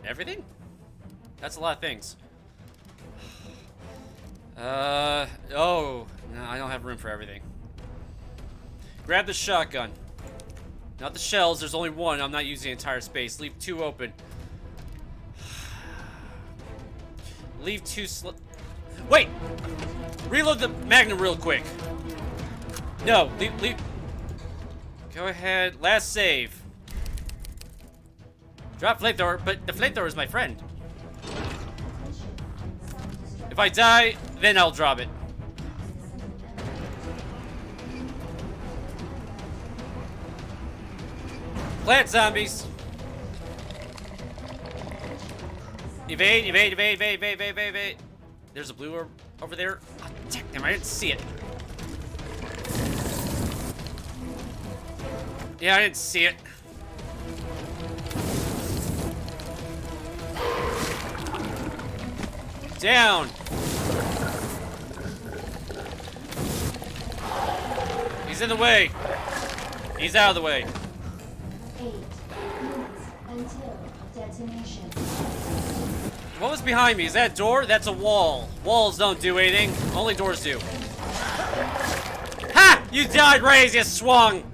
Everything? That's a lot of things. Oh. No, I don't have room for everything. Grab the shotgun. Not the shells, there's only one. I'm not using the entire space. Leave two open. Leave two Wait! Reload the Magnum real quick. No, leave. Go ahead. Last save. Drop flamethrower, but the flamethrower is my friend. If I die, then I'll drop it. Plant zombies. Evade, evade, evade, evade, evade, evade, evade. There's a blue orb over there. Oh, damn, I didn't see it. Yeah, I didn't see it. Down. He's in the way. He's out of the way. 8 minutes until detonation. What was behind me? Is that a door? That's a wall. Walls don't do anything. Only doors do. Ha! You died right as you swung.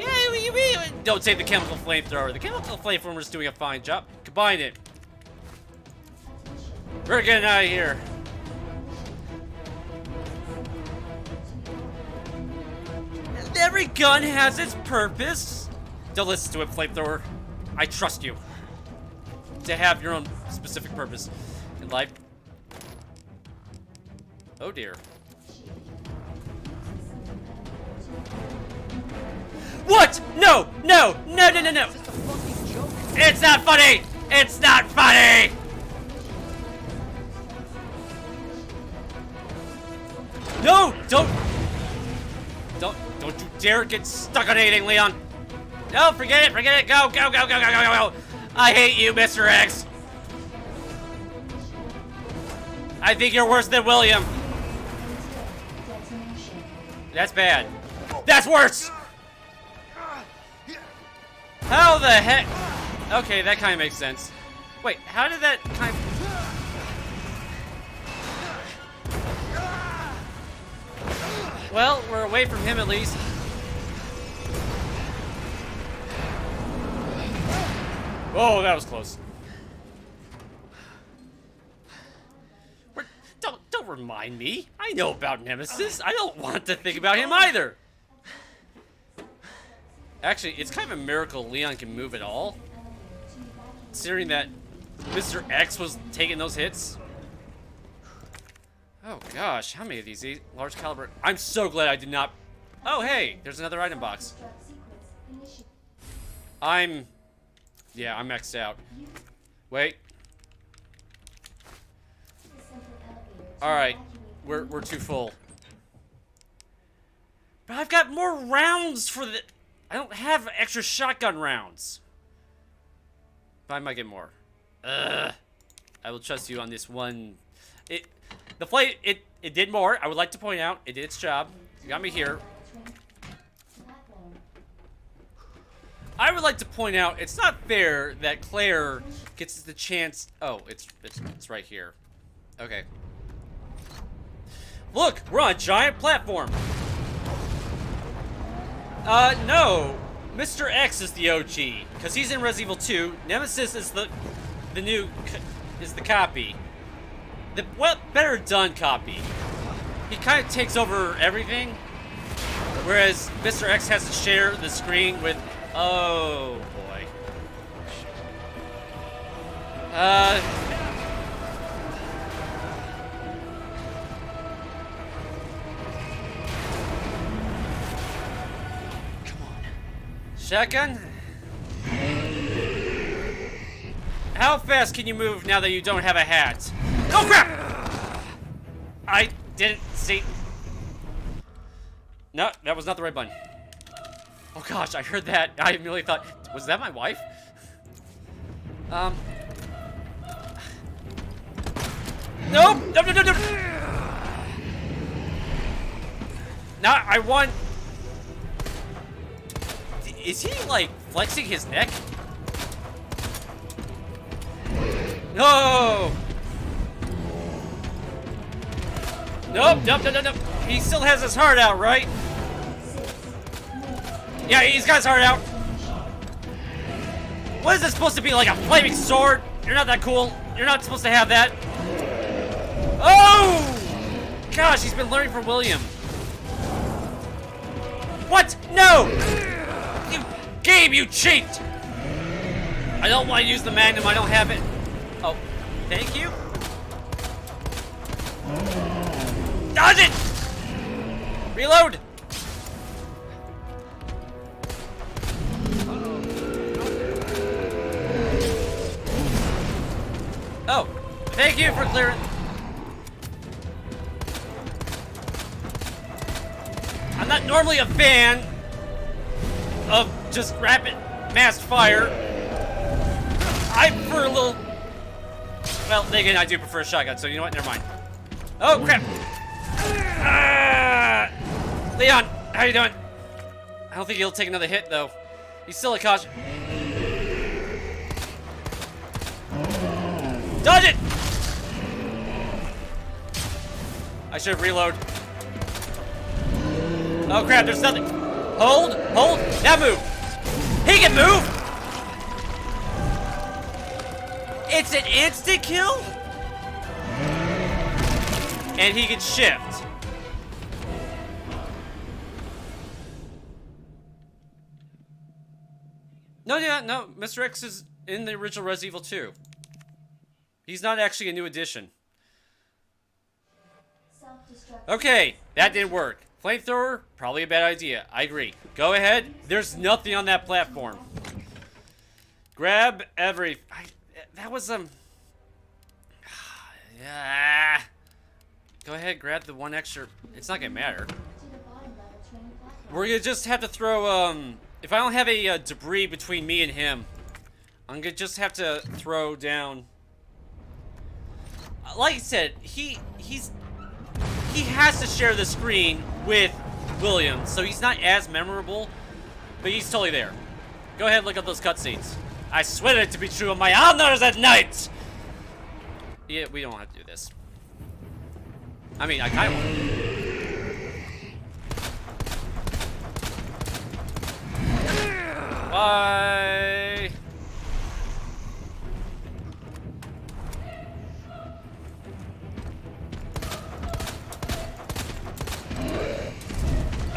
Yeah, don't take the chemical flamethrower. The chemical flamethrower is doing a fine job. Combine it. We're getting out of here. Every gun has its purpose. Don't listen to it, flamethrower. I trust you to have your own specific purpose in life. Oh dear. What? No! No! No! No! No! No! It's not funny! It's not funny! No! Don't you dare get stuck on anything, Leon! No, forget it! Forget it! Go! Go! Go! Go! Go! Go! Go! I hate you, Mr. X! I think you're worse than William! That's bad. That's worse! How the heck? Okay, that kind of makes sense. Wait, how did that kind of... Well, we're away from him at least. Oh, that was close. Don't remind me. I know about Nemesis. I don't want to think about him either. Actually, it's kind of a miracle Leon can move at all, considering that Mr. X was taking those hits. Oh gosh, how many of these large caliber? I'm so glad I did not. Oh hey, there's another item box. Yeah, I'm maxed out. Wait. Alright, we're too full. But I've got more rounds for the... I don't have extra shotgun rounds. But I might get more. I will trust you on this one. The flight, it did more. I would like to point out, it did its job. You got me here. I would like to point out, it's not fair that Claire gets the chance... Oh, it's right here. Okay. Look, we're on a giant platform. No. Mr. X is the OG, because he's in Resident Evil 2. Nemesis is the copy. The better done copy. He kind of takes over everything, whereas Mr. X has to share the screen with... Oh, boy. Shotgun? How fast can you move now that you don't have a hat? Oh crap! I didn't see. No, that was not the right button. Oh gosh, I heard that. I immediately thought, was that my wife? Nope! No, no, no, no! Now, I want... Is he, like, flexing his neck? No! Nope, nope, no, no, no. He still has his heart out, right? Yeah, he's got his heart out. What is this supposed to be, like a flaming sword? You're not that cool. You're not supposed to have that. Oh! Gosh, he's been learning from William. What? No! You game, you cheat! I don't want to use the Magnum, I don't have it. Oh, thank you. Dodge it! Reload! Oh, thank you for clearing. I'm not normally a fan of just rapid mass fire. I prefer a little... Well, then again, I do prefer a shotgun, so you know what? Never mind. Oh, crap! Leon, how you doing? I don't think he'll take another hit, though. He's still a caution. Dodge it! I should have reload. Oh crap, there's nothing. Hold, hold, now move. He can move! It's an instant kill? And he can shift. No, yeah, no, Mr. X is in the original Resident Evil 2. He's not actually a new addition. Okay, that didn't work. Flamethrower, probably a bad idea. I agree. Go ahead. There's nothing on that platform. Grab every... that was, yeah. Go ahead, grab the one extra... It's not gonna matter. We're gonna just have to throw, if I don't have a debris between me and him, I'm gonna just have to throw down... Like I said, he has to share the screen with William, so he's not as memorable, but he's totally there. Go ahead and look at those cutscenes. I swear it to be true on my honors at night! Yeah, we don't have to do this. I mean, I kind of want. Bye!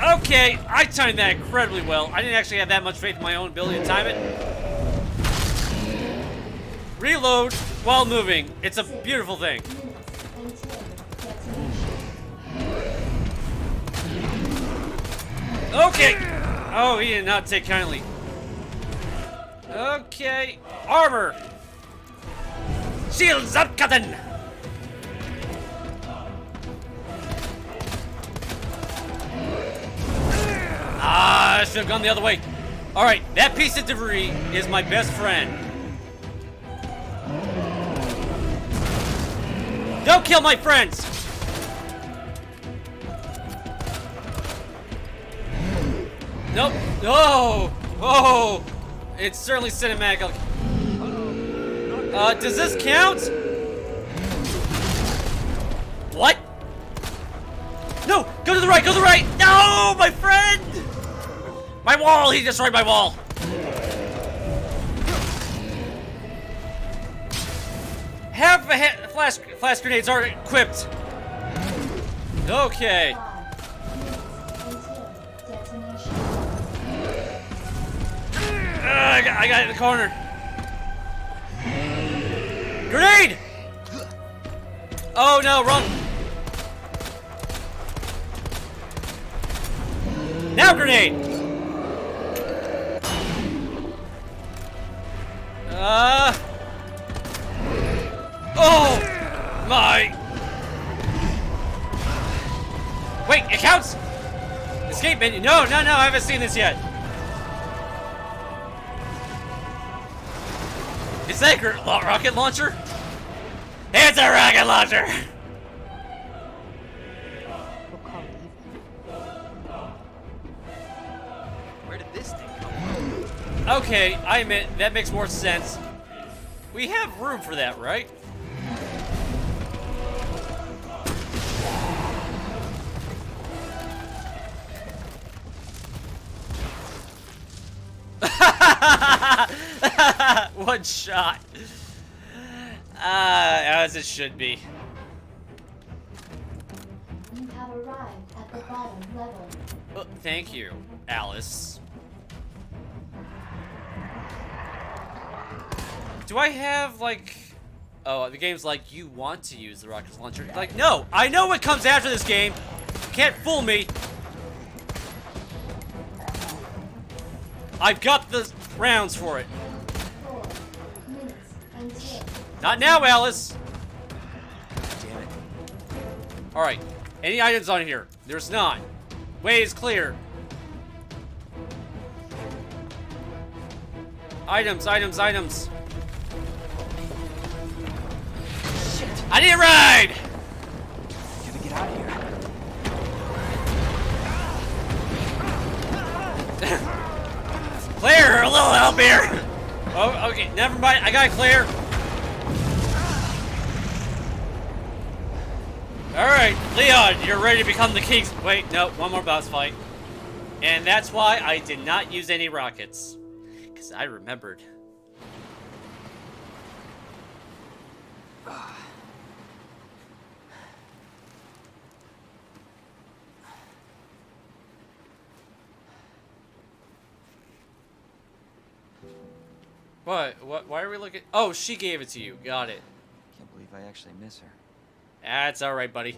Okay, I timed that incredibly well. I didn't actually have that much faith in my own ability to time it. Reload while moving. It's a beautiful thing. Okay. Oh, he did not take kindly. Okay. Armor. Shields up, Captain. Ah, I should have gone the other way. Alright, that piece of debris is my best friend. Don't kill my friends! Nope. Oh! Oh! It's certainly cinematic. Does this count? What? No! Go to the right! Go to the right! No! My friend! My wall! He destroyed my wall! Half a flash grenades are equipped. Okay. I got it in the corner. Grenade! Oh no, wrong. Now grenade! Oh my! Wait, it counts? Escape menu. No, I haven't seen this yet. Is that a rocket launcher? It's a rocket launcher! Where did this thing come from? Okay, I admit, that makes more sense. We have room for that, right? One shot. As it should be. You have arrived at the bottom level. Oh, thank you, Alice. Do I have, like... Oh, the game's like, you want to use the rocket launcher. Like, no! I know what comes after this game! You can't fool me! I've got the rounds for it. 4 minutes until. Not now, Alice! Damn it. Alright, any items on here? There's not. Way is clear. Items. Shit. I need a ride! Gotta get out of here. Claire, a little help here! Oh, okay, never mind. I got Claire. Alright, Leon, you're ready to become the king. Wait, no, one more boss fight. And that's why I did not use any rockets. Because I remembered. What? Why are we looking? Oh, she gave it to you. Got it. Can't believe I actually miss her. That's alright, buddy.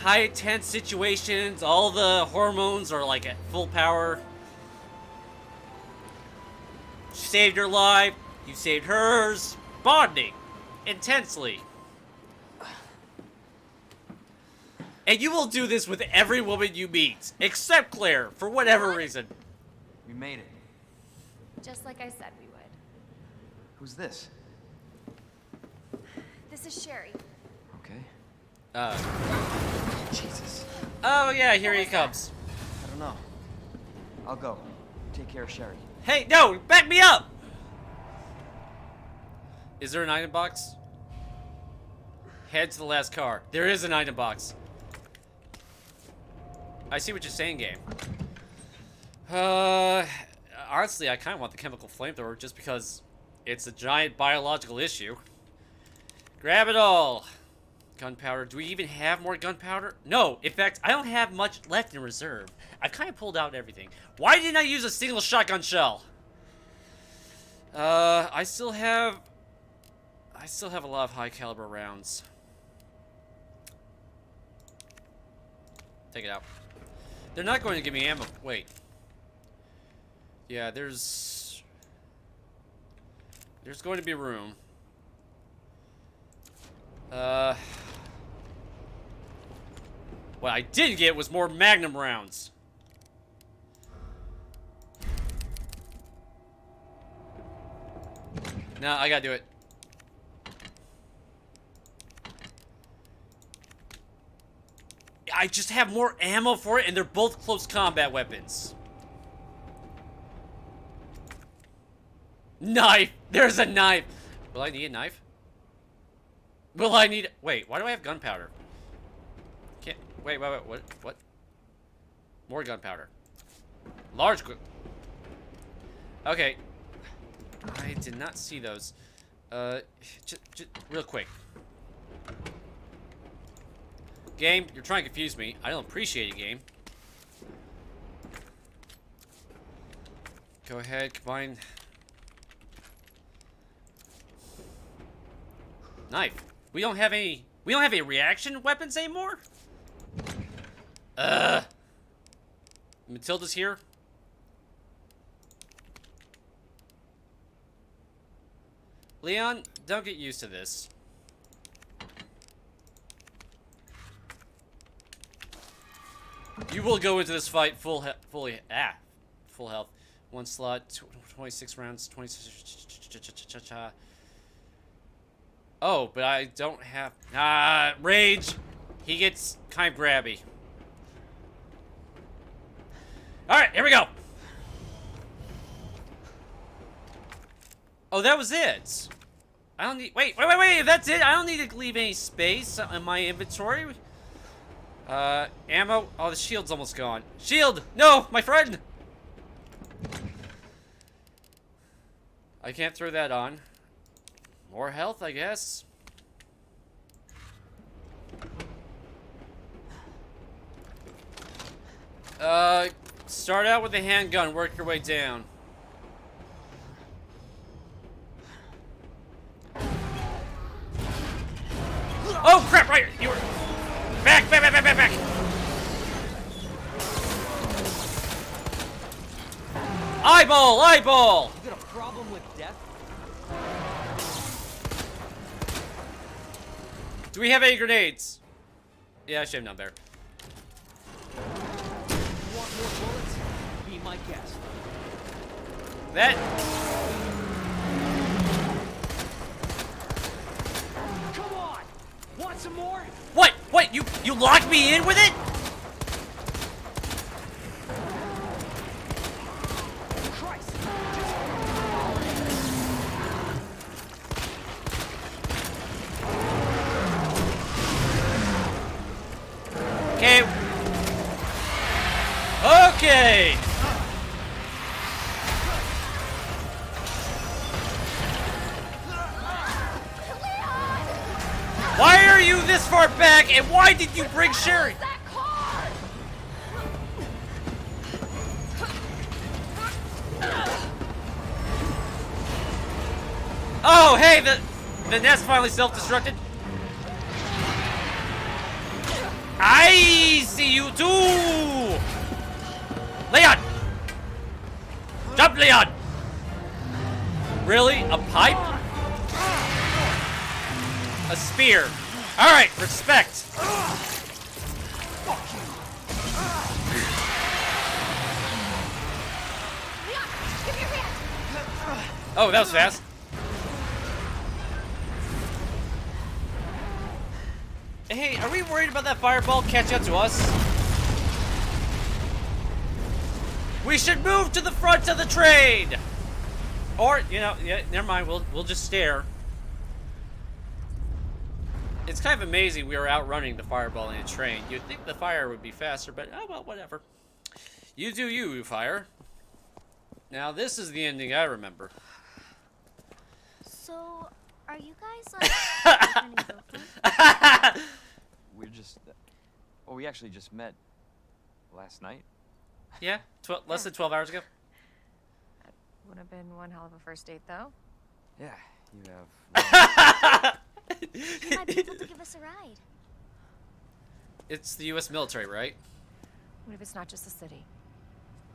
High tense situations, all the hormones are like at full power. She saved your life, you saved hers. Bonding. Intensely. And you will do this with every woman you meet, except Claire, for whatever reason. We made it. Just like I said we would. Who's this? This is Sherry. Okay. Jesus. Oh yeah, here he comes. I don't know. I'll go. Take care of Sherry. Hey, no! Back me up! Is there an item box? Head to the last car. There is an item box. I see what you're saying, game. Honestly, I kind of want the chemical flamethrower just because it's a giant biological issue. Grab it all. Gunpowder. Do we even have more gunpowder? No. In fact, I don't have much left in reserve. I've kind of pulled out everything. Why didn't I use a single shotgun shell? I still have a lot of high caliber rounds. Take it out. They're not going to give me ammo. Wait. Yeah, there's going to be room. What I did get was more Magnum rounds. No, I gotta do it. I just have more ammo for it, and they're both close combat weapons. Knife! There's a knife! Will I need a knife? Will I need... Wait, why do I have gunpowder? Can't... Wait, what? More gunpowder. Large... Okay. I did not see those. Just real quick. Game, you're trying to confuse me. I don't appreciate it, game. Go ahead, combine. Knife. We don't have any reaction weapons anymore? Matilda's here. Leon, don't get used to this. You will go into this fight full health. One slot, 26 rounds, 26. Oh, but I don't have... Rage! He gets kind of grabby. Alright, here we go! Oh, that was it! I don't need... Wait, if that's it, I don't need to leave any space in my inventory. Ammo. Oh, the shield's almost gone. Shield! No, my friend! I can't throw that on. More health, I guess. Start out with a handgun, work your way down. Oh, crap, right! You were... Back! Eyeball! You got a problem with death? Do we have any grenades? Yeah, I should have known better. You want more bullets? Be my guest. That... Come on! Want some more? What? What? You locked me in with it? Christ! Okay. Okay. Why are you this far back, and why did you bring Sherry? That car! Oh, hey, the nest finally self-destructed. I see you too! Leon! Jump, Leon! Really? A pipe? A spear. Alright, respect. Leon, give me your hand! Oh, that was fast. Hey, are we worried about that fireball catching up to us? We should move to the front of the train! Or, you know, yeah, never mind, we'll just stare. It's kind of amazing we were outrunning the fireball in a train. You'd think the fire would be faster, but oh well, whatever. You do you, fire. Now this is the ending I remember. So, are you guys like boyfriend and girlfriend? We're just... well, we actually just met last night. Yeah, less than 12 hours ago. That would have been one hell of a first date, though. Yeah, you have... You might be able to give us a ride. It's the U.S. military, right? What if it's not just the city?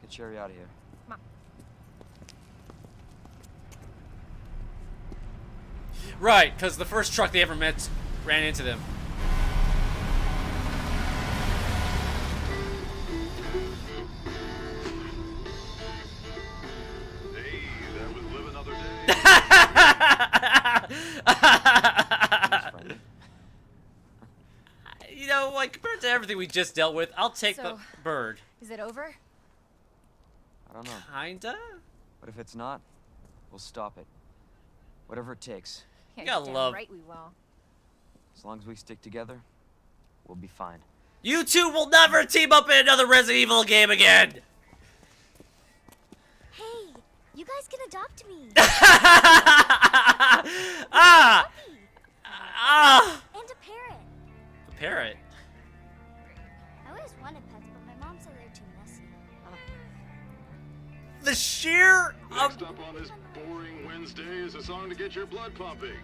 Get Sherry out of here. Mom. Right, because the first truck they ever met ran into them. Hey, that was live another day. You know, like, compared to everything we just dealt with, I'll take the So- bird. Is it over? I don't know. Kinda? But if it's not, we'll stop it. Whatever it takes. Yeah, gotta damn love- right we will. As long as we stick together, we'll be fine. You two will never team up in another Resident Evil game again! Hey, you guys can adopt me. Ah! Puppy. Ah! And a parrot. A parrot. I always wanted pets, but my mom said they're too messy. The sheer... Next up on this boring Wednesday is a song to get your blood pumping.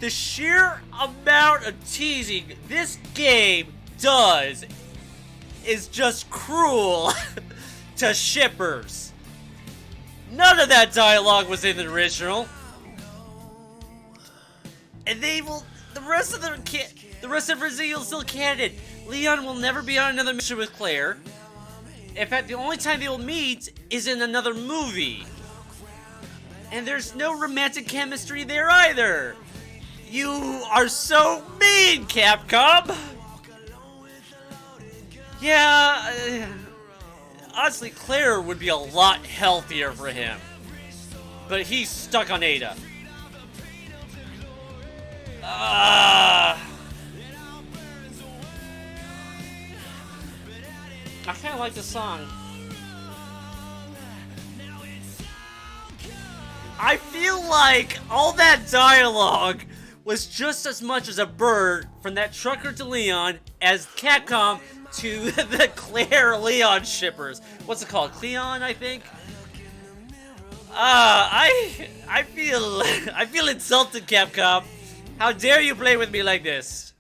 The sheer amount of teasing this game does is just cruel to shippers. None of that dialogue was in the original. And they will... The rest of Resident Evil is still canon. Leon will never be on another mission with Claire. In fact, the only time they will meet is in another movie. And there's no romantic chemistry there either. You are so mean, Capcom! Yeah, honestly, Claire would be a lot healthier for him. But he's stuck on Ada. I kind of like the song. I feel like all that dialogue was just as much as a bird from that trucker to Leon as Capcom to the Claire Leon shippers. What's it called? Cleon, I think. I feel insulted, Capcom. How dare you play with me like this?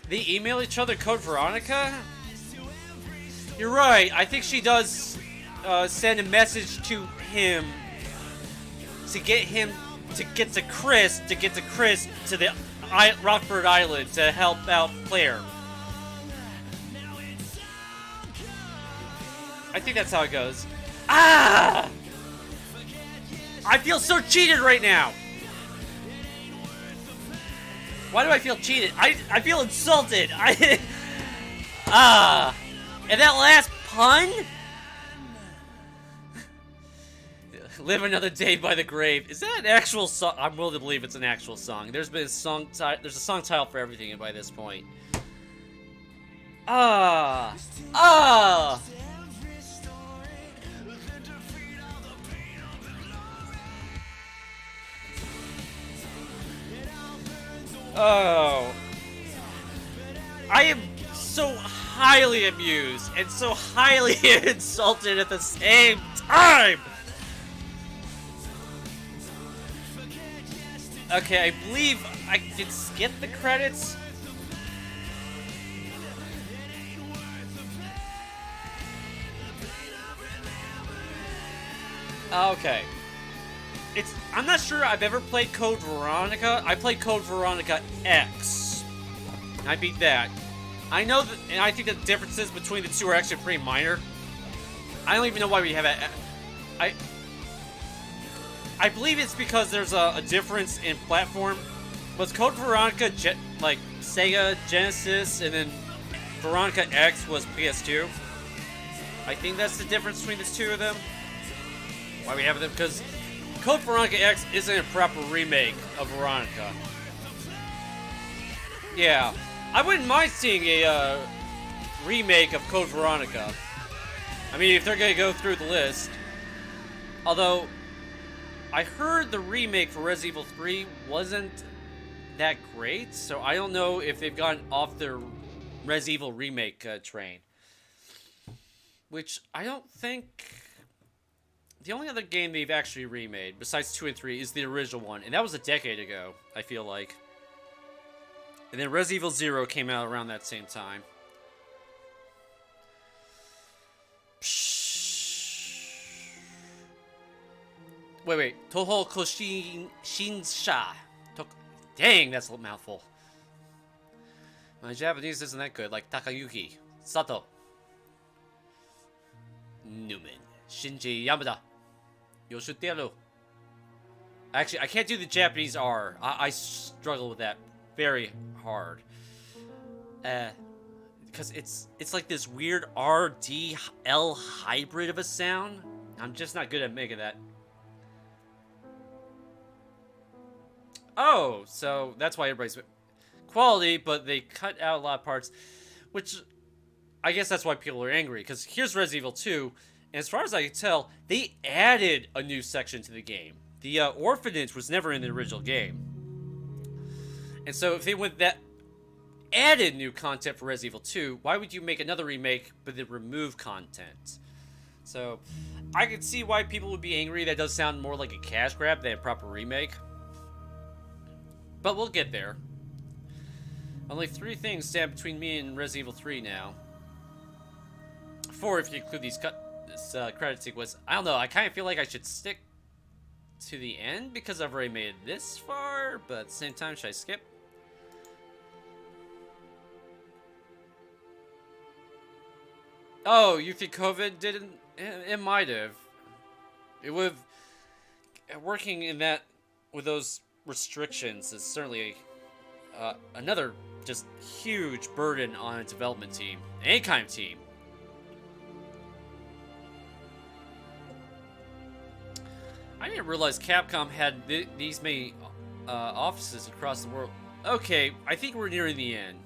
They email each other Code Veronica? You're right. I think she does send a message to him to get to Chris to the Rockford Island to help out Claire. I think that's how it goes. I feel so cheated right now. Why do I feel cheated? I feel insulted. And that last pun? Live another day by the grave. Is that an actual song? I'm willing to believe it's an actual song. There's a song title for everything by this point. Oh. I am so highly amused and so highly insulted at the same time. Okay, I believe I can skip the credits. Okay. I'm not sure I've ever played Code Veronica. I played Code Veronica X. I beat that. I know that, and I think the differences between the two are actually pretty minor. I don't even know why we have I believe it's because there's a difference in platform. Was Code Veronica like Sega Genesis, and then Veronica X was PS2? I think that's the difference between the two of them. Why we have them? Because Code Veronica X isn't a proper remake of Veronica. Yeah, I wouldn't mind seeing a remake of Code Veronica. I mean, if they're gonna go through the list. Although, I heard the remake for Resident Evil 3 wasn't that great, so I don't know if they've gotten off their Resident Evil remake train. Which I don't think... The only other game they've actually remade, besides 2 and 3, is the original one, and that was a decade ago, I feel like. And then Resident Evil 0 came out around that same time. Wait. Toho Koshinsha. Dang, that's a mouthful. My Japanese isn't that good, like Takayuki, Sato, Newman, Shinji Yamada, Yoshiteru. Actually, I can't do the Japanese R. I struggle with that very hard. Because it's like this weird R-D-L hybrid of a sound. I'm just not good at making that. Oh, so that's why everybody's quality, but they cut out a lot of parts, which I guess that's why people are angry, because here's Resident Evil 2, and as far as I can tell, they added a new section to the game. The orphanage was never in the original game. And so if they went that added new content for Resident Evil 2, why would you make another remake but then remove content? So I could see why people would be angry. That does sound more like a cash grab than a proper remake. But we'll get there. Only 3 things stand between me and Resident Evil 3 now. 4 if you include this credit sequence. I don't know, I kind of feel like I should stick to the end because I've already made it this far, but at the same time, should I skip? Oh, you think COVID didn't? It might have. It would have. Working in that with those restrictions is certainly another just huge burden on a development team, any kind of team. I didn't realize Capcom had these many offices across the world. Okay, I think we're nearing the end.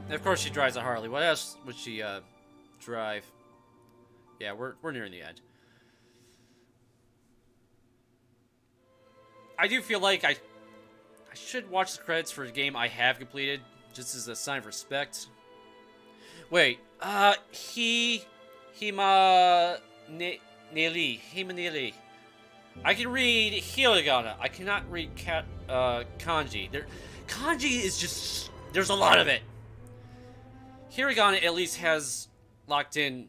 And of course, she drives a Harley. What else would she drive? Yeah, we're nearing the end. I do feel like I should watch the credits for a game I have completed, just as a sign of respect. Wait, Hima Nearly. I can read hiragana. I cannot read kanji. Kanji is just... There's a lot of it. Hiragana at least has locked in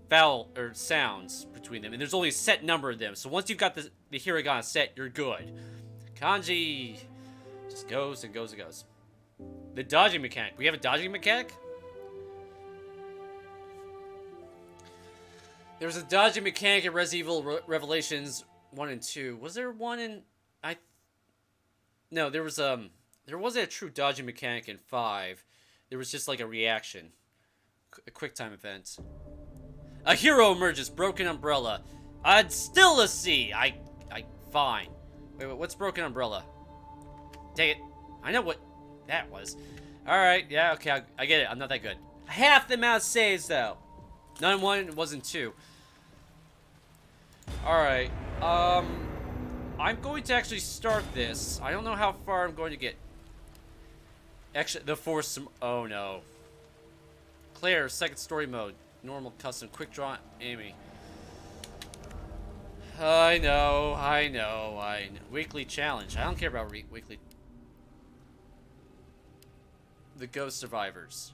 vowel or sounds between them, and there's only a set number of them. So once you've got the hiragana set, you're good. Kanji just goes and goes and goes. The dodging mechanic. We have a dodging mechanic? There was a dodging mechanic in Resident Evil Revelations 1 and 2. Was there one in... No, there wasn't a true dodging mechanic in 5. There was just like a reaction. A quick time event. A hero emerges, broken umbrella. I'd still a sea. Fine. Wait, what's broken umbrella? Take it. I know what that was. Alright, yeah, okay, I get it. I'm not that good. Half the amount of saves, though. None in 1, wasn't 2. Alright, I'm going to actually start this. I don't know how far I'm going to get. Actually, the force... Oh, no. Claire, second story mode. Normal, custom, quick draw, Amy. I know. Weekly challenge. I don't care about weekly. The Ghost Survivors.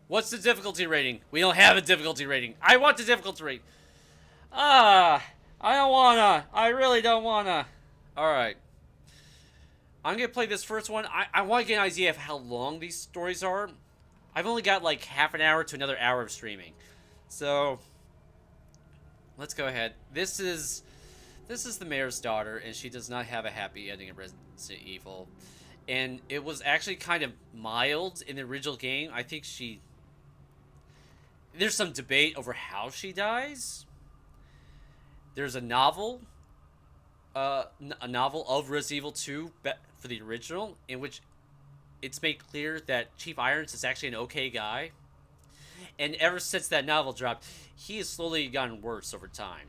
What's the difficulty rating? We don't have a difficulty rating. I want the difficulty rating. I don't wanna. I really don't wanna. Alright. I'm gonna play this first one. I want to get an idea of how long these stories are. I've only got like half an hour to another hour of streaming. So let's go ahead. This is the mayor's daughter, and she does not have a happy ending in Resident Evil. And it was actually kind of mild in the original game. I think there's some debate over how she dies. There's a novel of Resident Evil 2 for the original, in which it's made clear that Chief Irons is actually an okay guy. And ever since that novel dropped, he has slowly gotten worse over time.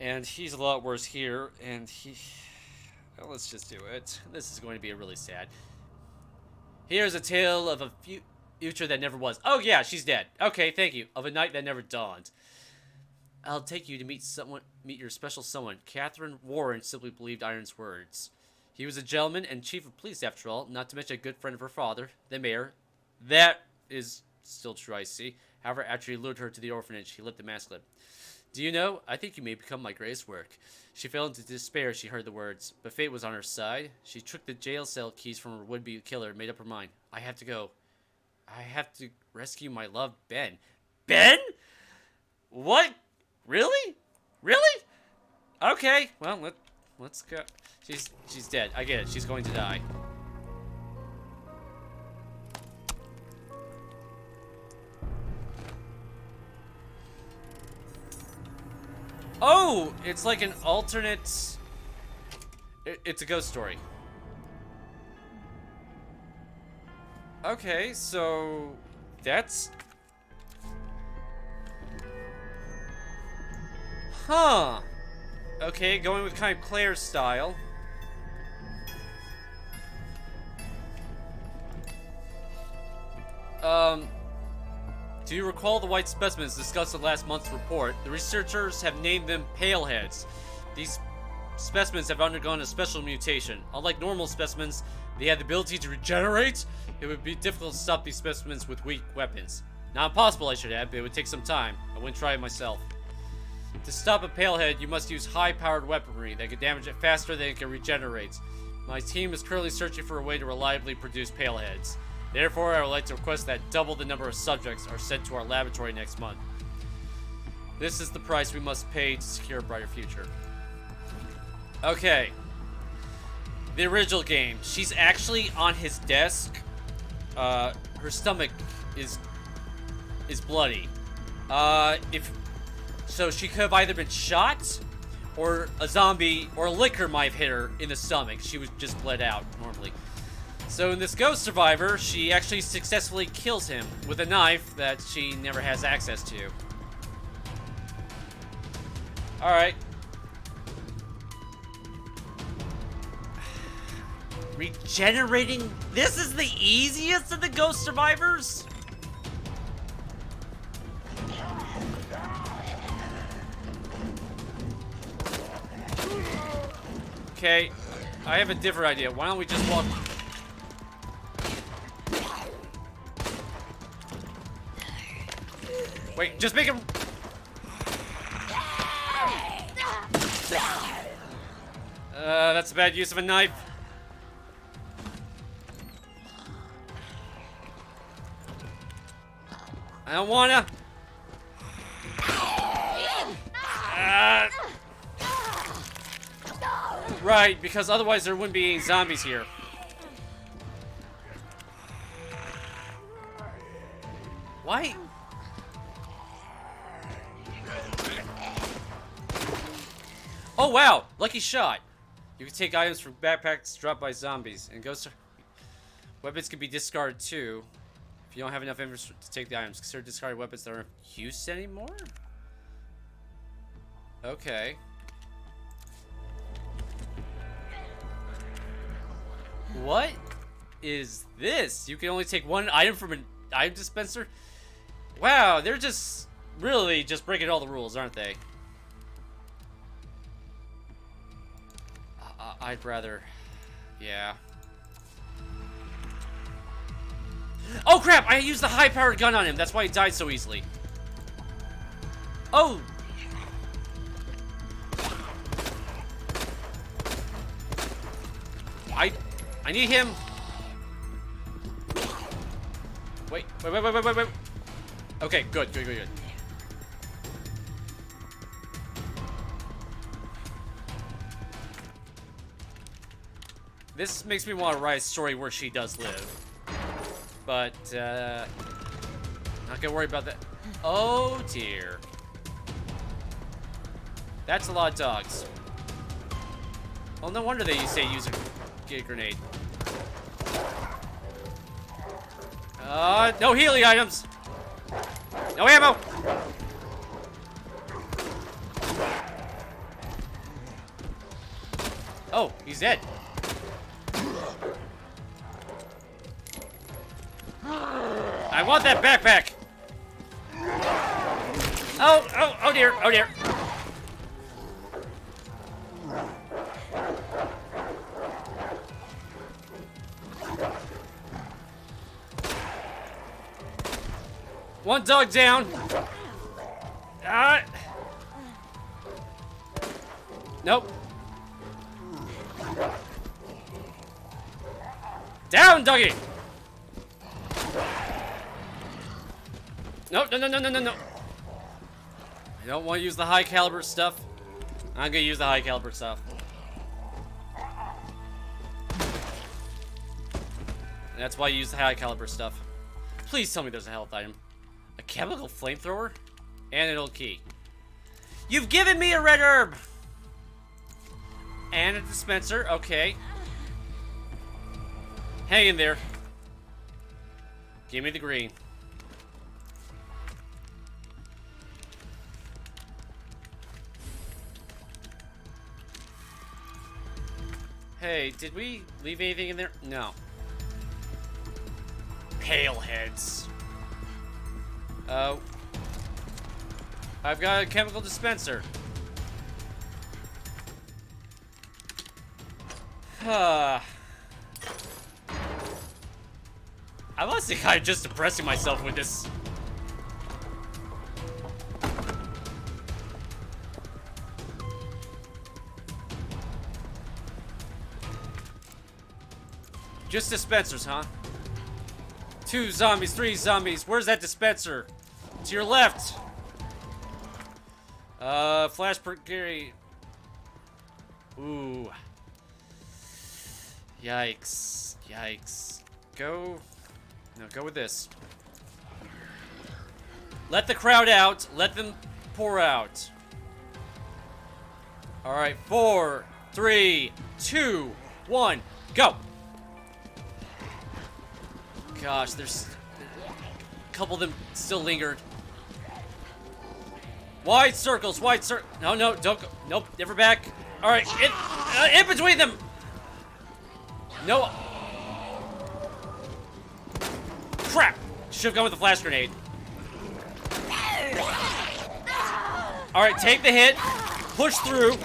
And he's a lot worse here, and well, let's just do it. This is going to be really sad. Here's a tale of a future that never was. Oh yeah, she's dead. Okay, thank you. Of a night that never dawned. I'll take you to meet your special someone. Catherine Warren simply believed Iron's words. He was a gentleman and chief of police after all, not to mention a good friend of her father, the mayor. That is still true, I see. However, after he lured her to the orphanage, he lit the mask lit. Do you know, I think you may become my greatest work. She fell into despair as she heard the words, but fate was on her side. She took the jail cell keys from her would-be killer and made up her mind. I have to go. I have to rescue my loved Ben. Ben? What? Really? Really? Okay, well, let's go. She's dead. I get it. She's going to die. Oh, it's like an alternate. It's a ghost story. Okay, so that's. Huh. Okay, going with kind of Claire's style. Do you recall the white specimens discussed in last month's report? The researchers have named them paleheads. These specimens have undergone a special mutation. Unlike normal specimens, they have the ability to regenerate. It would be difficult to stop these specimens with weak weapons. Not impossible, I should add, but it would take some time. I wouldn't try it myself. To stop a palehead, you must use high-powered weaponry that can damage it faster than it can regenerate. My team is currently searching for a way to reliably produce paleheads. Therefore, I would like to request that double the number of subjects are sent to our laboratory next month. This is the price we must pay to secure a brighter future. Okay. The original game. She's actually on his desk. Her stomach is bloody. So she could have either been shot, or a zombie, or a licker might have hit her in the stomach. She was just bled out, normally. So in this ghost survivor, she actually successfully kills him with a knife that she never has access to. Alright. Regenerating? This is the easiest of the ghost survivors? Okay, I have a different idea. Why don't we just walk... Wait, just make him... That's a bad use of a knife. I don't wanna... Right, because otherwise there wouldn't be any zombies here. Why? Oh wow, lucky shot. You can take items from backpacks dropped by zombies, and ghost weapons can be discarded too. If you don't have enough inventory to take the items, consider discarded weapons that aren't of use anymore. Okay. What is this? You can only take one item from an item dispenser? Wow, they're just really just breaking all the rules, aren't they? I'd rather... Yeah. Oh crap! I used the high-powered gun on him. That's why he died so easily. Oh! I need him. Wait. Okay, good. This makes me want to write a story where she does live. But, not gonna worry about that. Oh, dear. That's a lot of dogs. Well, no wonder they say use a grenade. No healing items! No ammo! Oh, he's dead. I want that backpack! Oh dear, oh dear. One dog down. Nope. Down, doggy. No. I don't want to use the high caliber stuff. I'm gonna use the high caliber stuff. That's why I use the high caliber stuff. Please tell me there's a health item. A chemical flamethrower? And an old key. You've given me a red herb! And a dispenser, okay. Hang in there. Give me the green. Hey, did we leave anything in there? No. Pale heads. I've got a chemical dispenser. I'm honestly kind of just depressing myself with this. Just dispensers, huh? 2 zombies, 3 zombies. Where's that dispenser? To your left. Flash brigade. Ooh. Yikes. Go. No, go with this. Let the crowd out. Let them pour out. Alright, 4, 3, 2, 1, go! Gosh, there's a couple of them still lingered. Wide circles, no, don't go. Nope, never back. All right, in between them. No. Crap. Should have gone with the flash grenade. All right, take the hit. Push through.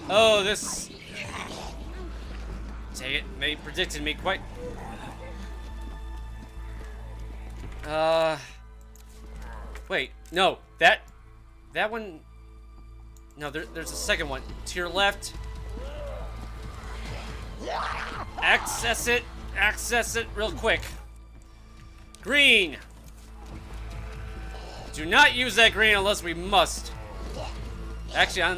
Oh, this. Take it. They predicted me quite. Wait, no, that one, no, there's a second one. To your left. Access it real quick. Green. Do not use that green unless we must. Actually, oh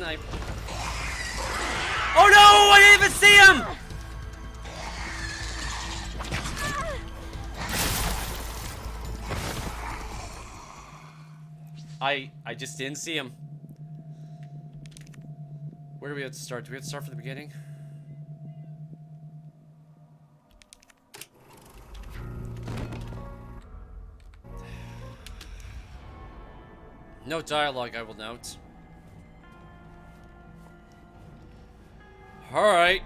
no, I didn't even see him! I just didn't see him. Where do we have to start? Do we have to start from the beginning? No dialogue, I will note. Alright.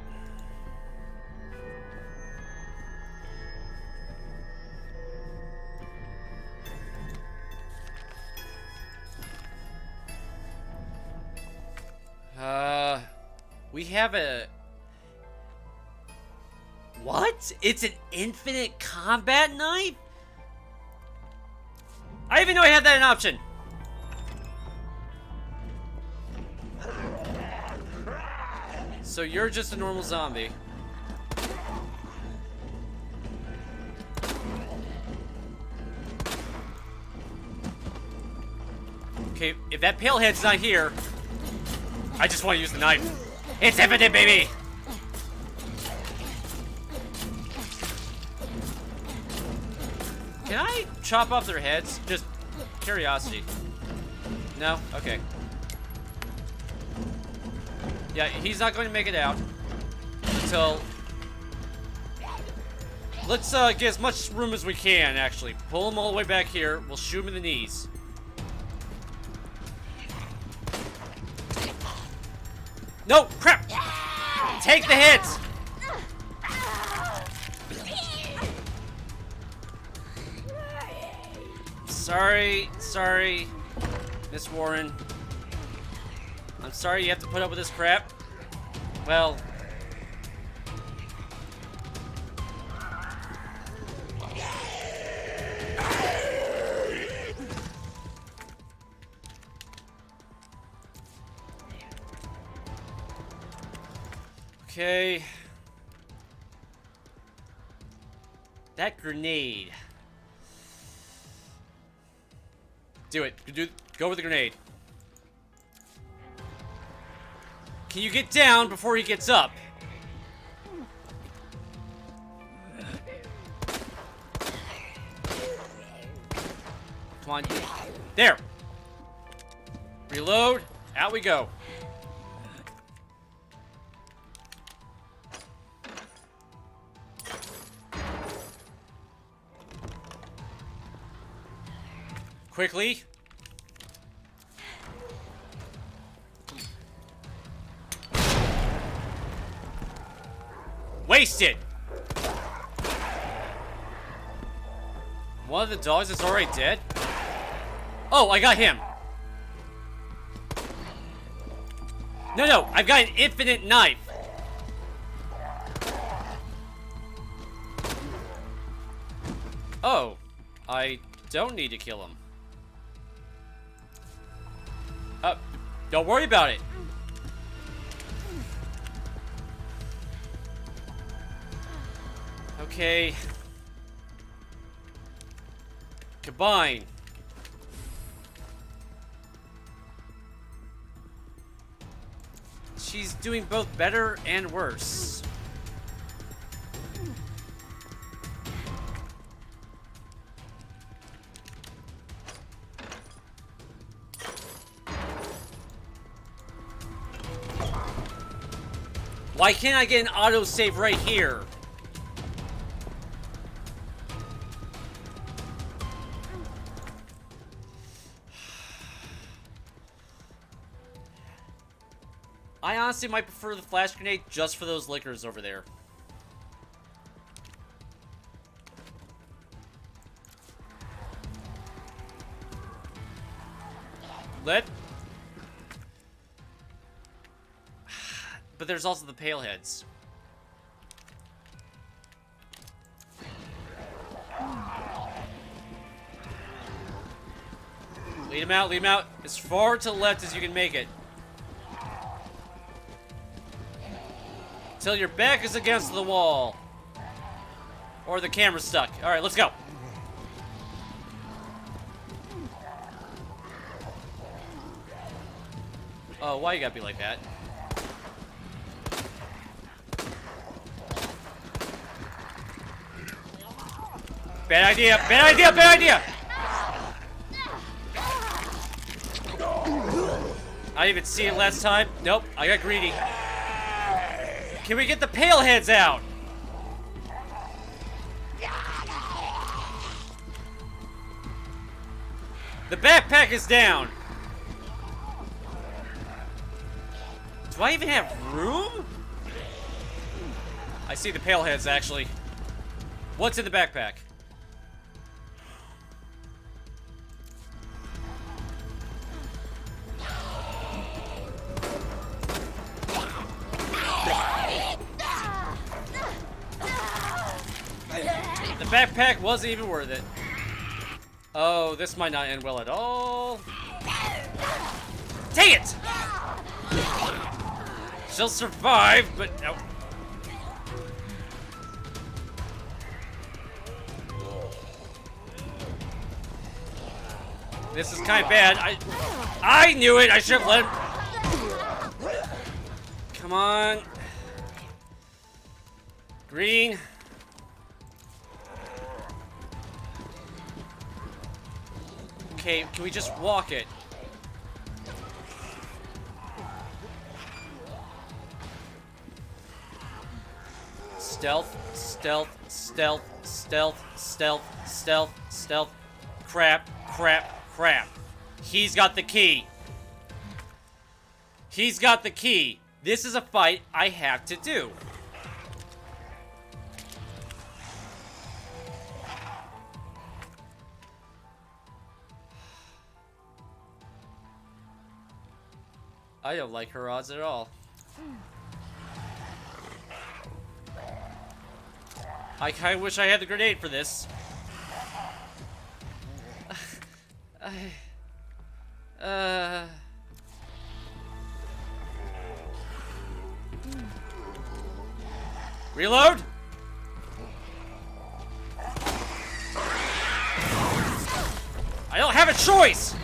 We have a... What? It's an infinite combat knife? I didn't even know I had that an option. So you're just a normal zombie. Okay, if that pale head's not here, I just want to use the knife. It's infinite, baby! Can I chop off their heads? Just curiosity. No? Okay. Yeah, he's not going to make it out until... Let's get as much room as we can, actually. Pull him all the way back here. We'll shoot him in the knees. No! Crap! Take the hits! Sorry, Miss Warren. I'm sorry you have to put up with this crap. Well... Okay. That grenade. Do it. Go with the grenade. Can you get down before he gets up? Come on. There. Reload. Out we go. Quickly. Wasted. One of the dogs is already dead. Oh, I got him. No, I've got an infinite knife. Oh, I don't need to kill him. Don't worry about it. Okay. Combine. She's doing both better and worse. Why can't I get an autosave right here? I honestly might prefer the flash grenade just for those lickers over there. But there's also the pale heads. Lead him out, as far to the left as you can make it. Till your back is against the wall. Or the camera's stuck. Alright, let's go. Oh, why you gotta be like that? Bad idea, bad idea, bad idea! I didn't even see it last time. Nope, I got greedy. Can we get the pale heads out? The backpack is down. Do I even have room? I see the pale heads, actually. What's in the backpack? The backpack wasn't even worth it. Oh, this might not end well at all. Take it! She'll survive, but no. This is kind of bad. I knew it. I should have let him. Come on. Green. Okay, can we just walk it? Stealth, stealth, stealth, stealth, stealth, stealth, stealth. Crap, crap, crap. He's got the key. He's got the key. This is a fight I have to do. I don't like her odds at all. I kind of wish I had the grenade for this. Reload? I don't have a choice!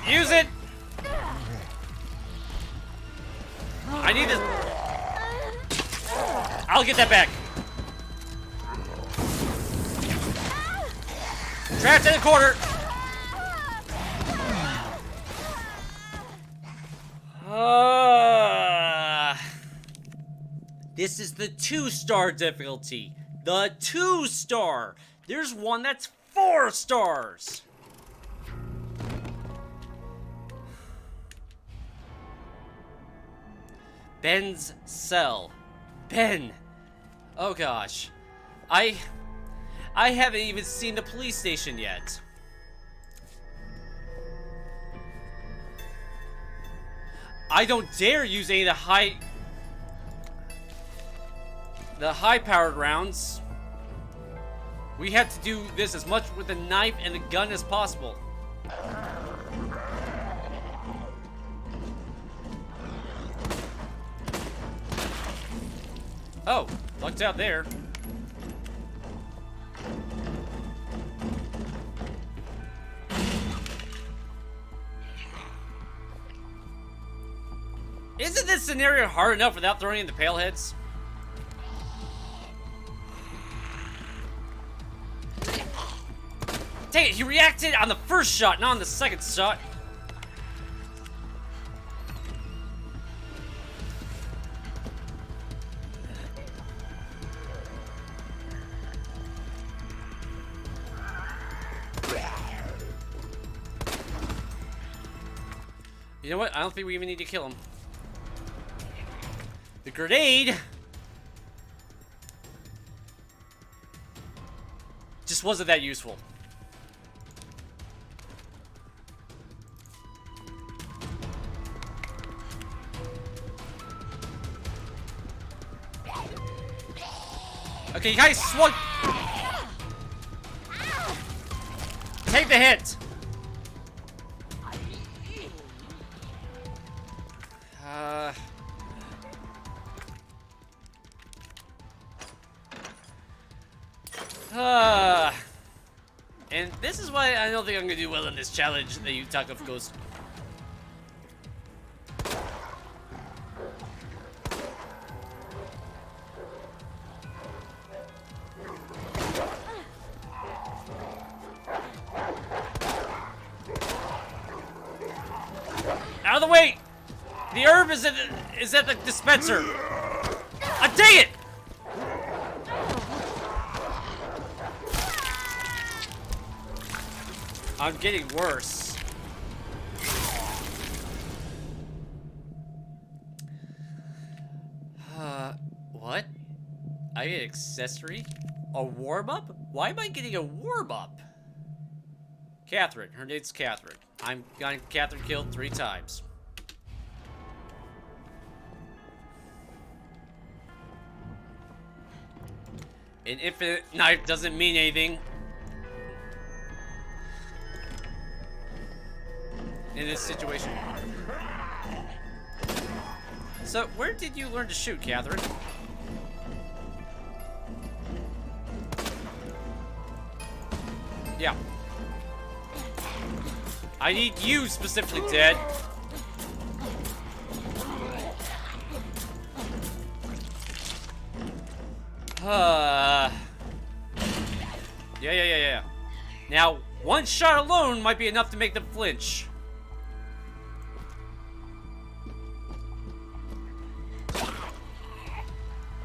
Use it! I need this. I'll get that back. Trapped in the corner. This is the 2-star difficulty. The 2-star. There's one that's 4 stars. Ben's cell. Ben. Oh gosh. I haven't even seen the police station yet. I don't dare use any of the high-powered rounds. We have to do this as much with the knife and the gun as possible. Oh, lucked out there. Isn't this scenario hard enough without throwing in the pale heads? Dang it, he reacted on the first shot, not on the second shot. You know what? I don't think we even need to kill him. The grenade just wasn't that useful. Okay, you guys swung. Take the hit. And this is why I don't think I'm gonna do well in this challenge that you talk of Ghost. Out of the way! The herb is at the dispenser. Ah, dang it! I'm getting worse. What? I get accessory? A warm-up? Why am I getting a warm-up? Catherine. Her name's Catherine. I'm got Catherine killed 3 times. An infinite knife doesn't mean anything in this situation. So, where did you learn to shoot, Catherine? Yeah. I need you specifically dead. Yeah. Now, one shot alone might be enough to make them flinch.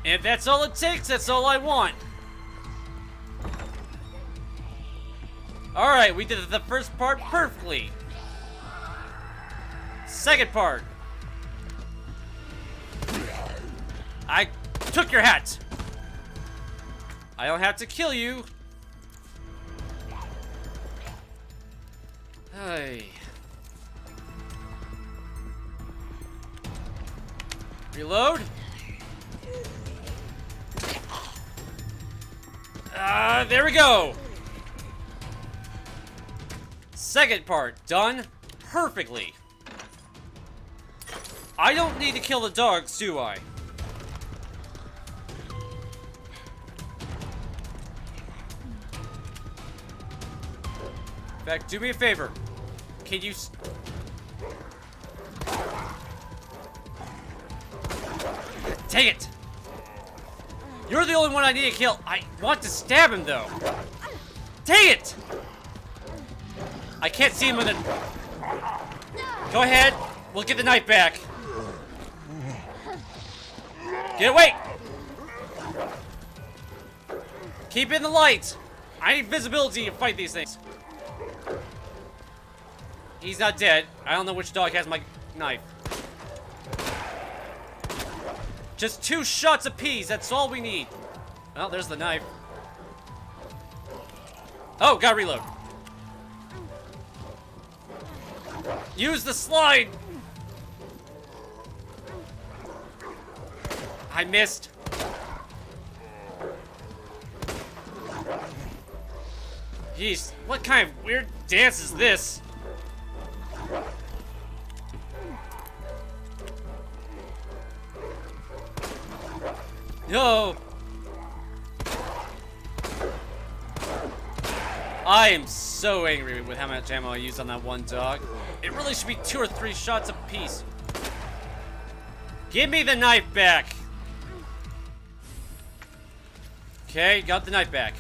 And if that's all it takes, that's all I want. Alright, we did the first part perfectly. Second part. I took your hat. I don't have to kill you. Hey. Reload. There we go. Second part done perfectly. I don't need to kill the dogs, do I? In fact, do me a favor. Can you... Take it! You're the only one I need to kill. I want to stab him, though. Take it! I can't see him in the... Go ahead. We'll get the knife back. Get away! Keep in the light. I need visibility to fight these things. He's not dead. I don't know which dog has my knife. Just 2 shots apiece. That's all we need. Well, there's the knife. Oh, gotta reload. Use the slide. I missed. Jeez, what kind of weird dance is this? No! I am so angry with how much ammo I used on that one dog. It really should be 2 or 3 shots apiece. Give me the knife back! Okay, got the knife back.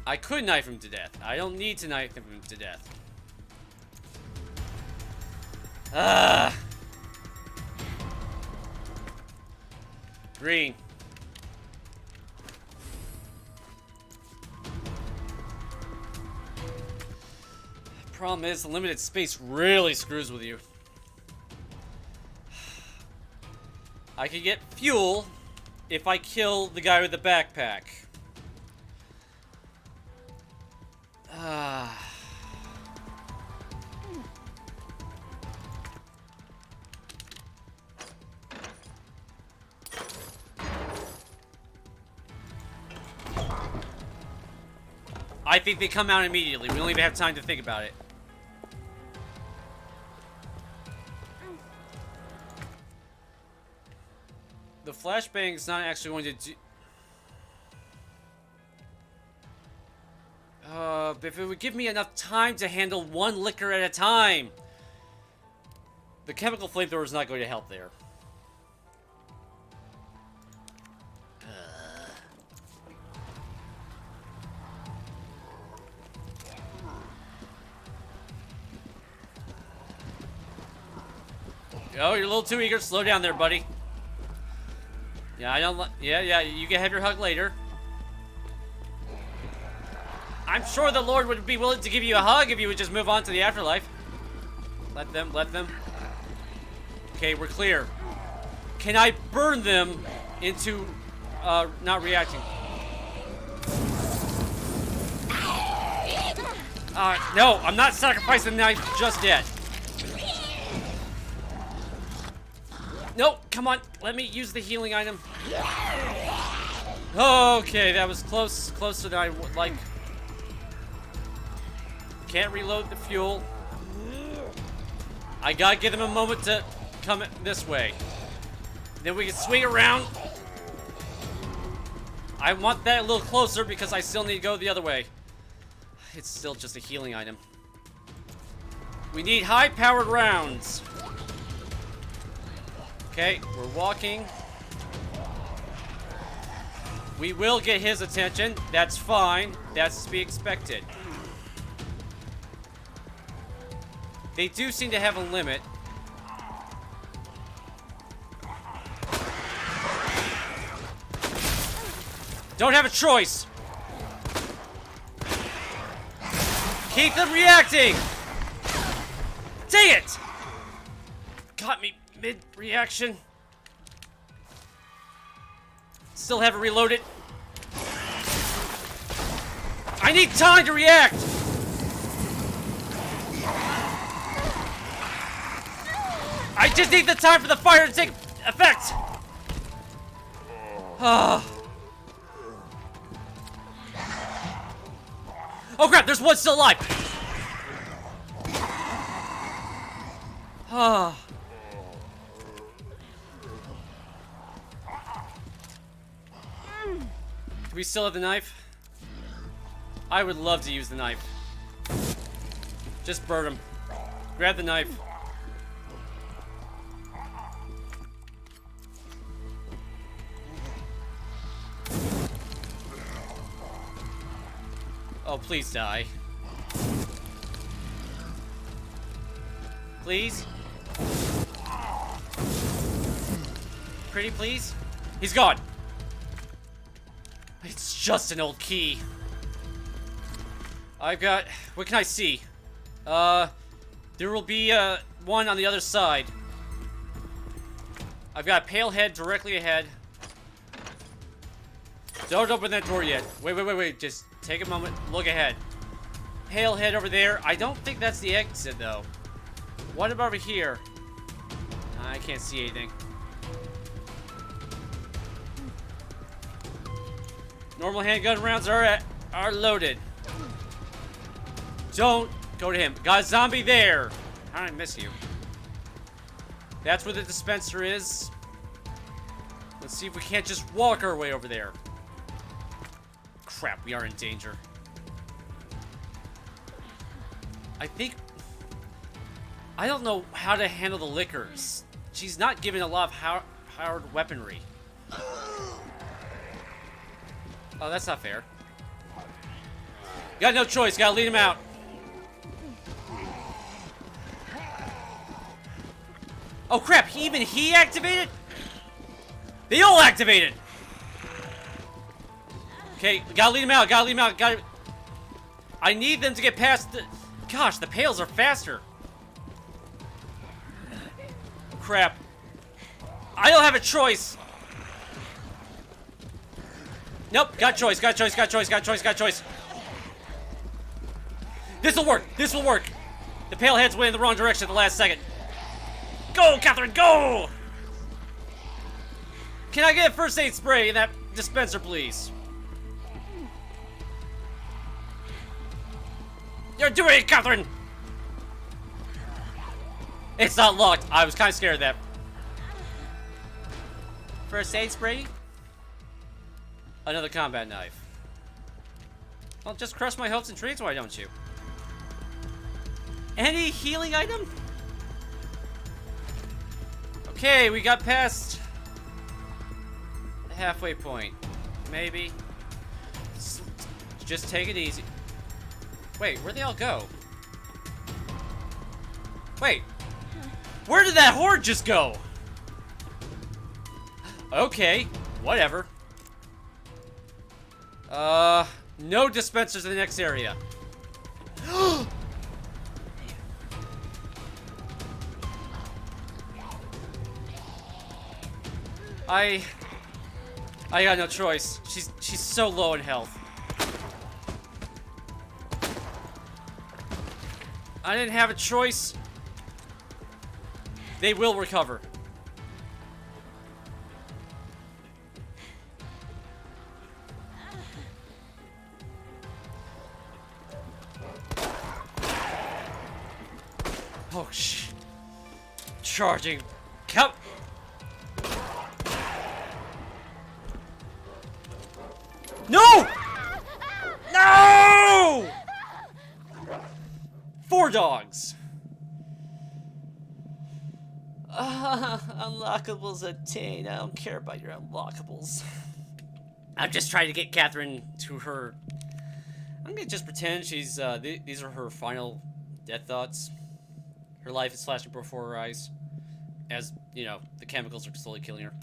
I could knife him to death. I don't need to knife him to death. Green. Problem is, the limited space really screws with you. I could get fuel if I kill the guy with the backpack. I think they come out immediately. We don't even have time to think about it. The flashbang's not actually going to do... but if it would give me enough time to handle 1 liquor at a time. The chemical flamethrower is not going to help there. Oh, you're a little too eager. Slow down there, buddy. Yeah, I don't... Yeah, you can have your hug later. I'm sure the Lord would be willing to give you a hug if you would just move on to the afterlife. Let them. Okay, we're clear. Can I burn them into, not reacting? No, I'm not sacrificing the knife just yet. No, come on. Let me use the healing item. Okay, that was closer than I would like. Can't reload the fuel. I gotta give them a moment to come this way. Then we can swing around. I want that a little closer because I still need to go the other way. It's still just a healing item. We need high-powered rounds. Okay, we're walking. We will get his attention. That's fine. That's to be expected. They do seem to have a limit. Don't have a choice. Keep them reacting. Dang it! Got me mid-reaction. Still haven't reloaded. I need time to react! I just need the time for the fire to take effect! Oh crap, there's one still alive! Do we still have the knife? I would love to use the knife. Just burn him. Grab the knife. Oh, please die. Please? Pretty please? He's gone. It's just an old key. I've got... What can I see? There will be, one on the other side. I've got a pale head directly ahead. Don't open that door yet. Wait. Just take a moment. Look ahead. Pale head over there. I don't think that's the exit, though. What about over here? I can't see anything. Normal handgun rounds are loaded. Don't go to him. Got a zombie there. How did I miss you? That's where the dispenser is. Let's see if we can't just walk our way over there. Crap, we are in danger. I don't know how to handle the liquors. She's not giving a lot of powered weaponry. Oh, that's not fair. Got no choice. Gotta lead him out. Oh crap! Even he activated? They all activated. Okay, gotta lead him out. I need them to get past the... Gosh, the pails are faster. Crap. I don't have a choice. Nope, got choice. This'll work. The pale heads went in the wrong direction at the last second. Go, Catherine, go! Can I get a first aid spray in that dispenser, please? You're doing it, Catherine! It's not locked. I was kind of scared of that. First aid spray? Another combat knife. Well, just crush my hopes and dreams, why don't you? Any healing item? Okay, we got past the halfway point. Maybe. Just take it easy. Wait, where'd they all go? Wait. Where did that horde just go? Okay, whatever. No dispensers in the next area. I got no choice. She's so low in health. I didn't have a choice. They will recover. Oh, shh. charging. Come. No! No! 4 dogs. Unlockables attained. I don't care about your unlockables. I'm just trying to get Catherine to her. I'm gonna just pretend she's. These are her final death thoughts. Her life is flashing before her eyes, as you know, the chemicals are slowly killing her.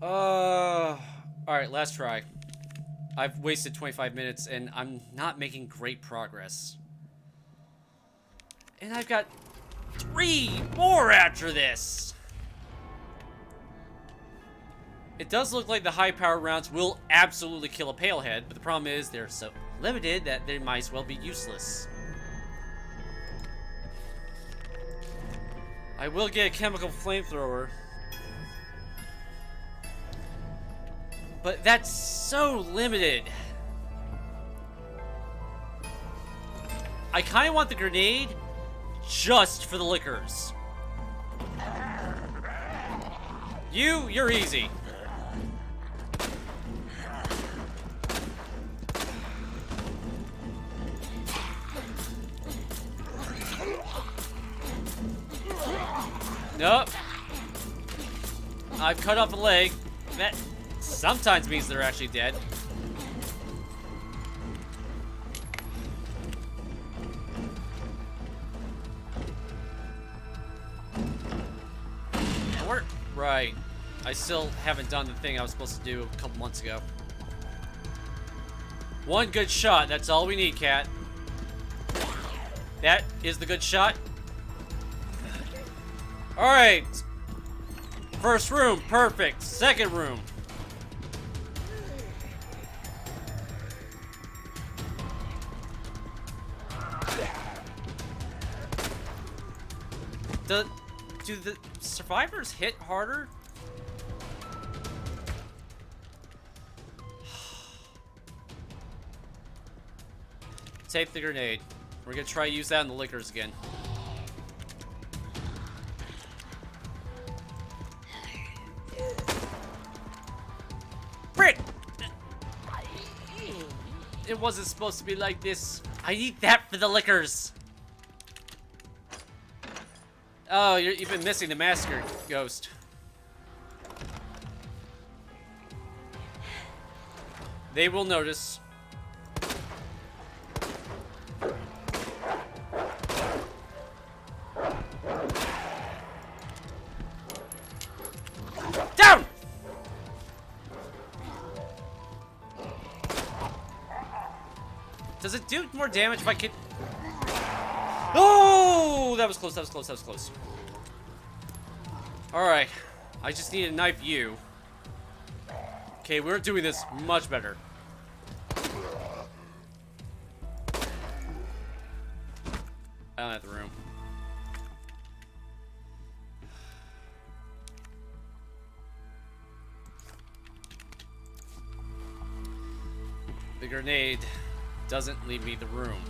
All right, last try. I've wasted 25 minutes, and I'm not making great progress. And I've got 3 more after this. It does look like the high-power rounds will absolutely kill a palehead, but the problem is they're so limited that they might as well be useless. I will get a chemical flamethrower. But that's so limited. I kind of want the grenade just for the liquors. You're easy. Nope. I've cut off a leg. That sometimes means they're actually dead. Right. I still haven't done the thing I was supposed to do a couple months ago. 1 good shot. That's all we need, Cat. That is the good shot. Alright. First room, perfect. Second room. Do the survivors hit harder? Take the grenade. We're gonna try to use that in the liquors again. Frick! It wasn't supposed to be like this. I need that for the liquors. Oh, you've been missing the massacre ghost. They will notice. Down! Does it do more damage if I can... Oh, that was close, that was close, that was close. Alright, I just need to knife you. Okay, we're doing this much better. I don't have the room. The grenade doesn't leave me the room.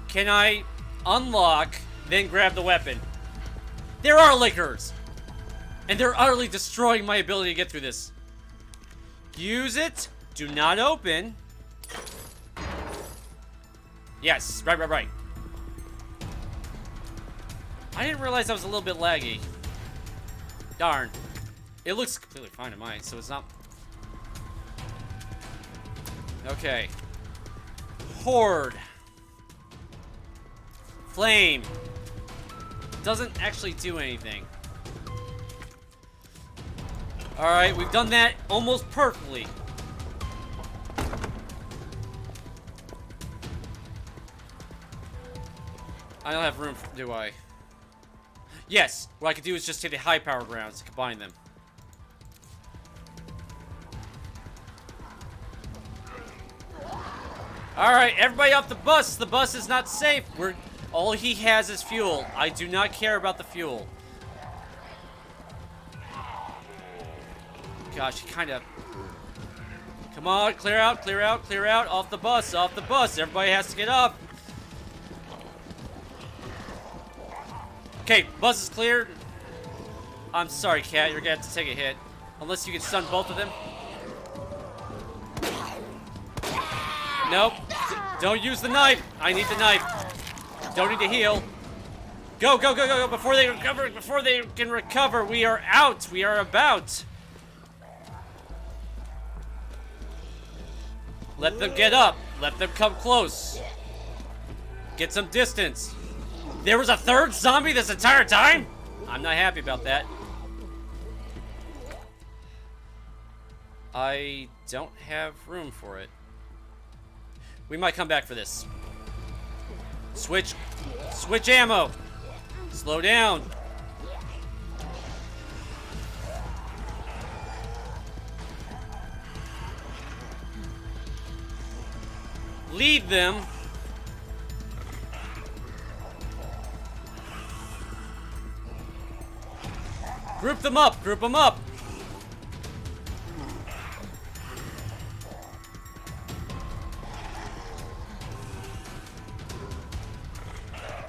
Can I unlock, then grab the weapon? There are liquors! And they're utterly destroying my ability to get through this. Use it. Do not open. Yes, right. I didn't realize that was a little bit laggy. Darn. It looks completely fine to mine, so it's not... Okay. Horde. Flame. Doesn't actually do anything. Alright, we've done that almost perfectly. I don't have room, do I? Yes, what I could do is just take the high-powered rounds and combine them. Alright, everybody off the bus! The bus is not safe! All he has is fuel. I do not care about the fuel. Gosh, he kind of Come on, clear out, clear out, clear out. Off the bus, off the bus. Everybody has to get up. Okay, bus is cleared. I'm sorry, Cat. You're gonna have to take a hit. Unless you can stun both of them. Nope. Don't use the knife. I need the knife. Don't need to heal. Go, go, go, go, go. Before they recover, before they can recover, we are out. We are about. Let them get up. Let them come close. Get some distance. There was a third zombie this entire time? I'm not happy about that. I don't have room for it. We might come back for this. Switch ammo. Slow down. Lead them. Group them up, group them up.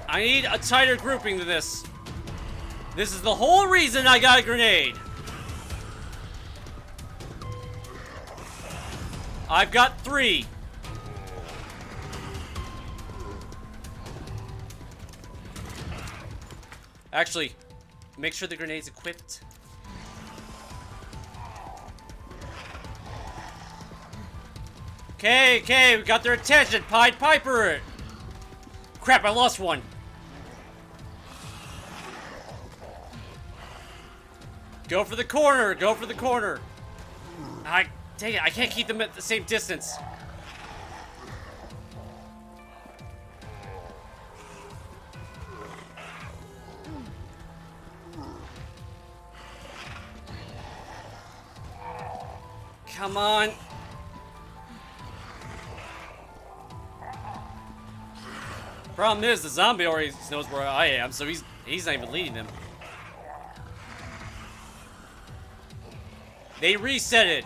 I need a tighter grouping to this. This is the whole reason I got a grenade. I've got 3. Actually, make sure the grenade's equipped. Okay, we got their attention. Pied Piper it. Crap, I lost one. Go for the corner, go for the corner. Dang it, I can't keep them at the same distance. Come on. Problem is, the zombie already knows where I am, so he's not even leading them. They reset it.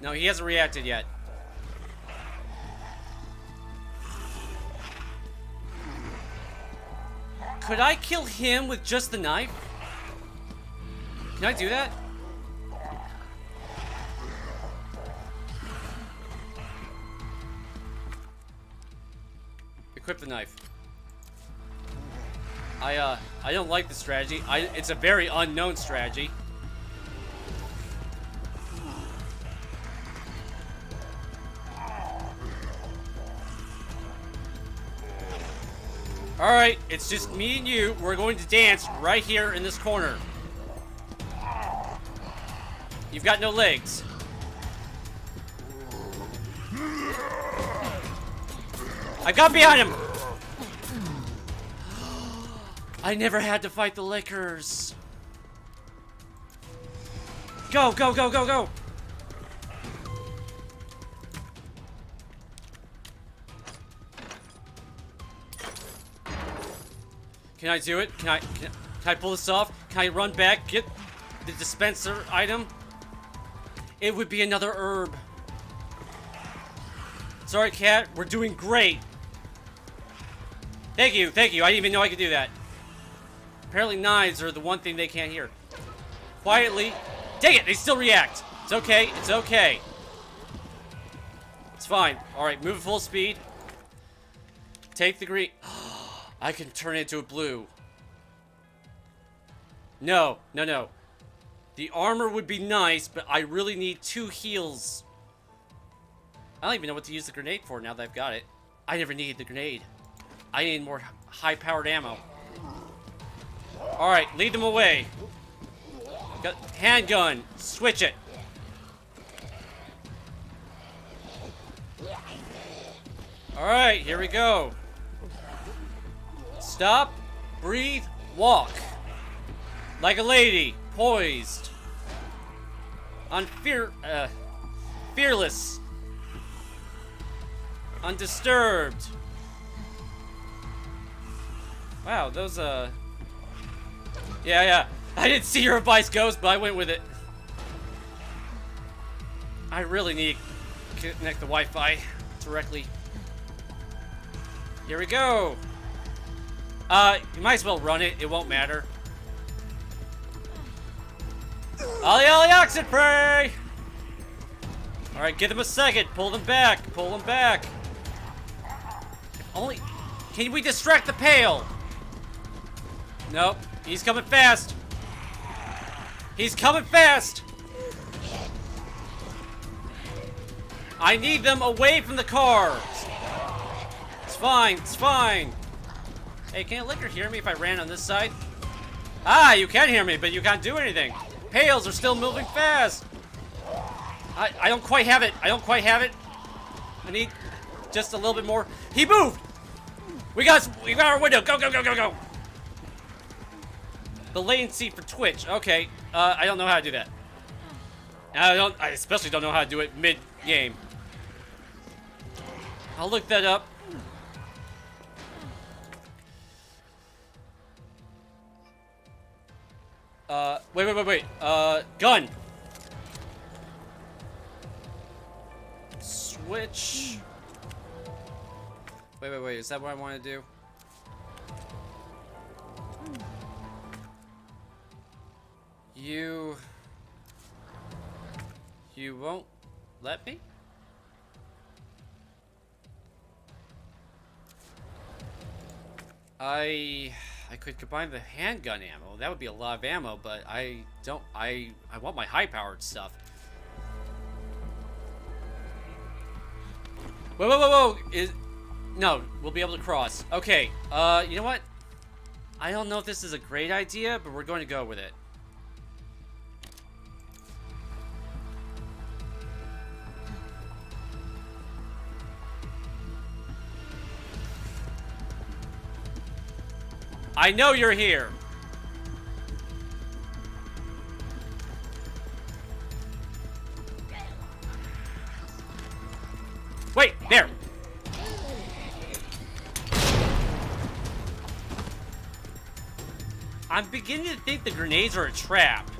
No, he hasn't reacted yet. Could I kill him with just the knife? Can I do that? Equip the knife. I don't like the strategy. It's a very unknown strategy. Alright, it's just me and you. We're going to dance right here in this corner. You've got no legs. I got behind him! I never had to fight the lickers. Go, go, go, go, go! Can I do it? Can I pull this off? Can I run back, get the dispenser item? It would be another herb. Sorry, Cat. We're doing great. Thank you, thank you. I didn't even know I could do that. Apparently knives are the one thing they can't hear. Quietly. Dang it, they still react. It's okay, it's okay. It's fine. Alright, move at full speed. Take the green. I can turn it into a blue. No, no, no. The armor would be nice, but I really need 2 heals. I don't even know what to use the grenade for now that I've got it. I never needed the grenade. I need more high-powered ammo. Alright, lead them away. Got handgun. Switch it. Alright, here we go. Stop, breathe, walk. Like a lady, poised. Fearless. Undisturbed. Wow, those, Yeah. I didn't see your advice, Ghost, but I went with it. I really need to connect the Wi-Fi directly. Here we go. You might as well run it. It won't matter. Ollie, ollie, oxen prey! Alright, give them a second. Pull them back. Pull them back. Only... Can we distract the pail? Nope. He's coming fast. He's coming fast. I need them away from the car. It's fine. It's fine. Hey, can a licker hear me if I ran on this side? Ah, you can hear me, but you can't do anything. Pails are still moving fast. I don't quite have it. I don't quite have it. I need just a little bit more. He moved. We got our window. Go, go, go, go, go. The latency for Twitch. Okay. I don't know how to do that. I especially don't know how to do it mid-game. I'll look that up. Wait. Gun. Switch. Wait. Is that what I want to do? You won't let me? I could combine the handgun ammo. That would be a lot of ammo, but I want my high-powered stuff. Whoa. No, we'll be able to cross. Okay, you know what? I don't know if this is a great idea, but we're going to go with it. I know you're here. Wait, there. I'm beginning to think the grenades are a trap.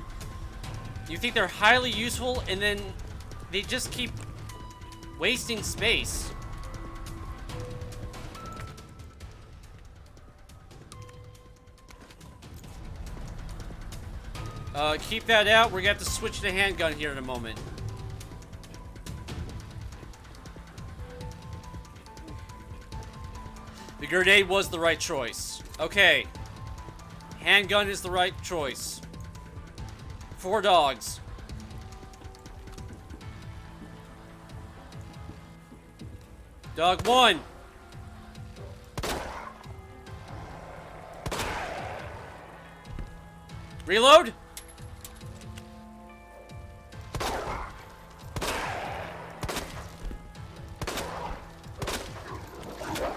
You think they're highly useful, and then they just keep wasting space. Keep that out. We're gonna have to switch to handgun here in a moment. The grenade was the right choice. Okay. Handgun is the right choice. 4 dogs. Dog 1. Reload.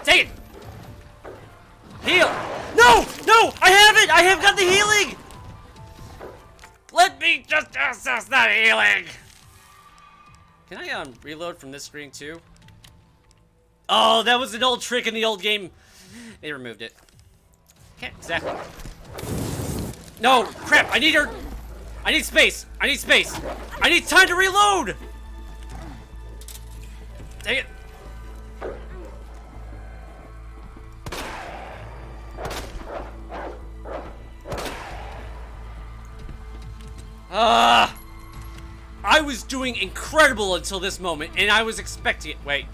Take it! Heal! No! No! I have it! I have got the healing! Let me just assess that healing! Can I reload from this screen too? Oh, that was an old trick in the old game. They removed it. Can't exactly. No! Crap! I need her! I need space! I need space! I need time to reload! Dang it! I was doing incredible until this moment, and I was expecting it. Wait.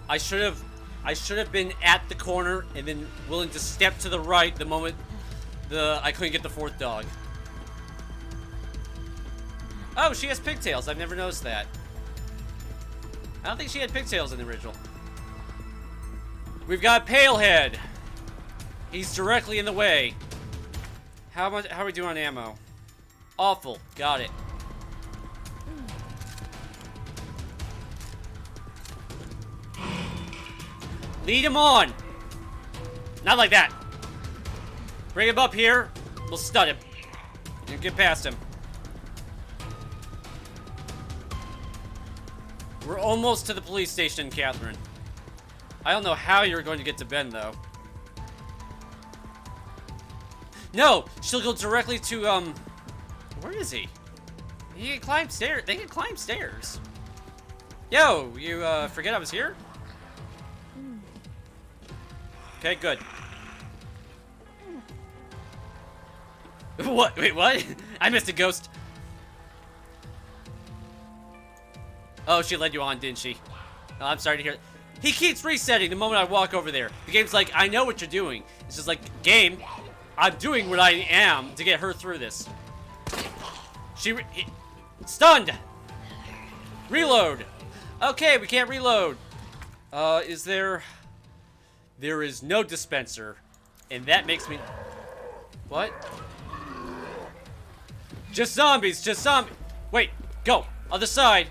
I should have been at the corner and then willing to step to the right the moment I couldn't get the 4th dog. Oh, she has pigtails. I've never noticed that. I don't think she had pigtails in the original. We've got Palehead. He's directly in the way. How are we doing on ammo? Awful. Got it. Lead him on. Not like that. Bring him up here. We'll stun him. And get past him. We're almost to the police station, Catherine. I don't know how you're going to get to Ben, though. No! She'll go directly to, where is he? He can climb stairs. They can climb stairs. Yo, you forget I was here? Okay, good. What? Wait, what? I missed a ghost. Oh, she led you on, didn't she? Oh, I'm sorry to hear. He keeps resetting the moment I walk over there. The game's like, I know what you're doing. It's just like, game, I'm doing what I am to get her through this. Stunned! Reload! Okay, we can't reload. Is there... There is no dispenser. And that makes me... What? Just zombies, just zombies. Wait, go. Other side.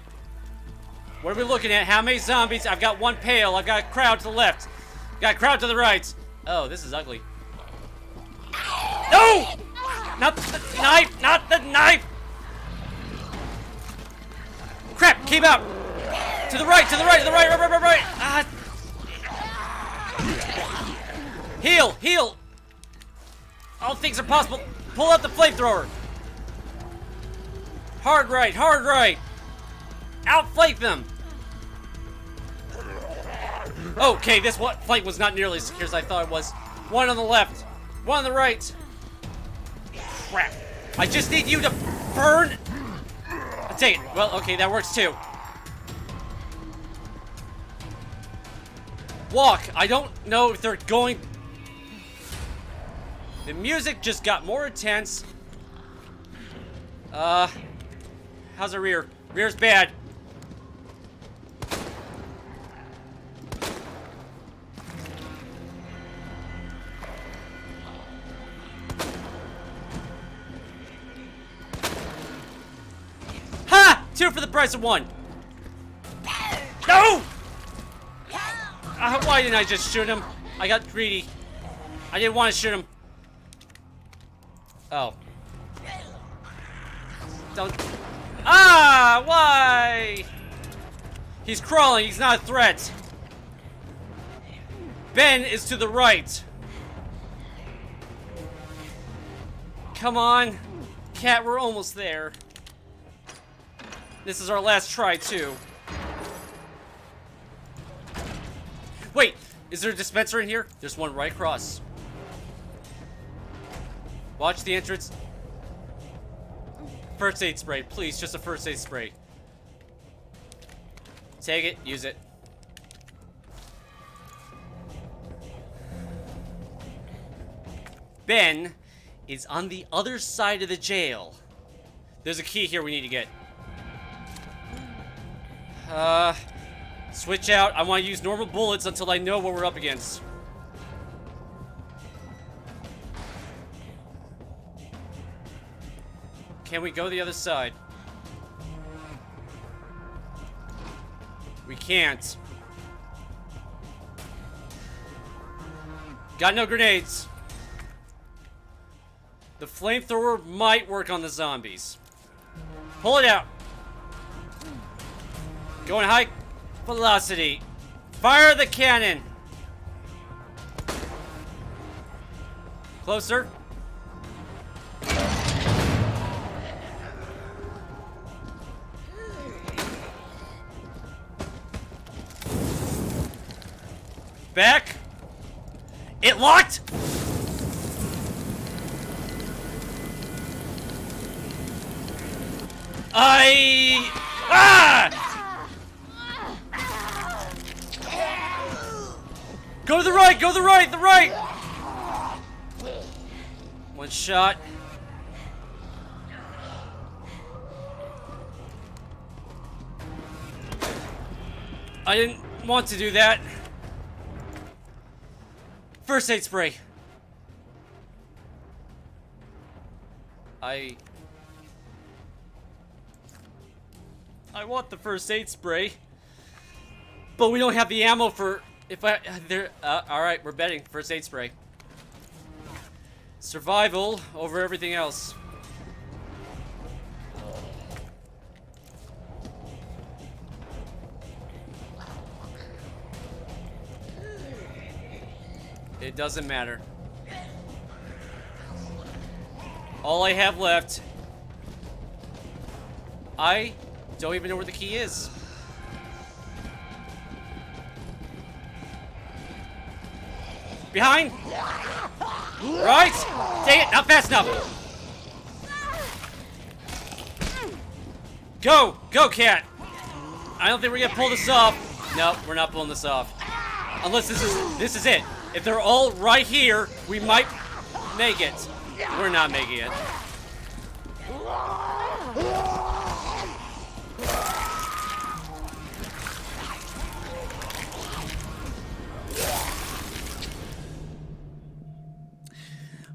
What are we looking at? How many zombies? I've got one pail. I've got a crowd to the left. Got a crowd to the right. Oh, this is ugly. No! Not the knife! Not the knife! Crap! Keep out! To the right! To the right! To the right! Right! Ah. Heal! Heal! All things are possible. Pull out the flamethrower. Hard right! Hard right! Outflank them! Okay, this flank was not nearly as secure as I thought it was. One on the left. One on the right. Crap. I just need you to burn. I'll take it. Well, okay, that works too. Walk. I don't know if they're going... The music just got more intense. How's the rear? Rear's bad. Ha! 2 for the price of 1. No! Why didn't I just shoot him? I got greedy. I didn't want to shoot him. Oh. Don't. Ah! Why? He's crawling. He's not a threat. Ben is to the right. Come on. Cat, we're almost there. This is our last try, too. Wait! Is there a dispenser in here? There's one right across. Watch the entrance. First aid spray, please. Just a first aid spray. Take it. Use it. Ben is on the other side of the jail. There's a key here we need to get. Switch out. I want to use normal bullets until I know what we're up against. Can we go the other side? We can't. Got no grenades. The flamethrower might work on the zombies. Pull it out. Going high velocity. Fire the cannon. Closer. Back. It locked. Go to the right, go to the right, the right! One shot. I didn't want to do that. First aid spray. I want the first aid spray, but we don't have the ammo for. All right, we're betting first aid spray. Survival over everything else. It doesn't matter. All I have left I don't even know where the key is. Behind! Right! Dang it, not fast enough! Go! Go, cat! I don't think we're gonna pull this off. No, we're not pulling this off. Unless this is it. If they're all right here, we might make it. We're not making it.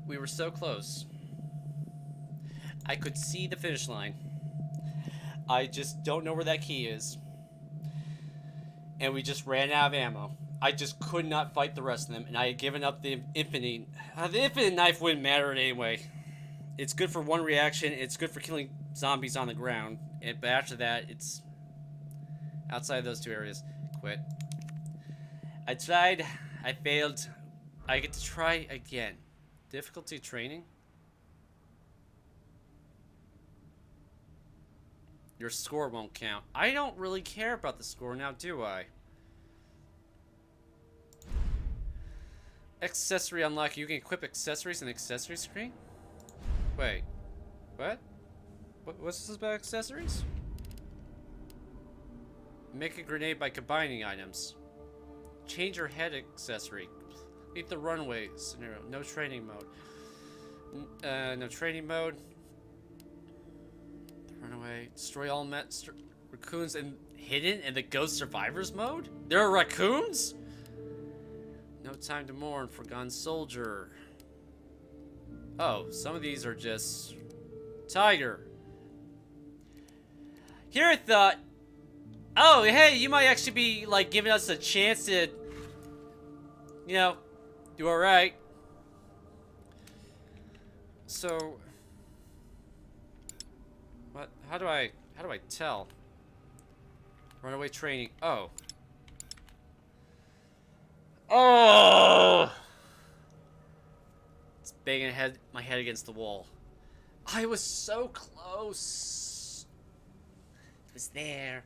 We were so close. I could see the finish line. I just don't know where that key is. And we just ran out of ammo. I just could not fight the rest of them, and I had given up the infinite. The infinite knife wouldn't matter anyway. It's good for one reaction. It's good for killing zombies on the ground. But after that, it's outside those two areas. Quit. I tried. I failed. I get to try again. Difficulty training? Your score won't count. I don't really care about the score now, do I? Accessory unlock. You can equip accessories in the accessory screen? Wait. What? What's this about accessories? Make a grenade by combining items. Change your head accessory. Complete the runway scenario. No training mode. No training mode. Runaway. Destroy all raccoons and hidden in the ghost survivors mode? There are raccoons? No time to mourn. Forgotten soldier. Oh, some of these are just tiger. Here I thought, oh, hey, you might actually be like giving us a chance to, you know, do all right. So, what? How do I tell? Runaway training. Oh. Oh! It's banging my head against the wall. I was so close. It was there.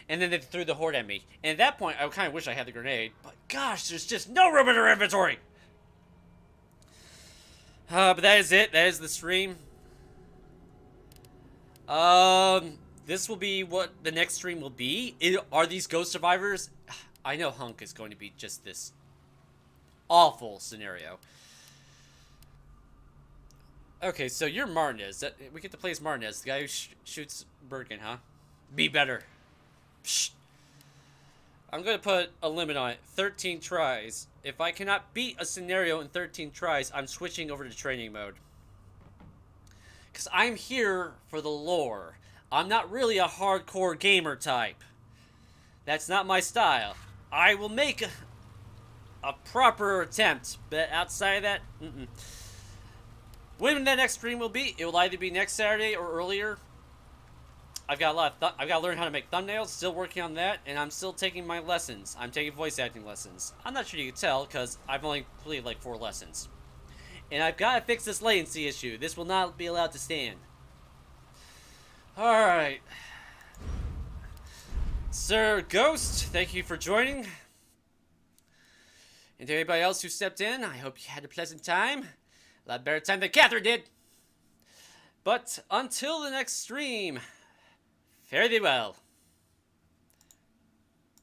And then they threw the horde at me. And at that point, I kind of wish I had the grenade. But gosh, there's just no room in our inventory. But that is it. That is the stream. This will be what the next stream will be. Are these ghost survivors? I know Hunk is going to be just this awful scenario. Okay, so you're Martinez. We get to play as Martinez, the guy who shoots Birkin, huh? Be better. Psh. I'm going to put a limit on it. 13 tries. If I cannot beat a scenario in 13 tries, I'm switching over to training mode. Because I'm here for the lore. I'm not really a hardcore gamer type. That's not my style. I will make a proper attempt, but outside of that, when that next stream will be, it will either be next Saturday or earlier. I've got I've got to learn how to make thumbnails. Still working on that, and I'm still taking my lessons. I'm taking voice acting lessons. I'm not sure you can tell because I've only completed like 4 lessons, and I've got to fix this latency issue. This will not be allowed to stand. All right, Sir Ghost, thank you for joining. And to anybody else who stepped in, I hope you had a pleasant time. A lot better time than Catherine did. But until the next stream, fare thee well.